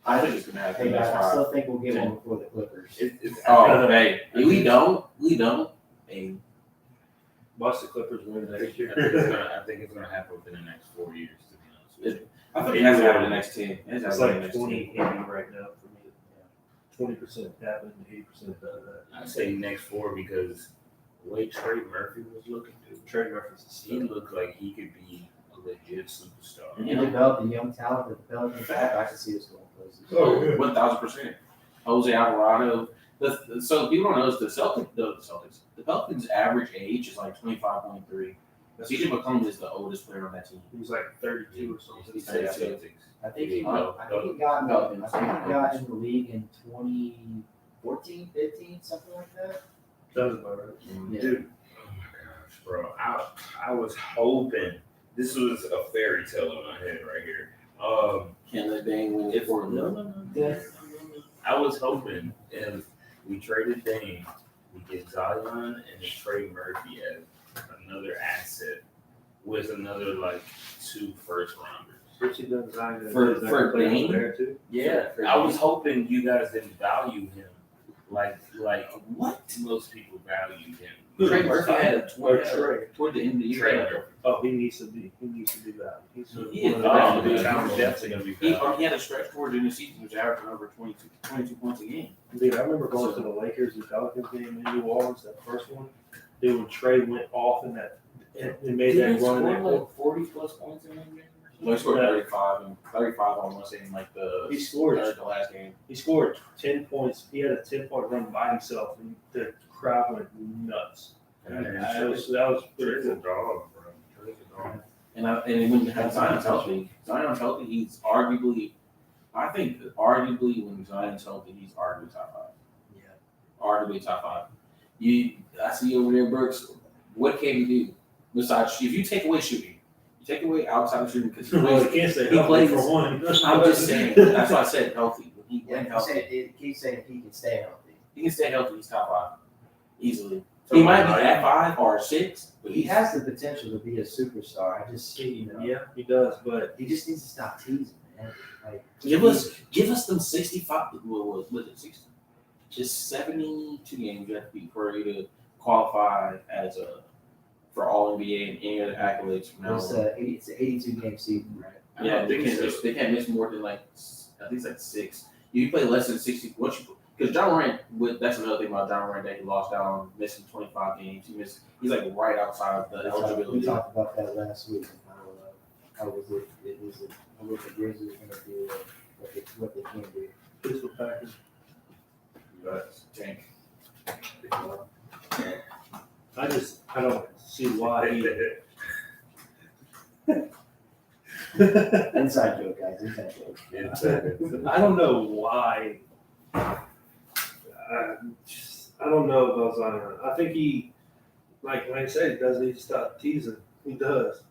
I think it's gonna happen. Hey guys, That's I fine. still think we'll get one before the Clippers. Oh, hey, we don't. Hey, Watch the Clippers win next year. I think it's gonna happen within the next 4 years, to be honest with you. I think it has to happen in the next 10. It has to It's happen in the like next 10. 20-80 right now for me. 20% happened, 80% of that. I say next 4 because the way Trey Murphy was looking, dude, Trey Murphy's he looked like he could be a legit superstar. You develop the young talent that the Pelicans have. I can see us going places. Oh, yeah. 1,000%. Jose Alvarado. So people don't know is the Pelicans' average age is like 25.3. CJ McCollum is the oldest player on that team. He was like 32 or something. He said Celtics. I think he Oh, got in the league in 2014, 15, something like that. Sounds about right. Yeah. Dude, oh my gosh, bro. I was hoping this was a fairy tale in my head right here. Can't let Dame win it for him. Yeah. I was hoping if we traded Dame, we get Zion and then trade Murphy as another asset with another like 2 first rounders. Richie done Zion For Dame? there too. Yeah, For I Dame. was hoping you guys didn't value him like What? most people value him. Trey Murphy had a Or Trey. toward the end of the year. Trey Murphy. Oh, he needs to be that. He's He is one of the valuable. best Yeah. I'm dudes. definitely gonna be He valuable. had a stretch toward the end of the season, which averaging over 22 points a game. Dude, I remember going to the Lakers and Pelicans game in New Orleans, that first one. Dude, when Trey went off in that, and made that run in that. 40 plus points in that game? No, he scored 35 on one in like the He scored. the last game. He scored 10 points. He had a 10-point run by himself, and the crowd went nuts. That was pretty Trey's a cool. dog, bro. Trey's a dog. And when Zion's healthy, he's arguably, I think arguably when Zion's healthy, he's arguably top 5. Yeah. Arguably top 5. I see you over there, Brooks. What can you do besides if you take away shooting? You take away outside shooting because he Well, plays. he can't say he healthy plays- for one. I'm just saying. That's why I said healthy. When he Yeah, went healthy, it keeps saying he can stay healthy. he can stay healthy. He's top 5 easily. He might be at 5 or 6, but He has the potential to be a superstar. I just, Yeah, he does, but he just needs to stop teasing, man. Like, Give us them 65. What was it? 60? just 72 games you have to beat for you to qualify as for all NBA and any other accolades from now It's on. it's an 82 game season, right? Yeah, I think so. they can't miss more than like I think it's like 6. You play less than 60. Because John Morant, that's another thing about John Morant that he lost out on missing 25 games. He's like right outside of the We eligibility. talked about that last week. And how was it? It was what the Grizzlies going to do, and what they can do. Pistol Packers. Tank. I don't see why he. Inside joke, guys. Inside joke. I don't know why. I don't know about Zion. I think he, like I said, he does need to stop teasing. He does.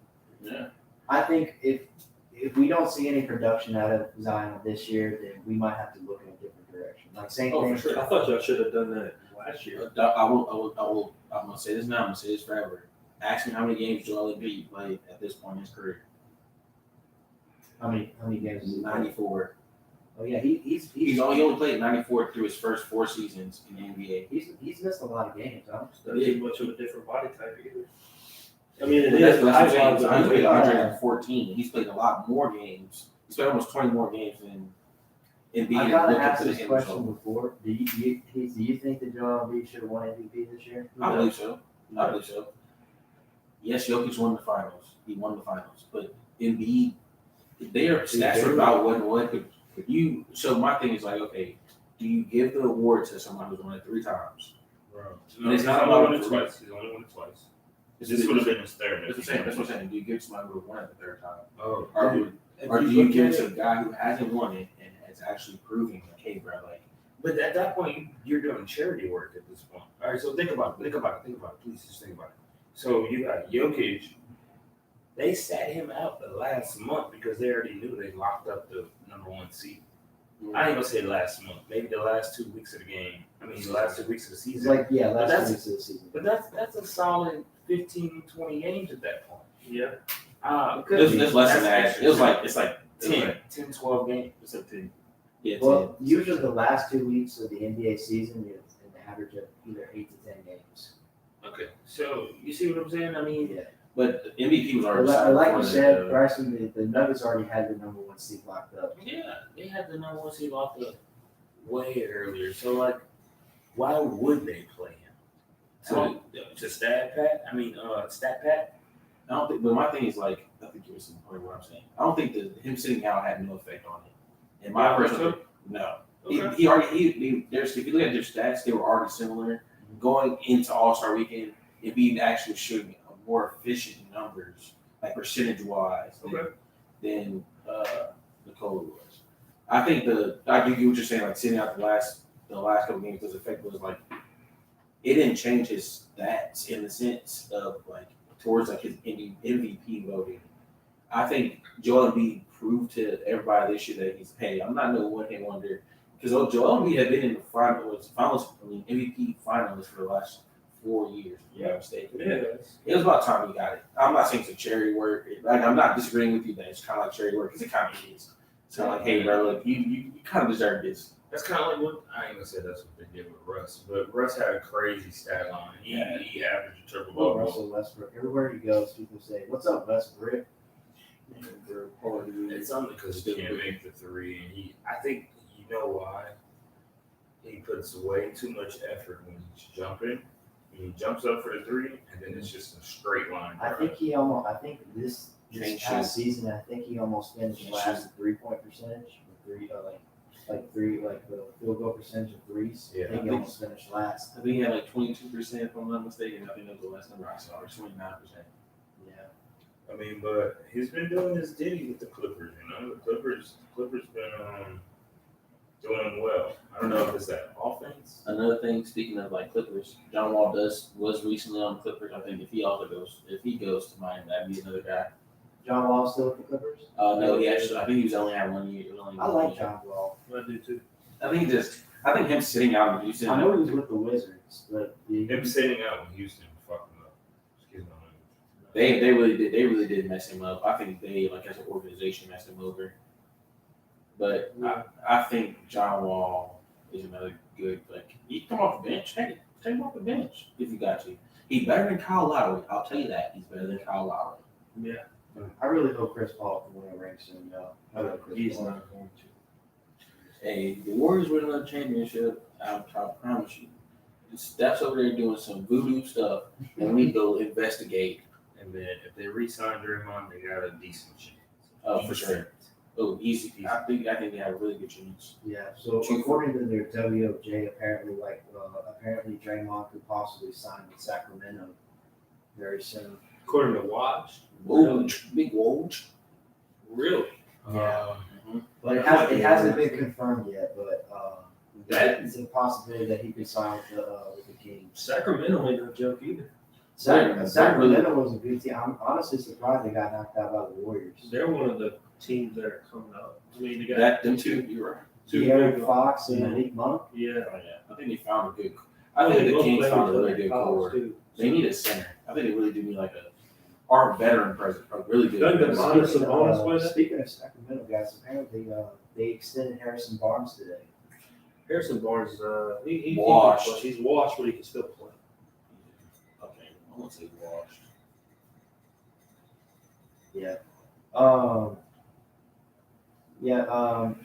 Yeah. I think if we don't see any production out of Zion this year, then we might have to look in a different direction. Like same Oh, thing. for sure. I thought y'all should have done that last year. I'm gonna say this now. I'm gonna say this forever. Ask me how many games Joel Embiid played at this point in his career. How many games is it? 94. Oh yeah, he's He only played 94 through his first 4 seasons in the NBA. he's missed a lot of games. Huh? Not too much of a different body type either. I mean, it But is. that's what I'm saying. high Zion's played volume. 114. He's played a lot more games. He's played almost 20 more games than Embiid. I gotta looked ask into the this end question result. before. Do you think that Joel Embiid should have won MVP this year? I believe so. I believe so. Yes, Jokic won the finals. He won the finals. But Embiid, their stats are about what. So my thing is like, okay, do you give the award to someone who's won it 3 times? Bro. And it's not He's about only won it three. twice. He's only won it twice. This This would have been his third. That's what I'm saying. Do you give it to somebody who won it the 3rd time? Oh, Or do you give it to a guy who hasn't won it and has actually proving like, hey, bro, like, but at that point, you're doing charity work at this point. All right, so think about it. Please just think about it. So you got Jokic. They sat him out the last month because they already knew they locked up the #1 seed. I ain't gonna say last month. Maybe the last 2 weeks of the game. I mean, the last 2 weeks of the It's season. like last that's- 2 weeks of the season. But that's a solid 15, 20 games at that point. Yeah. it's less than that. It's like 10, 12 games. It's like 10. Yeah, Well, 10. usually the last 2 weeks of the NBA season is an average of either 8 to 10 games. Okay, so you see what I'm saying? I mean, Yeah. But MVP was already Like, signed like before you the- said, Bryson, the Nuggets already had the #1 seed locked up. yeah, they had the #1 seed locked up way earlier. So, like, why would they play him? So- To stat pat? Stat pat? I don't think, but my thing is like, I think you're missing the point of what I'm saying. I don't think that him sitting out had no effect on it. In my Yeah, personal, so? no. Okay. He already, there's, if you look at their stats, they were already similar. Going into All-Star weekend, Embiid actually showed more efficient numbers, like percentage-wise, than Nikola was. I think I do get what you're saying, like sitting out the last couple games, his effect was like, it didn't change his stats in the sense of like, towards like his MVP voting. I think Joel Embiid proved to everybody this year that he's, hey, I'm not no one-hit wonder. Because Joel Embiid had been in the MVP finalists for the last 4 years, if I'm not mistaken. It was about time he got it. I'm not saying it's a charity work. Like, I'm not disagreeing with you that it's kind of like charity work, because it kind of is. It's kind of like, hey, bro, look, you kind of deserve this. That's kind of like what, I ain't gonna say that's what they did with Russ, but Russ had a crazy stat line. He averaged a triple Well, double. Russell Westbrook, everywhere he goes, people say, "What's up, Westbrook?" It's only because he can't make the 3, and I think you know why. He puts way too much effort when he's jumping. He jumps up for the 3, and then it's just a straight line. I think this Can't past season, I think he almost finished Can't last in 3-point percentage, like the field goal percentage of threes. Yeah. I think he almost finished last. I think he had like 22%, if I'm not mistaken. I think that was the last number I saw, or 29%. Yeah. I mean, but he's been doing his ditty with the Clippers. You know, the Clippers been doing well. I don't know if it's that offense. Another thing, speaking of like Clippers, John Wall was recently on the Clippers. I think if he goes to Miami, that'd be another guy. John Wall still with the Clippers? No, he actually, I think he was only had 1 year. I like John Wall. I do too. I think him sitting out in Houston. I know he was with the Wizards, but Him sitting out in Houston fucked him up. Excuse my language. They really did mess him up. I think they, like as an organization, messed him over. But I think John Wall He's another good, like, he come off the bench. Take him off the bench if you got to. He's better than Kyle Lowry. I'll tell you that. He's better than Kyle Lowry. Yeah, I really hope Chris Paul can win a ring soon, though. I love Chris he's Paul. not going to. Hey, the Warriors win another championship. I promise you. Steph's over there doing some voodoo stuff, and we go investigate. And then if they re-sign Draymond, they got a decent chance. Oh, for sure. Oh, easy. I think they have a really good chance. Yeah, so according to their WOJ, apparently Draymond could possibly sign with Sacramento very soon. According to Watch, Woj, big Woj. really? Yeah. Mhm. But it hasn't been confirmed yet, but that is a possibility that he could sign with the Kings. Sacramento ain't no joke either. Sacramento was a good team. I'm honestly surprised they got knocked out by the Warriors. They're one of the teams that are coming up. I mean, they got Them two, you're right. two De'Aaron big- Fox and Yeah. Malik Monk. Yeah. Oh, yeah. I think they found a good. I think the both Kings played found a with really other good college, core. too. They need a center. I think they really do need like our veteran president, a really good. Doesn't veteran. Domantas Sabonis play that? Speaking of Sacramento guys, apparently they extended Harrison Barnes today. Harrison Barnes, he Washed. can play. He's washed, but he can still play. Okay, I won't say washed. Yeah.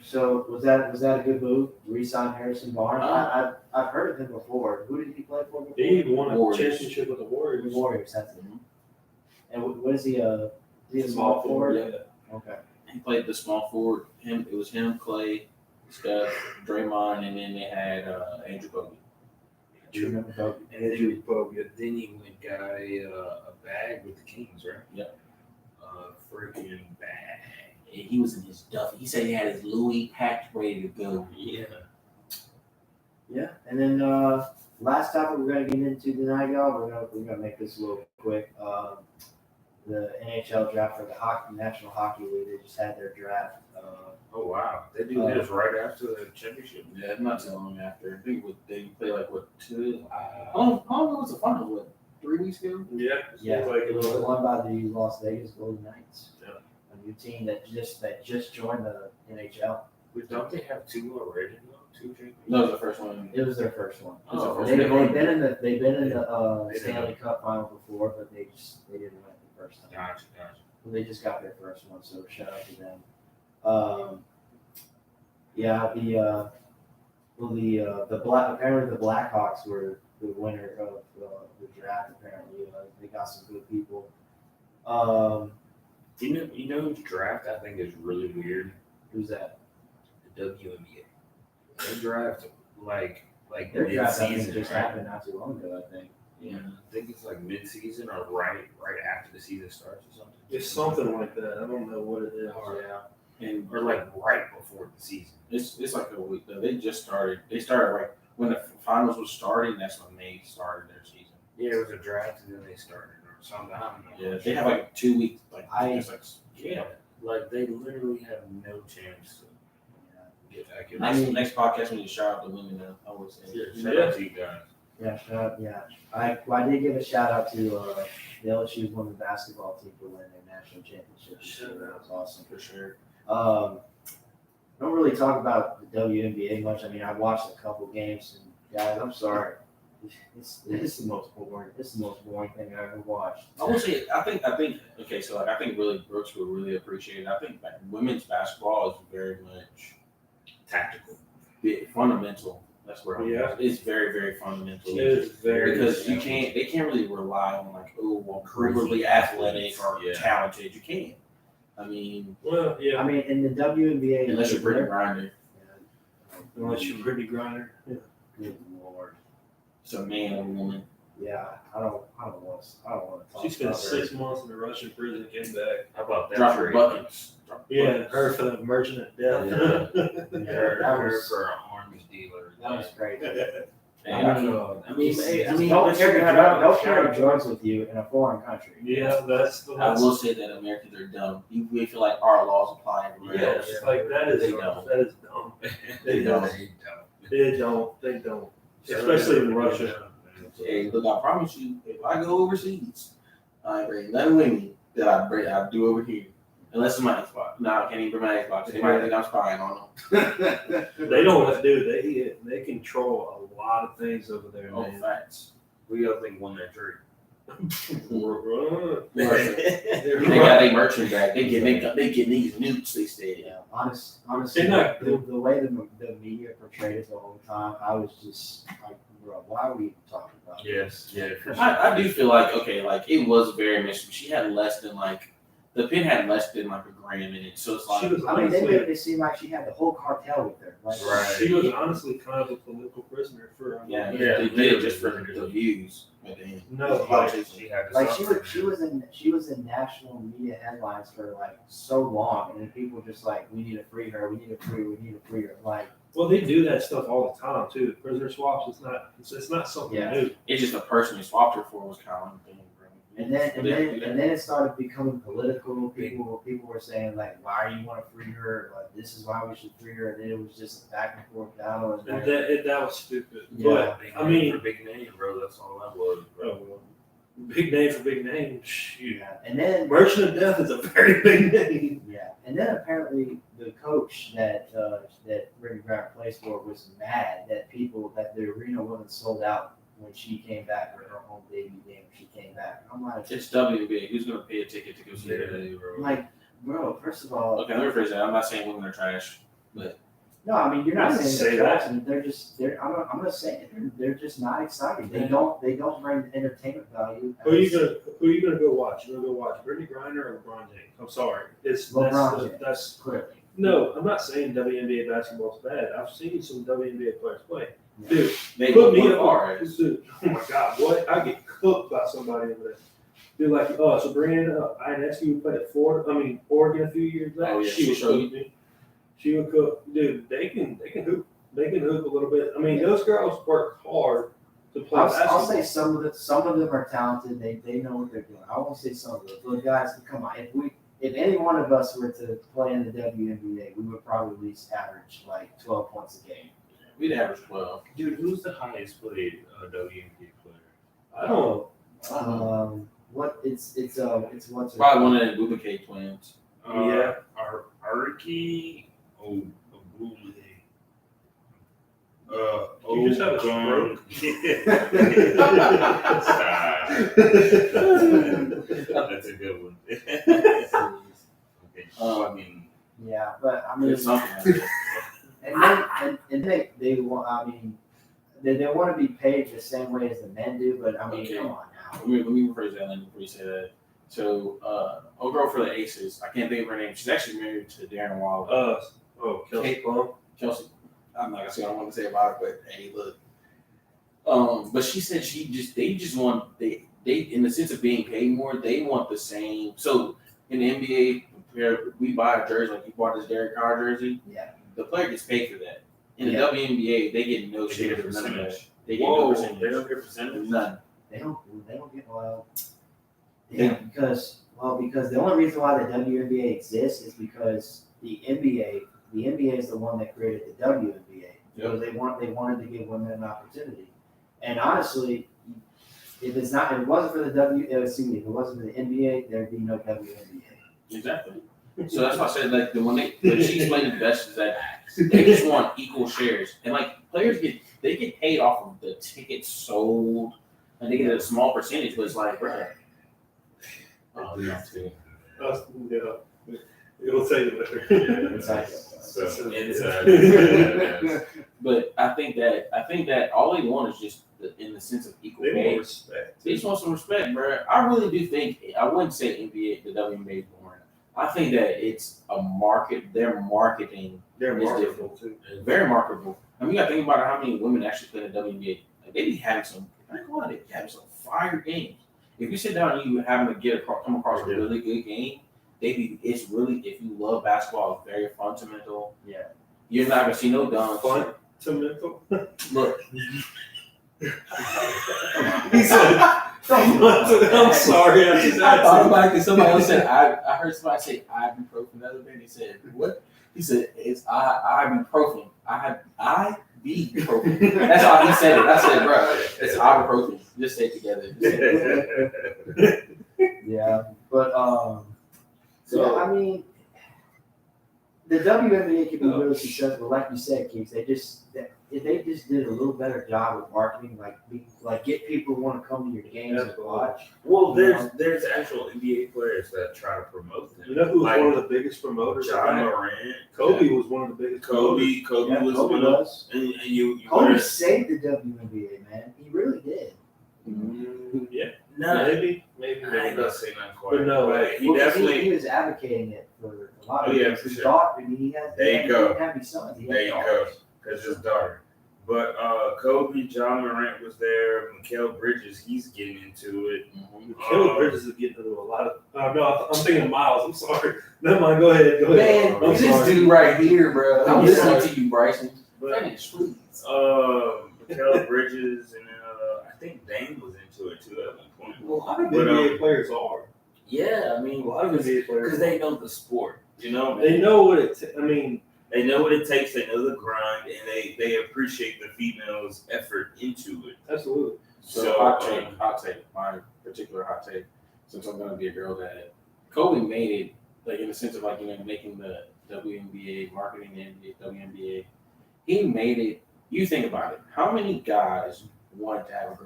So was that a good move? Re-sign Harrison Barnes? I've heard of him before. Who did he play for before? He even won a Warriors. championship with the Warriors. The Warriors. That's it. Mhm. And what is he? Is he a small forward? Yeah. Okay. He played the small forward. It was him, Clay, Steph, Draymond, and then they had Andrew Bogut. I do remember Bogut. Andrew Bogut. Then he went got a bag with the Kings, right? Yep. Freaking bag. And he was in his Duffy. He said he had his Louis packed ready to go. Yeah. Yeah. And then last topic we're gonna get into tonight, y'all. We're gonna make this a little quick. The NHL draft for the National Hockey League. They just had their draft. Oh wow. They do this right after the championship. Yeah, not too long after. I think they played like what 2? How long was the final? What 3 weeks ago? Yeah. Yeah, Like it was won by the Las Vegas Golden Knights. Yeah. A new team that just joined the NHL. But don't they have two already? No, two champions. No, it was the first one. It was their first one. Oh, They've been in the They Stanley Cup final before, but they didn't win it the first time. Gotcha. Well, they just got their first one, so shout out to them. Apparently the Blackhawks were the winner of the draft. Apparently, they got some good people. You know whose draft I think is really weird? Who's that? The WNBA. They draft like Their draft I think mid-season, just right? happened not too long ago. I think. Yeah, I think it's like mid-season or right after the season starts or something. It's something like that. I don't know what it is. Or like right before the season. It's like a week though. They just started. They started right when the finals was starting. That's when they started their season. Yeah, it was a draft and then they started or something. I don't know. Yeah, they have like 2 weeks. Like Yeah, like they literally have no chance to get back in. Next podcast we need to shout out the women. Though, I would say. Shout out to you guys. Yeah. I did give a shout out to the LSU women's basketball team for winning their national championship. So that was awesome for sure. I don't really talk about the WNBA much. I mean, I watched a couple games, and guys, I'm sorry. It's the most boring. It's the most boring thing I ever watched. I would say I think okay. So like I think really Brooks would really appreciate it. I think like, women's basketball is very much Tactical. fundamental. That's where Yeah. it's very very fundamental. It is very Because they can't really rely on like really athletic or Yeah. talented. You can't. I mean, Well, yeah. I mean, in the WNBA, unless you're Brittany Griner, Unless you're Brittany Griner. Yeah. Good Lord. it's a man or woman. Yeah, I don't want to talk. She spent about 6 months in the Russian prison, came back. How about that? Drop your trade? buckets. Yeah, her for the merchant of death. Her for an arms dealer. That was crazy. And I mean, Don't don't carry drugs with you in a foreign country. Yeah, that's the I will say that Americans are dumb. We feel like our laws apply everywhere Yeah, else. it's like that is They don't. that is dumb. They don't. They don't. Especially in Russia. Hey, look, I promise you, if I go overseas, I ain't bring nothing with me that I do over here. Unless it's my Xbox. No, I can't even bring my Xbox. They might think I'm spying on them. They don't want to do. They control a lot of things over there, Oh, man. facts. We all think won that trade. They got their merchant back. They get these nukes. They said. Yeah, honestly, They're not- the way the media portrayed it the whole time, I was just like, bro, why are we even talking about Yes, yeah, for sure. I do feel like it was very missed. She had less than the pin had less than a gram in it, so it's like She was I mean, they honestly, made it seem like she had the whole cartel with her. Like, Right. she was honestly kind of a political prisoner for. yeah, Yeah, they did it just for the views at the end. No, Politics. She had to Like suffer, she was in national media headlines for like so long, and then people just like, we need to free her, we need to free her. Like, Well, they do that stuff all the time too. Prisoner swaps. It's not something Yeah. new. It's just the person you swapped her for was kind of thing, bro. and then Yeah. it started becoming political. People were saying like, why do you want to free her? Like, this is why we should free her. And then it was just a back and forth battle. And And then, that was stupid. Yeah. Big I name mean- for big name, bro. That's all that was, bro. Big name for big name. Shoot. yeah, and then Merchant of Death is a very big name. yeah, and then apparently the coach that Brittany Griner plays for was mad that the arena wasn't sold out when she came back for her home debut game. When she came back, I'm like, It's WNBA. Who's gonna pay a ticket to go see her? Literally, bro. I'm like, bro, first of all, Okay, let me rephrase that. I'm not saying women are trash. no, I mean you're not I didn't saying say they're that. trash. and I'm gonna say it. They're just not exciting. They don't bring entertainment value. Who are you gonna go watch? You're gonna go watch Brittany Griner or LeBron James? I'm sorry. LeBron James. That's Clearly. no. I'm not saying WNBA basketball's bad. I've seen some WNBA players play. Yeah. Dude, They put me went up. far. Dude, oh my God, what? I get cooked by somebody over there. Dude, like, Sabrina Ionescu who played at Oregon a few years back. Oh, yeah, she she would showed cook me. She would cook. Dude, they can hoop. They can hoop a little bit. I mean, those girls work hard to play basketball. I'll say some of them are talented. They know what they're doing. I won't say some of them. But guys, come on. If any one of us were to play in the WNBA, we would probably at least average like 12 points a game. We'd average 12. Dude, who's the highest paid WNBA player? I don't. It's what's her Probably one of the Bubakay twins. Yeah. Arki Obule. You just have a stroke. That's a good one. Okay. I mean, Yeah, but I mean, It's something like that. and they want. I mean, they want to be paid the same way as the men do. But I mean, Okay. come on now. Let me rephrase that before you say that. So, old girl for the Aces, I can't think of her name. She's actually married to Darren Waller. Kelsey Plum. Chelsea, I'm not gonna say I don't want to say about it, but hey, look. But she said they just want they in the sense of being paid more, they want the same. So in the NBA, where we buy a jersey, like you bought this Derek Carr jersey, Yeah. the player gets paid for that. In the Yeah. WNBA, they get no They share get a for none of that. percentage. They get no whoa, percentage. they don't get percentage? None. They don't get well. Yeah, because the only reason why the WNBA exists is because the NBA is the one that created the WNBA. Because they wanted to give women an opportunity. And honestly, if it wasn't for the if it wasn't for the NBA, there'd be no WNBA. Exactly. So that's why I said like when she explained it best is that they just want equal shares, and like players get paid off of the tickets sold, and they get a small percentage, but it's like, bro. Oh, yeah. It'll tell you later. Exactly. So, But I think that all they want is just in the sense of equal They pay. want respect. They just want some respect, bro. I really do think I wouldn't say NBA, the WNBA is boring. I think that it's a market. Their marketing They're is marketable too. is very marketable. I mean, you got to think about how many women actually play in the WNBA. Like, they be having some. They be having some fire games. If you sit down and you having to come across a really good game, it's really, if you love basketball, it's very fundamental. Yeah. You're not gonna see no dunks. Fundamental. Look, He said, I'm sorry. I thought about it because somebody else said I heard somebody say ibuprofen the other day. He said what? He said it's ibuprofen. Ibuprofen. That's how he said it. I said, bro, it's ibuprofen. Just say it together. Yeah, but so I mean, WNBA can be really successful, like you said, Keith. If they just did a little better job with marketing, like get people who want to come to your games and watch. Well, there's actual NBA players that try to promote them. You know who was Like one of the biggest promoters? of John that? Morant, Kobe was one of the biggest. Kobe Yeah, was Kobe one of, was. and you Kobe better- saved the WNBA, man. He really did. Yeah, Nah, maybe. I ain't maybe gonna not. say nothing quite. But no, but like, he Well, 'cause definitely. he was advocating it for a lot of Oh, yeah, years. for His sure. daughter, I mean, he has. There you go. He didn't have any sons. He had There you go. daughters. Because his daughter. But Kobe, John Morant was there. Mikal Bridges, he's getting into it. Caleb Bridges is getting into a lot of. No, I'm thinking of Miles. I'm sorry. Never mind. Go ahead. Man, I'm this sorry. dude right here, bro. I'm I'm listening sorry. to you, Bryson. But That is sweet. Mikal Bridges and I think Dame was into it too at one point. A lot of But, NBA players are. Yeah, I A mean, lot of NBA players. because they know the sport, you know. They know what it. I mean, They know what it takes. They know the grind, and they appreciate the females' effort into it. absolutely. So hot take, my particular hot take, since I'm gonna be a girl dad. Kobe made it, like in the sense of like, making the WNBA, marketing the WNBA. He made it. You think about it. How many guys wanted to have a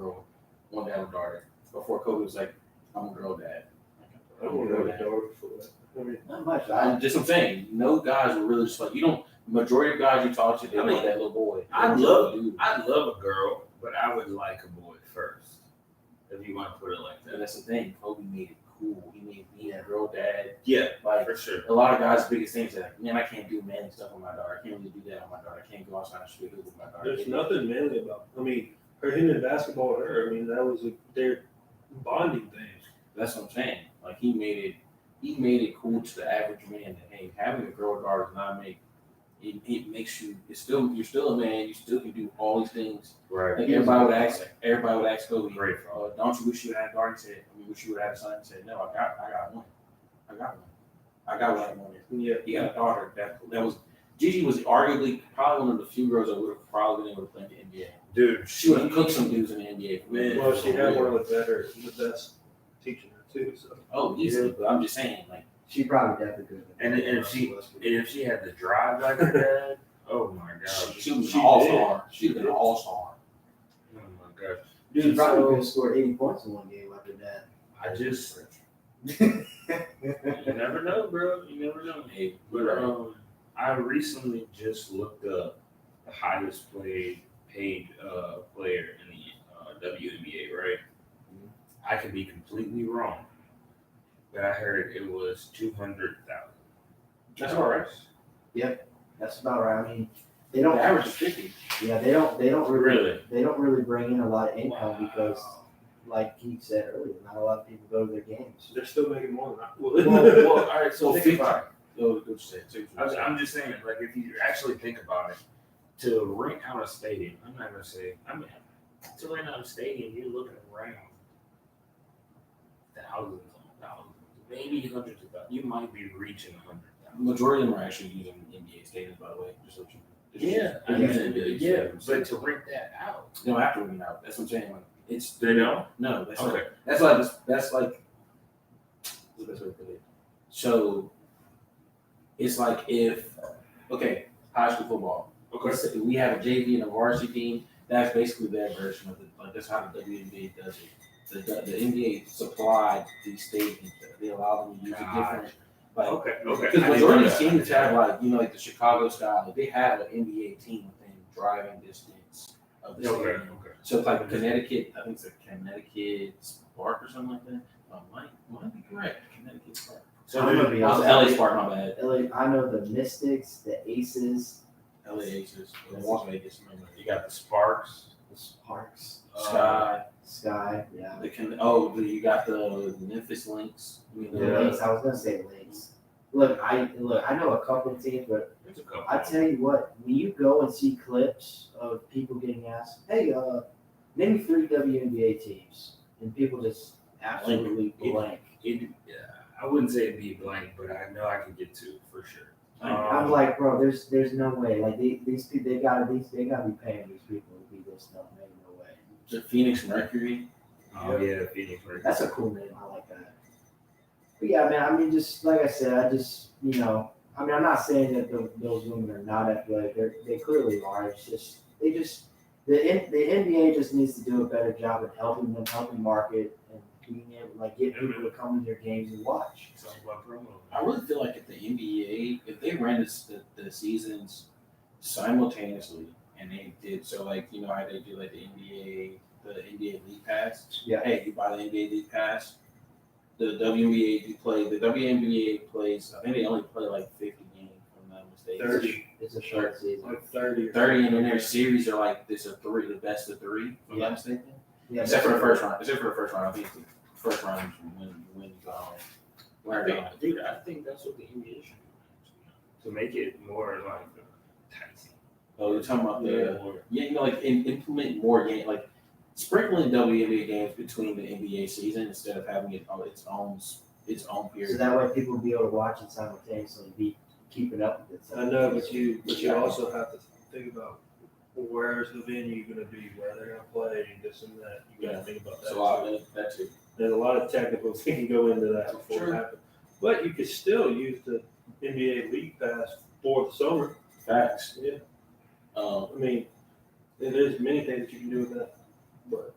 daughter before Kobe was like, I'm a girl dad. I don't know the daughter before that. I mean, Not much. I'm saying, no guys were really just like, majority of guys you talk to, they want that little boy. I'd They love do. a girl, but I would like a boy first, if you want to put it like And that. that's the thing. Kobe made it cool. He made me a girl dad. Yeah, Like, for sure. a lot of guys' biggest things are like, man, I can't do manly stuff with my daughter. I can't really do that with my daughter. I can't go outside and shoot hoop with my daughter. there's nothing manly about. I mean, him in basketball and her. I mean, that was their bonding thing. That's what I'm saying. Like, he made it cool to the average man that, hey, having a girl daughter does not make it makes you. You're still a man. You still can do all these things. Right. Like everybody would ask Kobe, Great. don't you wish you had a daughter? He said, wish you would have had a son. He said, no, I got one. I got what I wanted. Yeah. He got a daughter that was Gigi was arguably probably one of the few girls that would have probably been able to play in the NBA. Dude, She would have cooked some dudes in the NBA. Man. Well, she had one of the best teaching her too. So Oh, easily. But I'm just saying, like, She probably definitely could. And if she had the drive like her dad, oh my god. she was She an all-star. did. She was an all-star. Oh my god. She Dude, probably could so have scored 80 points in one game like her dad. I just you never know, bro. You never know. Hey, But I recently just looked up the highest paid player in the WNBA, right? I could be completely wrong, but I heard it was 200,000. that's all right. That's about right. I mean, they The don't average is 50. Yeah, they don't Really? they don't really bring in a lot of income Wow. because, like Keith said earlier, not a lot of people go to their games. they're still making more than I Well, all right. So So think 50. about it. Go say it. I'm just saying, like, if you actually think about it, to rent out a stadium, I'm not gonna say, to rent out a stadium, you're looking around thousands, maybe hundreds of thousands. You might be reaching 100,000. Majority of them are actually using NBA stadiums, by the way. Just so you Yeah, they're using NBA stadiums. but to rent that out, You don't have to rent it out. That's what I'm saying. Like, it's they don't. no. That's like Okay. that's like what's the best way to put it. So it's like if high school football. Okay. Let's say we have a JV and a varsity team. That's basically their version of it. Like that's how the WNBA does it. The NBA supplied these stadiums. They allow them to use a different. Like, Okay. because majority of teams have like the Chicago style. Like, they have an NBA team within driving distance of the Okay. stadium. So it's like Connecticut. I think it's a Connecticut Spark or something like that. Might be correct. Connecticut Spark. So I'm gonna dude, be Oh, honest. LA Spark. My bad. I know the Mystics, the Aces, LA Aces. Las Vegas. you got the Sparks, the Sparks, Sky. Sky. Yeah. You got the Memphis Lynx. The Lynx. I was gonna say Lynx. Look, I know a couple of teams, but there's a couple. I tell you what, when you go and see clips of people getting asked, "Hey, name 3 WNBA teams," and people just absolutely blank. I wouldn't say it'd be blank, but I know I could get to for sure. I'm like, bro, there's no way. Like these people, they gotta be paying these people to be this stuff. Maybe no way. The Phoenix Mercury. Oh yeah, Phoenix. That's a cool name. I like that. But yeah, man. I mean, just like I said, I just I mean, I'm not saying that those women are not athletic. They clearly are. It's just the NBA just needs to do a better job of helping market and being able to like get people to come to their games and watch. It's all about promo. I really feel like if the NBA, if they ran the seasons simultaneously, and they did so, like you know how they do like the NBA League Pass. Yeah. Hey, you buy the NBA League Pass. The WNBA you play. The WNBA plays. I think they only play like 50 games, if I'm not mistaken. 30. It's a short season. Like 30. 30, and then their series are like this are three, the best of three, if I'm Yeah. not mistaken. Yeah, Except for the first round. I think the first round you win, you go home. Where they Dude, I think that's what the NBA should do. To make it more like enticing. Oh, you're talking about the More. you know, like implement more game, like sprinkling WNBA games between the NBA season instead of having it on its own So period. that way people will be able to watch it simultaneously and be keeping up with it. I know, but you also have to think about where's the venue going to be, where they're going to play, this and that. You got to think about that. So I too. mean, that too. There's a lot of technicals that can go into that before Sure. it happens. But you could still use the NBA League Pass for the summer. Facts. Yeah. Um, I mean, there's many things that you can do with that. But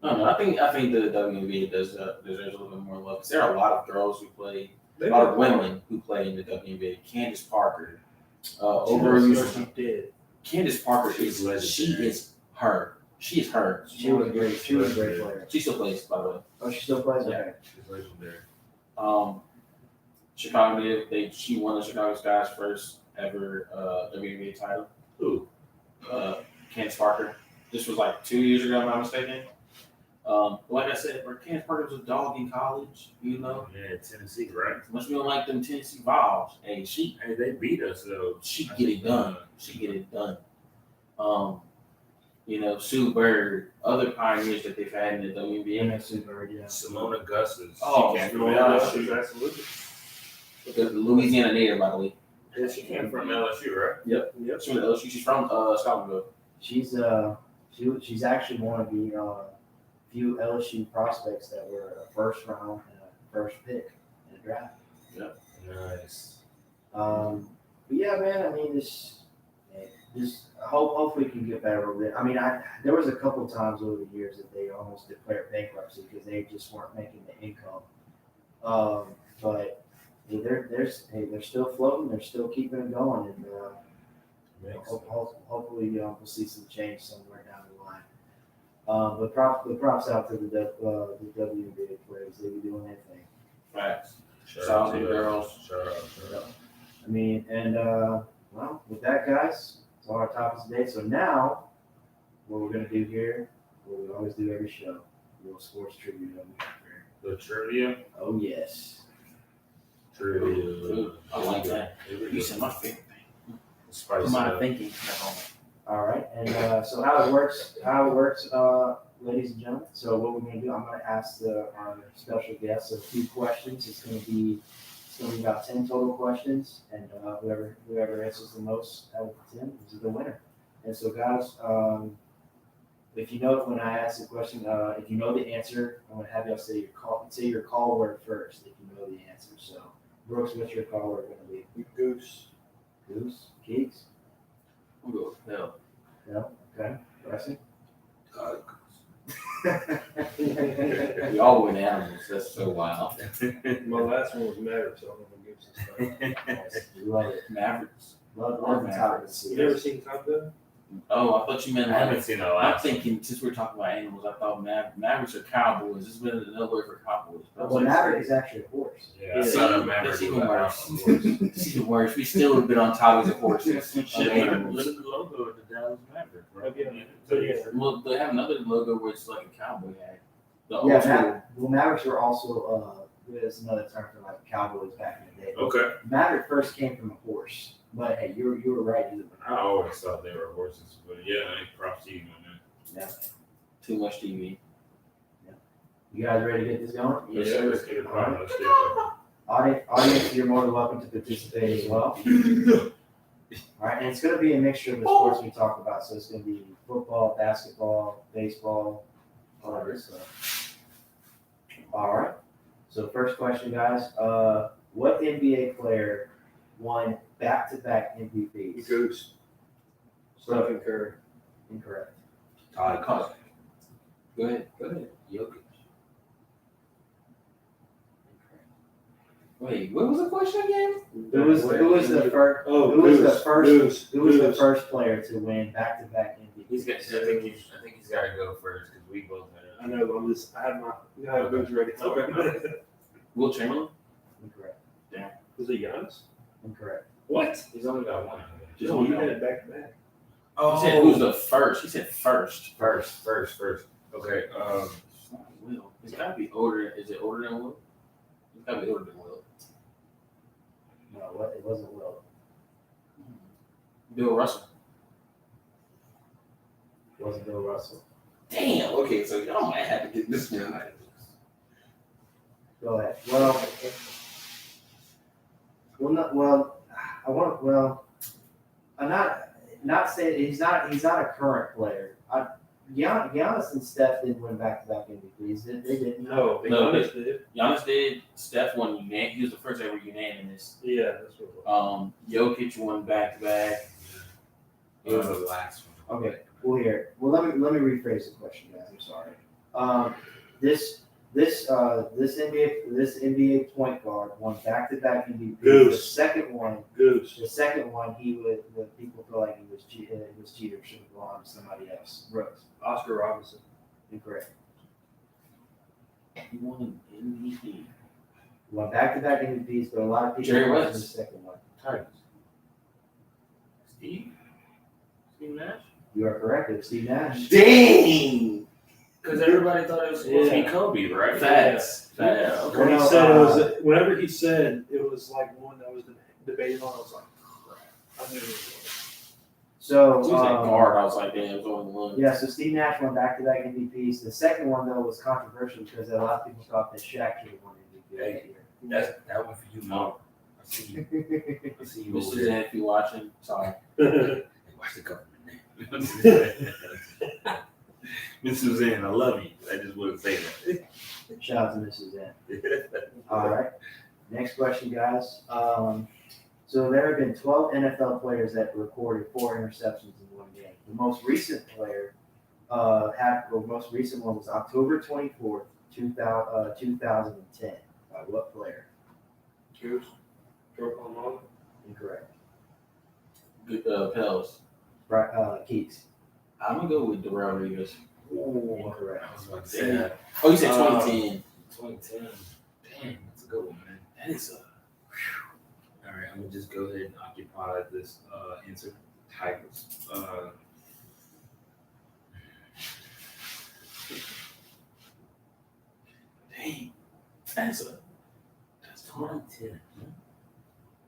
no, I think the WNBA deserves a little bit more love. 'Cause there are a lot of girls who play, they a lot of women who play in the WNBA. Candace Parker, she did. Candace Parker She's she legendary. is her. She is her. She was great. She was a great player. She still plays, by the way. Oh, she still plays? Yeah. Okay. She's legendary. Chicago she won the Chicago Sky's first ever WNBA title. Who? Candace Parker. This was like 2 years ago, if I'm not mistaken. Like I said, Candace Parker was a dog in college, you know. Yeah, Tennessee, right? Much we don't like them Tennessee Vols. Hey, Hey, they beat us though. she get it done. She get it done. You know, Sue Bird, other pioneers that they've had in the WNBA. Yeah, super, yeah. Simona Gus's. Oh, she came from Simona LSU. Gus's. Absolutely. The Louisiana native, by the way. Yeah, she came from LSU, right? Yep. She's from LSU. She's from Scotlandville. She's actually one of the few LSU prospects that were a first round and a first pick in the draft. Nice. But yeah, man, I mean, hopefully we can get better with it. I mean, there was a couple times over the years that they almost declared bankruptcy because they just weren't making the income. But they're still floating. They're still keeping it going, and hopefully we'll see some change somewhere down the line. But props out to the WNBA players. They be doing their thing. Facts. Shout Shout out to to the girls. Shout out. I mean, and well, with that, guys, that's all our topics today. So now, what we're gonna do here, what we always do every show, a little sports trivia that we have here. The trivia. Oh yes. Trivia. I like that. You said my favorite thing. Spice Come it on, up. thinking. All right, and so how it works, ladies and gentlemen. So what we're gonna do, I'm gonna ask our special guests a few questions. It's gonna be about 10 total questions, and whoever answers the most out of the 10 is the winner. And so, guys, if you know when I ask the question, if you know the answer, I'm gonna have y'all say your call word first. If you know the answer. So, Brooks, what's your call word gonna be? Goose. Goose, Keeks. We'll go. No. Okay. Rusty. We all win animals. That's so wild. My last one was Maverick, so I'm going to give some stuff. Love it. Mavericks. Love the topic. You never seen Top Gun? Oh, I thought you meant I haven't seen the I'm last. thinking, since we're talking about animals, I thought Mavericks are cowboys. This has been another word for cowboys. Well, Maverick is actually a horse. Yeah, I saw the Maverick. That's even with worse. that one. This is even worse. We still have been on topics of horses. Shit, of look at animals. the logo of the Dallas Maverick, bro. Okay. Well, they have another logo where it's like a cowboy hat. The Yeah, old school. Mavericks were also there's another term for like cowboys back in the day. Okay. Maverick first came from a horse, but hey, you were right. I always thought they were horses, but yeah, props to you, man. Too much TV. You guys ready to get this going? Yes, Yeah, sir. let's get it going. Let's get it Audience, you're more than welcome to participate as well. All right, and it's going to be a mixture of the sports we talk about. So it's going to be football, basketball, baseball, all that good stuff. All right. So first question, guys. What NBA player won back-to-back MVPs? Goose. Stephen Curry. Incorrect. Todd Cause- Go ahead. Jokic. Wait, what was the question again? Who was the first? Oh, Who was the Goose. first? Goose. Who was the Goose. first player to win back-to-back MVPs? He's got. I think he's got to go first because we both had I know, I have Goose ready. Okay. Will Chamberlain? Incorrect. Was it Giannis? Incorrect. What? He's only got one. Just No, one he now. had it back to back. He said who's the first? He said first. First. Okay. It's not Will. It's gotta be older. Is it older than Will? It's gotta be older than Will. No, it wasn't Will. Bill Russell. It wasn't Bill Russell. Damn. Okay, so y'all might have to get this one right. Go ahead. I'm not saying he's not a current player. Giannis and Steph didn't win back-to-back MVPs. They didn't. No, No, Giannis did. Giannis did. Steph won unanimous. He was the first ever unanimous. Yeah, that's what it was. Jokic won back to back. It was the last one. Okay. Well, here. Well, let me rephrase the question, guys. I'm sorry. This NBA point guard won back-to-back MVPs. Goose. The second one, Goose. the people feel like he was cheater should have gone to somebody else. Rose. Oscar Robinson. Incorrect. He won an MVP. Won back-to-back MVPs, but a lot of people Jerry wanted West. the second one. Tigers. Steve Nash. You are correct. It was Steve Nash. Dang! Because everybody thought it was supposed to be Yeah. Kobe, right? Facts. Yeah. Facts. Okay. When he Well, said it was, whenever he said it was like one that was debated on, I was like, crap. I knew it was. So, He was that guard. I was like, damn, it was only one. yeah, so Steve Nash won back-to-back MVPs. The second one, though, was controversial because a lot of people thought that Shaq should have won MVP that year. That one for you, Mom. I see you. I see you Mr. over there. Zan, if you watching, sorry. Hey, watch the government name. Miss Suzanne, I love you. I just want to say that. Shout out to Mrs. N. All right. Next question, guys. So there have been 12 NFL players that recorded 4 interceptions in one game. The most recent player most recent one was October 24th, 2010. By what player? Goose. Joe Palmer. Incorrect. Good, Pels. Keeks. I'm gonna go with Darrell Reeves. Incorrect. I was about to say that. Oh, you said 2010. 2010. Damn, that's a good one, man. That is a. All right, I'm gonna just go ahead and occupy this answer. Tigers. Dang. That's 2010.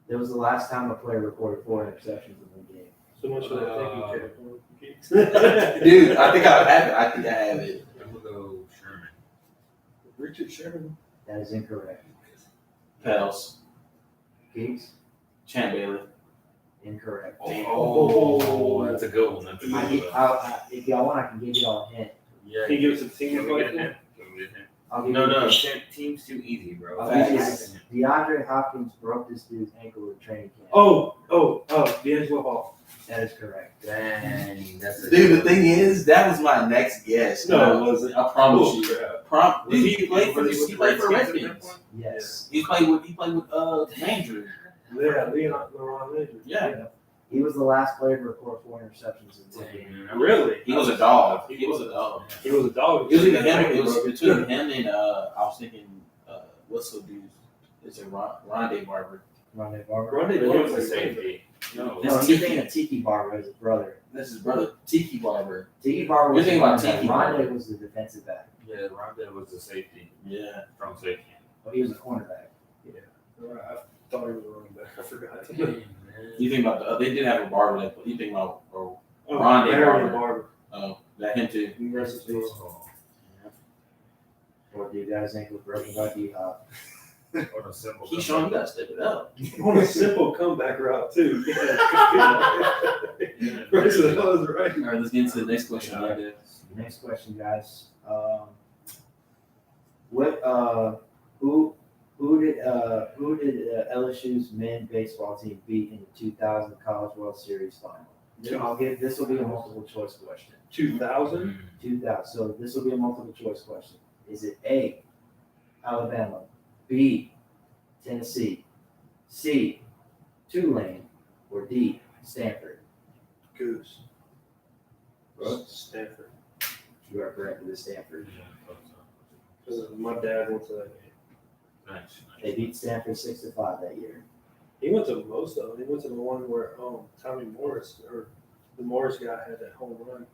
That was the last time a player recorded 4 interceptions in one game. So much for that. Thank you, Dude, I think I have it. I think I have it. I'm gonna go Sherman. Richard Sherman. That is incorrect. Pels. Keeks? Champ Bailey. Incorrect. Oh, that's a good one. That's a good one. If y'all want, I can give y'all a hint. Yeah. Can you give us a team Can to we play get a for? hint? Can we get a hint? I'll give No, you a no, hint. team's too easy, bro. I'll give you a Facts. hint. DeAndre Hopkins broke this dude's ankle at training camp. Oh, D'Angelo Hall. That is correct. Dang, that's a Dude, the thing is, that was my next guess. No, it wasn't. I promise Oh, you. crap. Dude, he played for Was he played for Redskins at that Redskins. point? Yes. He played with Landry. Yeah, Leon Major. Yeah. He was the last player to record 4 interceptions in one game. Dang, man. Really? He was a dog. He was a dog. He was a dog. It was either him. It was between him and I was thinking, what's the dude? It's a Rondé Barber. Rondé Barber. Rondé He Barber was a was safety. No. No, That's you're Tiki. thinking of Tiki Barber as his brother. That's his brother, Tiki Barber. Tiki Barber was You're the thinking about cornerback. Tiki Barber. Rondé was the defensive back. Yeah, Rondé was the safety Yeah. from safety. But he was a cornerback. I thought he was a running back. I forgot. Dang, man. You think about they did have a Barber that you think about Oh, Rondé Marion Barber. That him too. Rest in peace. Or dude got his ankle broken by D-Hop. On a simple. Keyshawn, you gotta step it up. On a simple comeback route too. President was right. All right, let's get into the next question. Amanda. Next question, guys. Who did did LSU's men's baseball team beat in the 2000 College World Series final? This will be a multiple choice question. 2000. 2000. So this will be a multiple choice question. Is it A, Alabama, B, Tennessee, C, Tulane, or D, Stanford? Goose. Stanford. You are correct with Stanford. Because my dad went to that game. Nice. They beat Stanford 6-5 that year. He went to most of them. He went to the one where Tommy Morris or the Morris guy had that home run.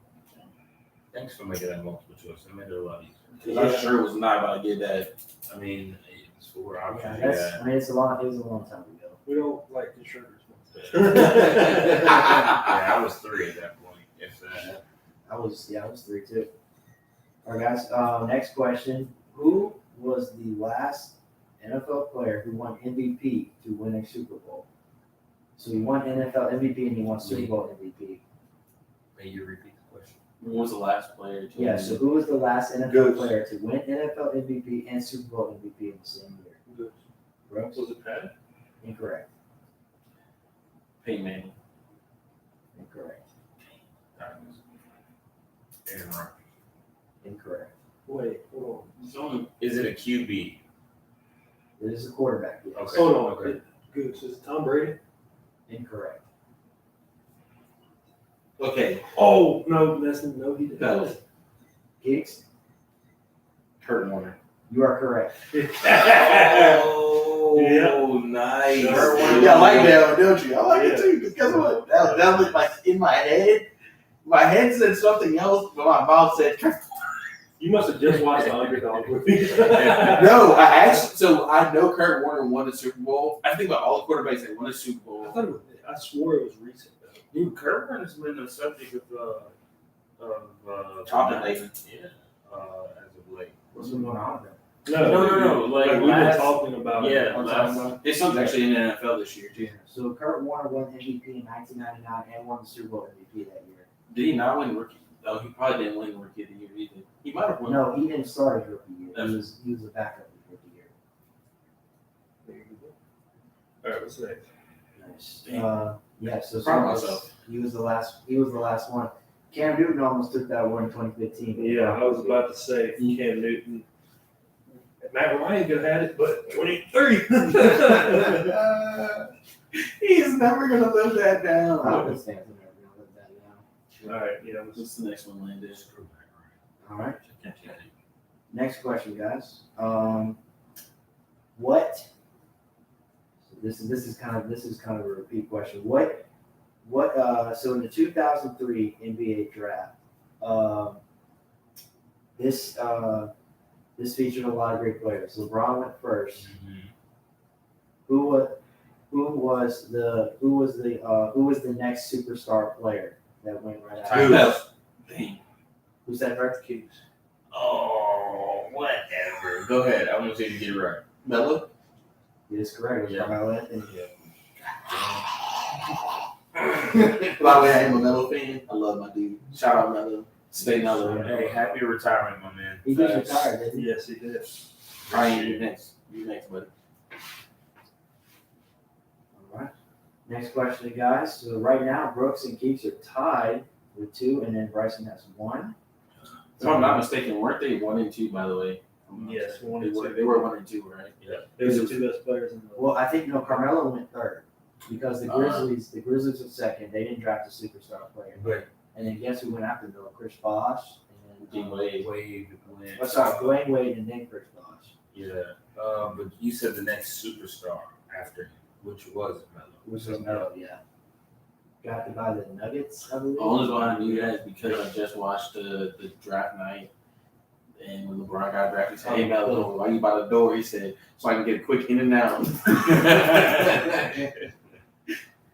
Thanks for making that multiple choice. It made it a lot easier. Because I sure was not about to get that. I mean, it's four Yeah, options. that's. I mean, it was a long time ago. We don't like insurers. Yeah, I was 3 at that point. If that. I was 3 too. All right, guys. Next question: who was the last NFL player who won MVP to win a Super Bowl? So he won NFL MVP and he won Super Bowl MVP. May you repeat the question? Who was the last player to Yeah. win? So who was the last NFL Goose. player to win NFL MVP and Super Bowl MVP in the same year? Goose. Brooks? Was it Pat? Incorrect. Peyton Manning. Incorrect. Aaron Rodgers. Incorrect. Wait, hold Is it a QB? It is a quarterback. Yes. on. Okay. Hold on. Okay. Goose. Is it Tom Brady? Incorrect. Okay. Oh, no, no, he didn't. No. Geeks? Kurt Warner. You are correct. Oh, Yeah. nice. Kurt Warner. Yeah, I like that one, don't you? I like Yeah. it too. Because guess what? That was like in my head. My head said something else, but my mouth said. You must have just watched the Underdog with me. No, I know Kurt Warner won a Super Bowl. I think about all the quarterbacks that won a Super Bowl. I swore it was recent though. Dude, Kurt Warner's been the subject of Topic lately. Yeah. As of late. What's been going on then? No. Like we've been last- talking about Yeah, it. last. His son's actually in the NFL this year too. So Kurt Warner won MVP in 1999 and won the Super Bowl MVP that year. Did he not win rookie? No, he probably didn't win rookie of the year either. He might have won. No, he didn't start his rookie year. He was a backup his rookie year. All right, what's next? Nice. Damn. Yeah. So Proud of Suarez, myself. he was the last one. Cam Newton almost took that award in 2015. Yeah, I was about to say Cam Newton. Matt Ryan could have had it, but 23. He's never gonna live that down. Falcons fans are never gonna live that down. All right, yeah. What's the next one, Landon? All right. Next question, guys. What? So this is kind of a repeat question. What? So in the 2003 NBA draft, this featured a lot of great players. LeBron went first. Who was the next superstar player that went right after? Dang. Who's that? Right? Oh, whatever. Go ahead. I want to see if you get it right. Melo? It is correct. It was Yeah. Carmelo Anthony. By the way, I am a Melo fan. I love my dude. Shout out Melo. Stay Melo. Hey, happy retirement, my man. He just retired, didn't he? Yes, he did. Ryan, you next. You next, buddy. All right. Next question, guys. So right now, Brooks and Keeks are tied with 2, and then Bryson has 1. If I'm not mistaken, weren't they 1 and 2, by the way? Yes, 1 They and were, 2. they were 1 and 2, right? They were the two best players in the Well, I think Carmelo went 3rd because the Grizzlies were 2nd. They didn't draft a superstar player. But And then guess who went after Melo? Chris Bosh and Dean Wade. Wade went. oh, sorry, Dwayne Wade and then Chris Bosh. Yeah. But you said the next superstar after him, which was Melo. Which was Melo, yeah. Drafted by the Nuggets, I believe. The only one I knew that is because I just watched the draft night. And when LeBron got drafted, he said, "Hey, Melo, why you by the door?" He said, "So I can get a quick in and out."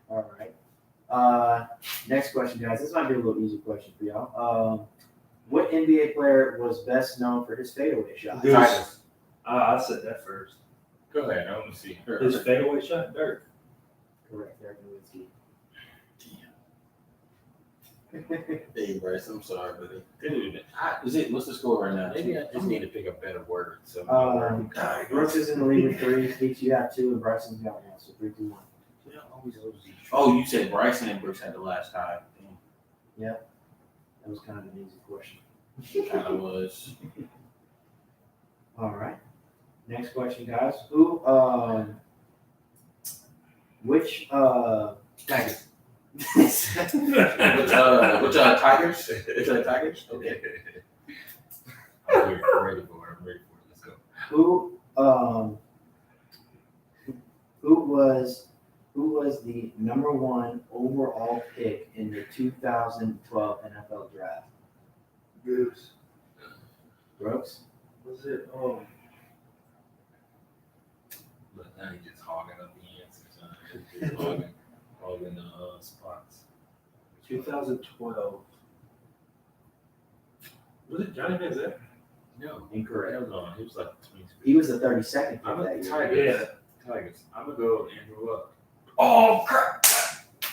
All right. Next question, guys. This might be a little easy question for y'all. What NBA player was best known for his fadeaway shot? Goose. I said that first. Go ahead. I want to see. His fadeaway shot, Dirk. Correct, Dirk Nowitzki. Hey, Bryce, I'm sorry, buddy. Dude, What's the score right now? maybe I just need to pick a better word. So Brooks is in the lead with 3. Keith, you have 2, and Bryson's got 1. So 3-2-1. yeah, always lose these. Oh, you said Bryson and Brooks had the last tie. That was kind of an easy question. Kind of was. All right. Next question, guys. Which Tigers. Which Tigers? Which Tigers? Okay. I'm ready for it. I'm ready for it. Let's go. who was the number 1 overall pick in the 2012 NFL draft? Goose. Brooks? Was it? Look, now he's just hogging up the answers. Just hogging the spots. 2012. Was it Johnny Manziel? No, Incorrect. hell no. He was like 20. He was the 32nd pick I'm a that year. Tigers. Tigers. I'm gonna go Andrew Luck. Oh crap!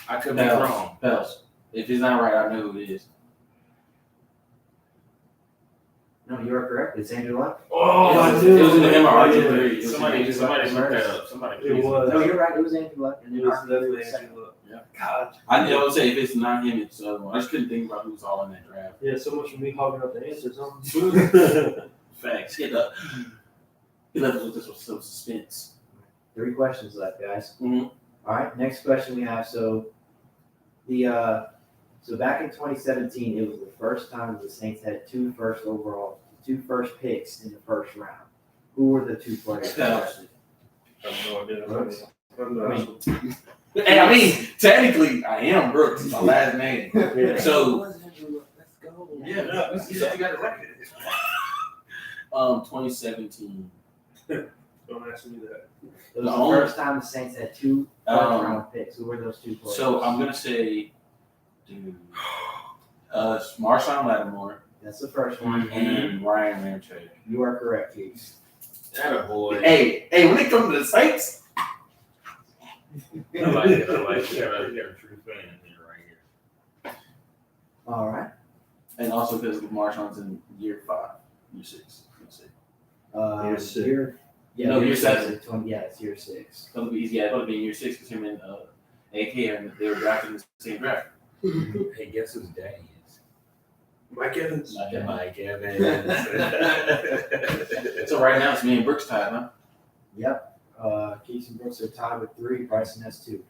I could be wrong. Bells. If it's not right, I know who it is. No, you are correct. It's Andrew Luck. Oh, I knew it was in him or RG3. Somebody look that up. Somebody It please. was. No, you're right. It was Andrew Luck. And It then was RG3 definitely was second. Andrew Luck. Yeah. God. I know. Say if it's not him, it's the other one. I just couldn't think about who's all in that draft. Yeah, so much for me hogging up the answers, huh? Facts. He left us with some suspense. 3 questions left, guys. Mhm. All right. Next question we have. So back in 2017, it was the first time the Saints had 2 first picks in the first round. Who were the 2 players? Bells. I have no idea. Brooks? Hey, I mean, technically, I am Brooks. It's my last name. So, Let's go. yeah, you got it right. 2017. Don't ask me that. It was the No. first time the Saints had 2 first round picks. Who were those 2 players? So I'm gonna say, dude, Marshawn Lattimore That's the first one. and Ryan Ramchick. You are correct, Keith. That a boy. Hey, when it comes to the Saints, I like it. I like it. You got a true fan here right here. All right. and also because Marshawn's in year 5, year 6. Let's see. Year 6. No, year 7. It's year 6. It'll be in year 6 because him and AK and they were drafted in the same draft. Hey, guess whose daddy is? Mike Evans. Not that much. Mike Evans. So right now it's me and Brooks tied, huh? Yep. Keith and Brooks are tied with 3. Bryson has 2.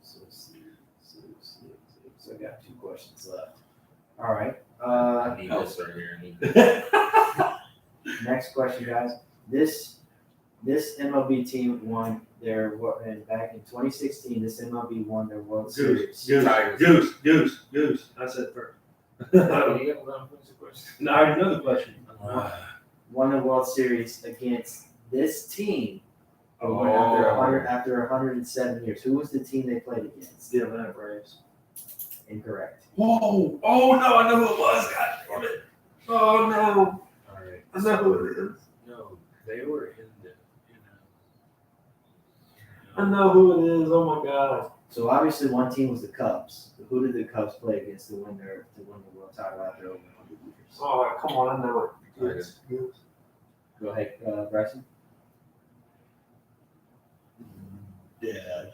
So, So I got 2 questions left. All right. I need this right here. Next question, guys. This MLB team won and back in 2016. This MLB won their World Series. Tigers. Goose. I said first. You got one question. No, I already know the question. Won the World Series against this team. Oh. After 107 years. Who was the team they played against? The Atlanta Braves. Incorrect. Whoa! Oh no! I know who it was. God damn it! Oh no! All right. I know who it is. No, they were in the. I know who it is. Oh my god! So obviously one team was the Cubs. Who did the Cubs play against to win the world title after over 100 years? Oh come on! I know it. Tigers. Go ahead, Bryson. Yeah.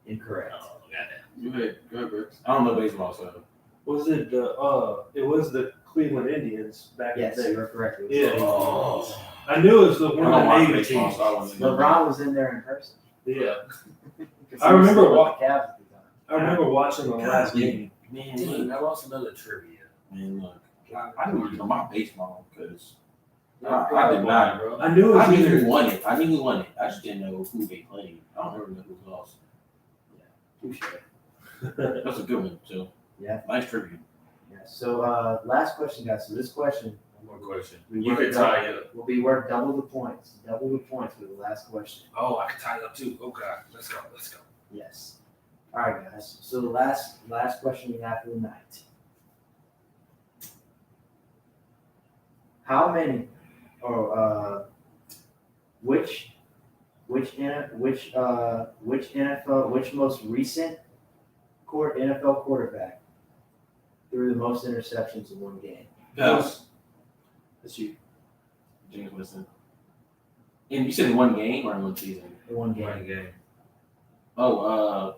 Incorrect. Oh, goddamn. Go ahead, Brooks. I don't know baseball, so. Was it it was the Cleveland Indians back in Yes, the day. you're correct. It was Yeah. Oh. I knew it was the I one don't of the watch Navy baseball, teams. so I wasn't gonna- LeBron was in there in person. Yeah, 'Cause I he was remember still with wa- the Cavs at the time. I remember watching the last game. Man, Dude, look. I lost another trivia. Man, look. I didn't know my baseball because I did not. bro. I knew it was I knew either. who won it. I just didn't know who they played. I don't remember who lost. Touche. That's a good one, too. Yeah. Nice trivia. Yeah. So last question, guys. So this question One more question. we You worked could tie it up. will be worth double the points. Double the points for the last question. Oh, I can tie it up too. Oh God, let's go. Let's go. Yes. All right, guys. So the last question we have for the night. How many, or which most recent NFL quarterback threw the most interceptions in one game? Pels. That's you. James Winston. And you said in one game or in one season? In one game. One game. Oh,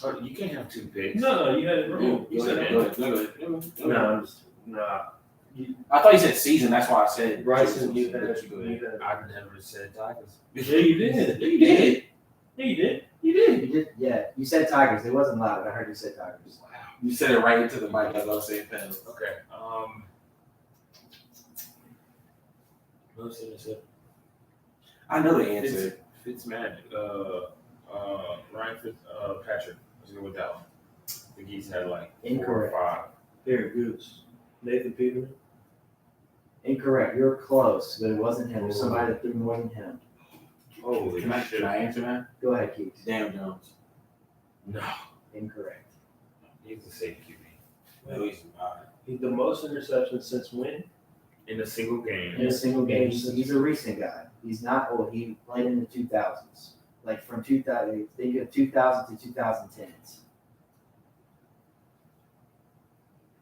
Oh, you can't have 2 picks. No, you had it go wrong. You said ahead. it. No, I'm just I thought you said season. That's why I said Bryson. James You Winston, had but you go ahead. it. I've never said Tigers. Yeah, you did. You did. Yeah, you did. You did. You did, yeah. You said Tigers. It wasn't loud, but I heard you say Tigers. Wow. You said it right into the mic as I was saying Pels. Okay. Most interceptions. I know the answer. Fitzmagic. Ryan Fitzpatrick. Let's go with that one. I think he's had like 4 Incorrect. or 5. Here, Goose. Nathan Peterman. Incorrect. You're close, but it wasn't him. It was somebody that threw more than him. Holy Can shit. I answer that? Go ahead, Keith. Daniel Jones. No. Incorrect. He's the safe QB. Well, he's He's the most interceptions since when? In a single game. In a single game, he's a recent guy. He's not old. He played in the 2000s. Like from 2000, think of 2000 to 2010s.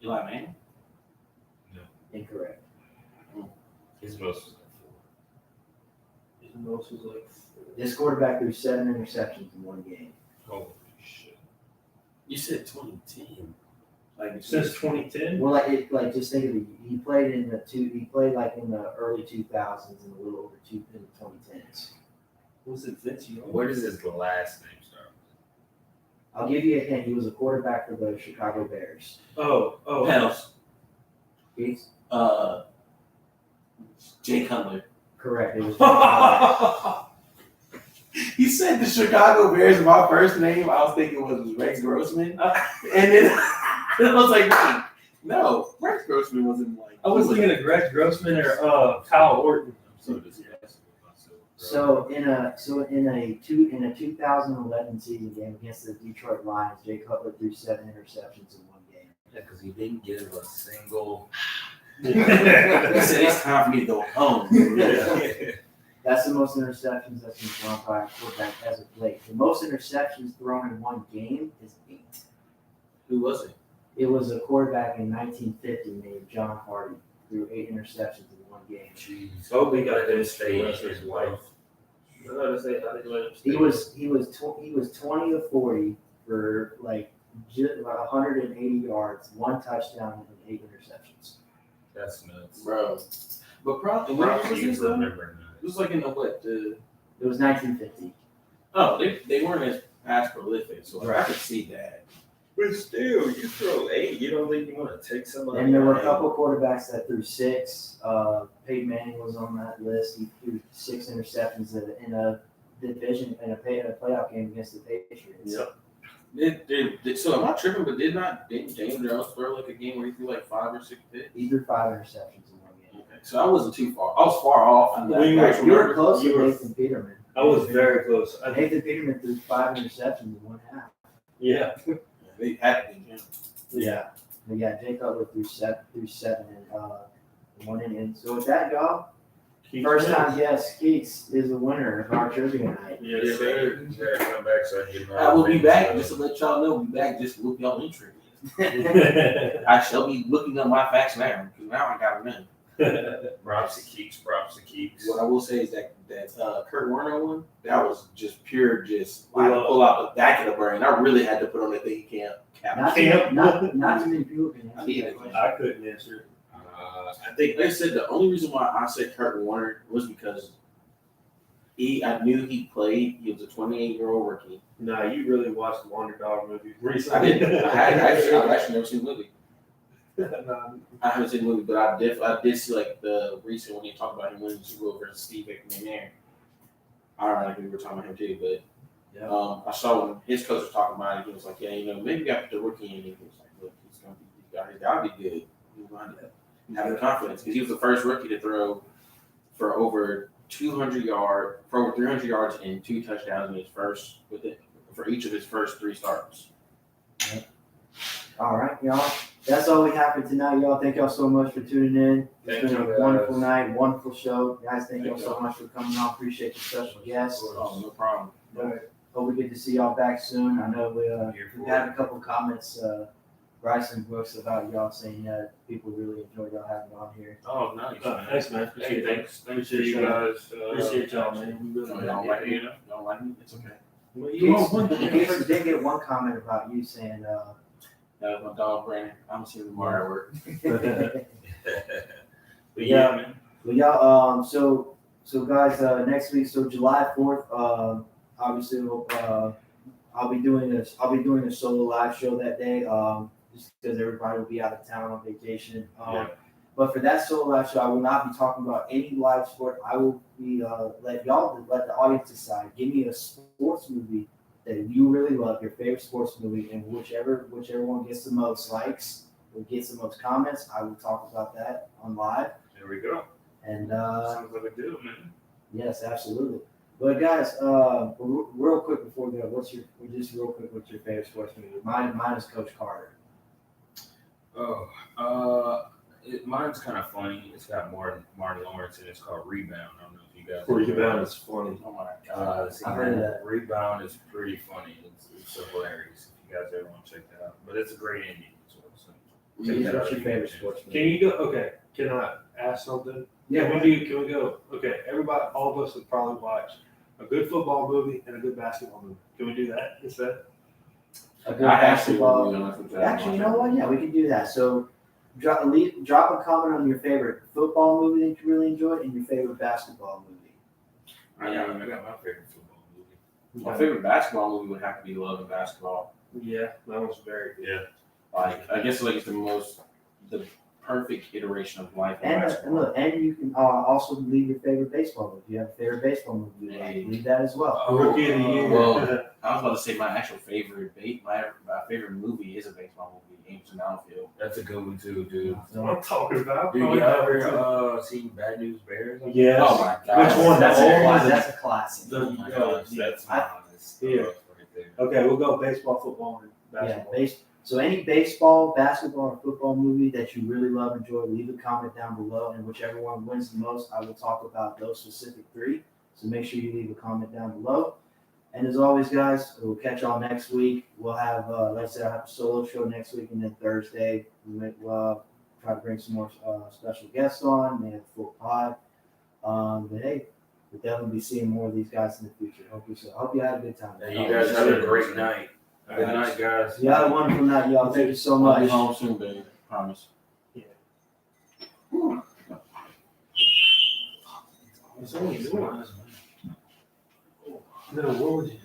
Eli Manning. Incorrect. His most was His most was like. This quarterback threw 7 interceptions in one game. 4. Holy shit. You said 2010. Like Since 2010? Well, just think of it. He played in the He played like in the early 2000s and a little over in the 2010s. Was it Vince Young? Where does his last name start? I'll give you a hint. He was a quarterback for the Chicago Bears. Oh. Pels. He's Jay Cutler. correct. It was. He said the Chicago Bears is my first name. I was thinking it was Rex Grossman. And then I was like, wait, no, Rex Grossman wasn't like. I was thinking of Greg Grossman or Kyle Orton. So does he have So in a 2011 season game against the Detroit Lions, Jay Cutler threw 7 interceptions in one game. Yeah, because he didn't give a single. He said it's time for me to go home. That's the most interceptions that's been thrown by a quarterback as of late. The most interceptions thrown in one game is 8. Who was it? It was a quarterback in 1950 named John Hardy, threw 8 interceptions in one game. Jeez. Oh, we got Let him this stay in for his life. I was gonna say, how did you let him He stay? was 20 of 40 for like 180 yards, 1 touchdown, and 8 interceptions. That's nuts. Bro. But probably, when was You this though? remember It was like in the what? It was 1950. Oh, they weren't as prolific, so I Right. could see that. But still, you throw 8. You don't think you want to take somebody? And there were a couple quarterbacks that threw 6. Peyton Manning was on that list. He threw 6 interceptions in a division in a playoff game against the Patriots. Yep. So am I tripping? But didn't James Jones throw like a game where he threw like 5 or 6 picks? He threw 5 interceptions in one game. Okay, so I wasn't too far. I was far off. From that We were- actual You were number. close You to were- Nathan Peterman. I was very close. Nathan Peterman threw 5 interceptions in one half. Yeah. They had to be him. Yeah. But yeah, Jay Cutler threw 7 in one inning. So with that, y'all, first time guest Keats is a winner of our trivia night. Yes, sir. You gotta come back so I can get my. I will be back just to let y'all know. We'll be back just to look y'all in trivia. I shall be looking up my facts now because now I got them in. Props to keeps. Props to keeps. What I will say is that Kurt Warner one, that was just pure, just I had to pull out the back of the brain. I really had to put on that thing cap. Not too many people can answer that question. I couldn't answer. I think they said the only reason why I said Kurt Warner was because I knew he played. He was a 28-year-old rookie. Nah, you really watched the Wonder Dog movie I recently. didn't. I've actually never seen the movie. Nah, I haven't seen the movie, but I did see like the recent when you talked about him winning the Super Bowl versus Steve McNair. Ironically, we were talking about him too, but Yeah. I saw when his coach was talking about it. He was like, "Yeah, maybe we got the rookie in." He was like, "Look, he's gotta be good. He's going to have the confidence because he was the first rookie to throw for over 300 yards and 2 touchdowns in his first for each of his first 3 starts." All right, y'all. That's all we have for tonight, y'all. Thank y'all so much for tuning in. It's Thank been you, a guys. wonderful night, wonderful show. Guys, thank y'all Thank so y'all. much for coming on. Appreciate the special guests. Oh, no problem. All right. hope we get to see y'all back soon. I know we had a couple comments, Bryson Brooks, about y'all saying that people really enjoyed y'all having on here. Oh, nice. Man. Thanks, man. Hey, thanks for Appreciate you y'all. guys. Appreciate y'all, man. We really Y'all like you it? know. Y'all like it? It's okay. Well, We you did get one comment about you saying, That was my dog, Brandon. I'm seeing tomorrow at work. But yeah, man. well, y'all, so guys, next week, so July 4th, obviously, I'll be doing a solo live show that day, just because everybody will be out of town on vacation. Yeah. But for that solo live show, I will not be talking about any live sport. I will be let the audience decide. Give me a sports movie that you really love, your favorite sports movie, and whichever one gets the most likes or gets the most comments, I will talk about that on live. There we go. And Sounds like a deal, man. yes, absolutely. But guys, real quick before we go, what's your favorite sports movie? Mine is Coach Carter. Oh, mine's kind of funny. It's got Martin Lawrence and it's called Rebound. I don't know if you guys. Rebound is funny. Oh my god. See, I've heard of that. Rebound is pretty funny. It's so hilarious. If you guys ever want to check that out, but it's a great ending. So What's your favorite sports movie? Can you go? Okay. Can I ask something? Yeah, Can we go? Okay. Everybody, all of us would probably watch a good football movie and a good basketball movie. Can we do that instead? a good I actually basketball. would be honest with that. Actually, you know what? Yeah, we can do that. So, drop a comment on your favorite football movie that you really enjoyed and your favorite basketball movie. I got my favorite football movie. My favorite basketball movie would have to be Love and Basketball. Yeah, that was very good. Yeah. Like, I guess like it's the perfect iteration of life in And basketball. look, and you can also leave your favorite baseball movie. If you have a favorite baseball movie, Hey. leave that as well. Rookie of the year. Well, I was about to say my actual favorite my favorite movie is a baseball movie, Angels in Outfield. That's a good one too, dude. That's what I'm talking about. Dude, you ever seen Bad News Bears? Yes. Oh my god. Which one? That's The a old classic. one? That's a classic. The- Oh my gosh, yeah. that's honest. Yeah. Right there. Okay, we'll go baseball, football, and Yeah, basketball. so any baseball, basketball, or football movie that you really love, enjoy, leave a comment down below, and whichever one wins the most, I will talk about those specific three. So make sure you leave a comment down below. And as always, guys, we'll catch y'all next week. We'll have, like I said, I'll have a solo show next week, and then Thursday we'll try to bring some more special guests on. They have a full pod. But hey, we'll definitely be seeing more of these guys in the future. Hope you had a good time. Hey, you guys have a great night. Good night, guys. You have a wonderful night, y'all. Thank you so I'll be much. home soon, baby. Promise. It's only yours. No, what would you?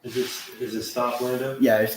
Is it stop window? Yeah,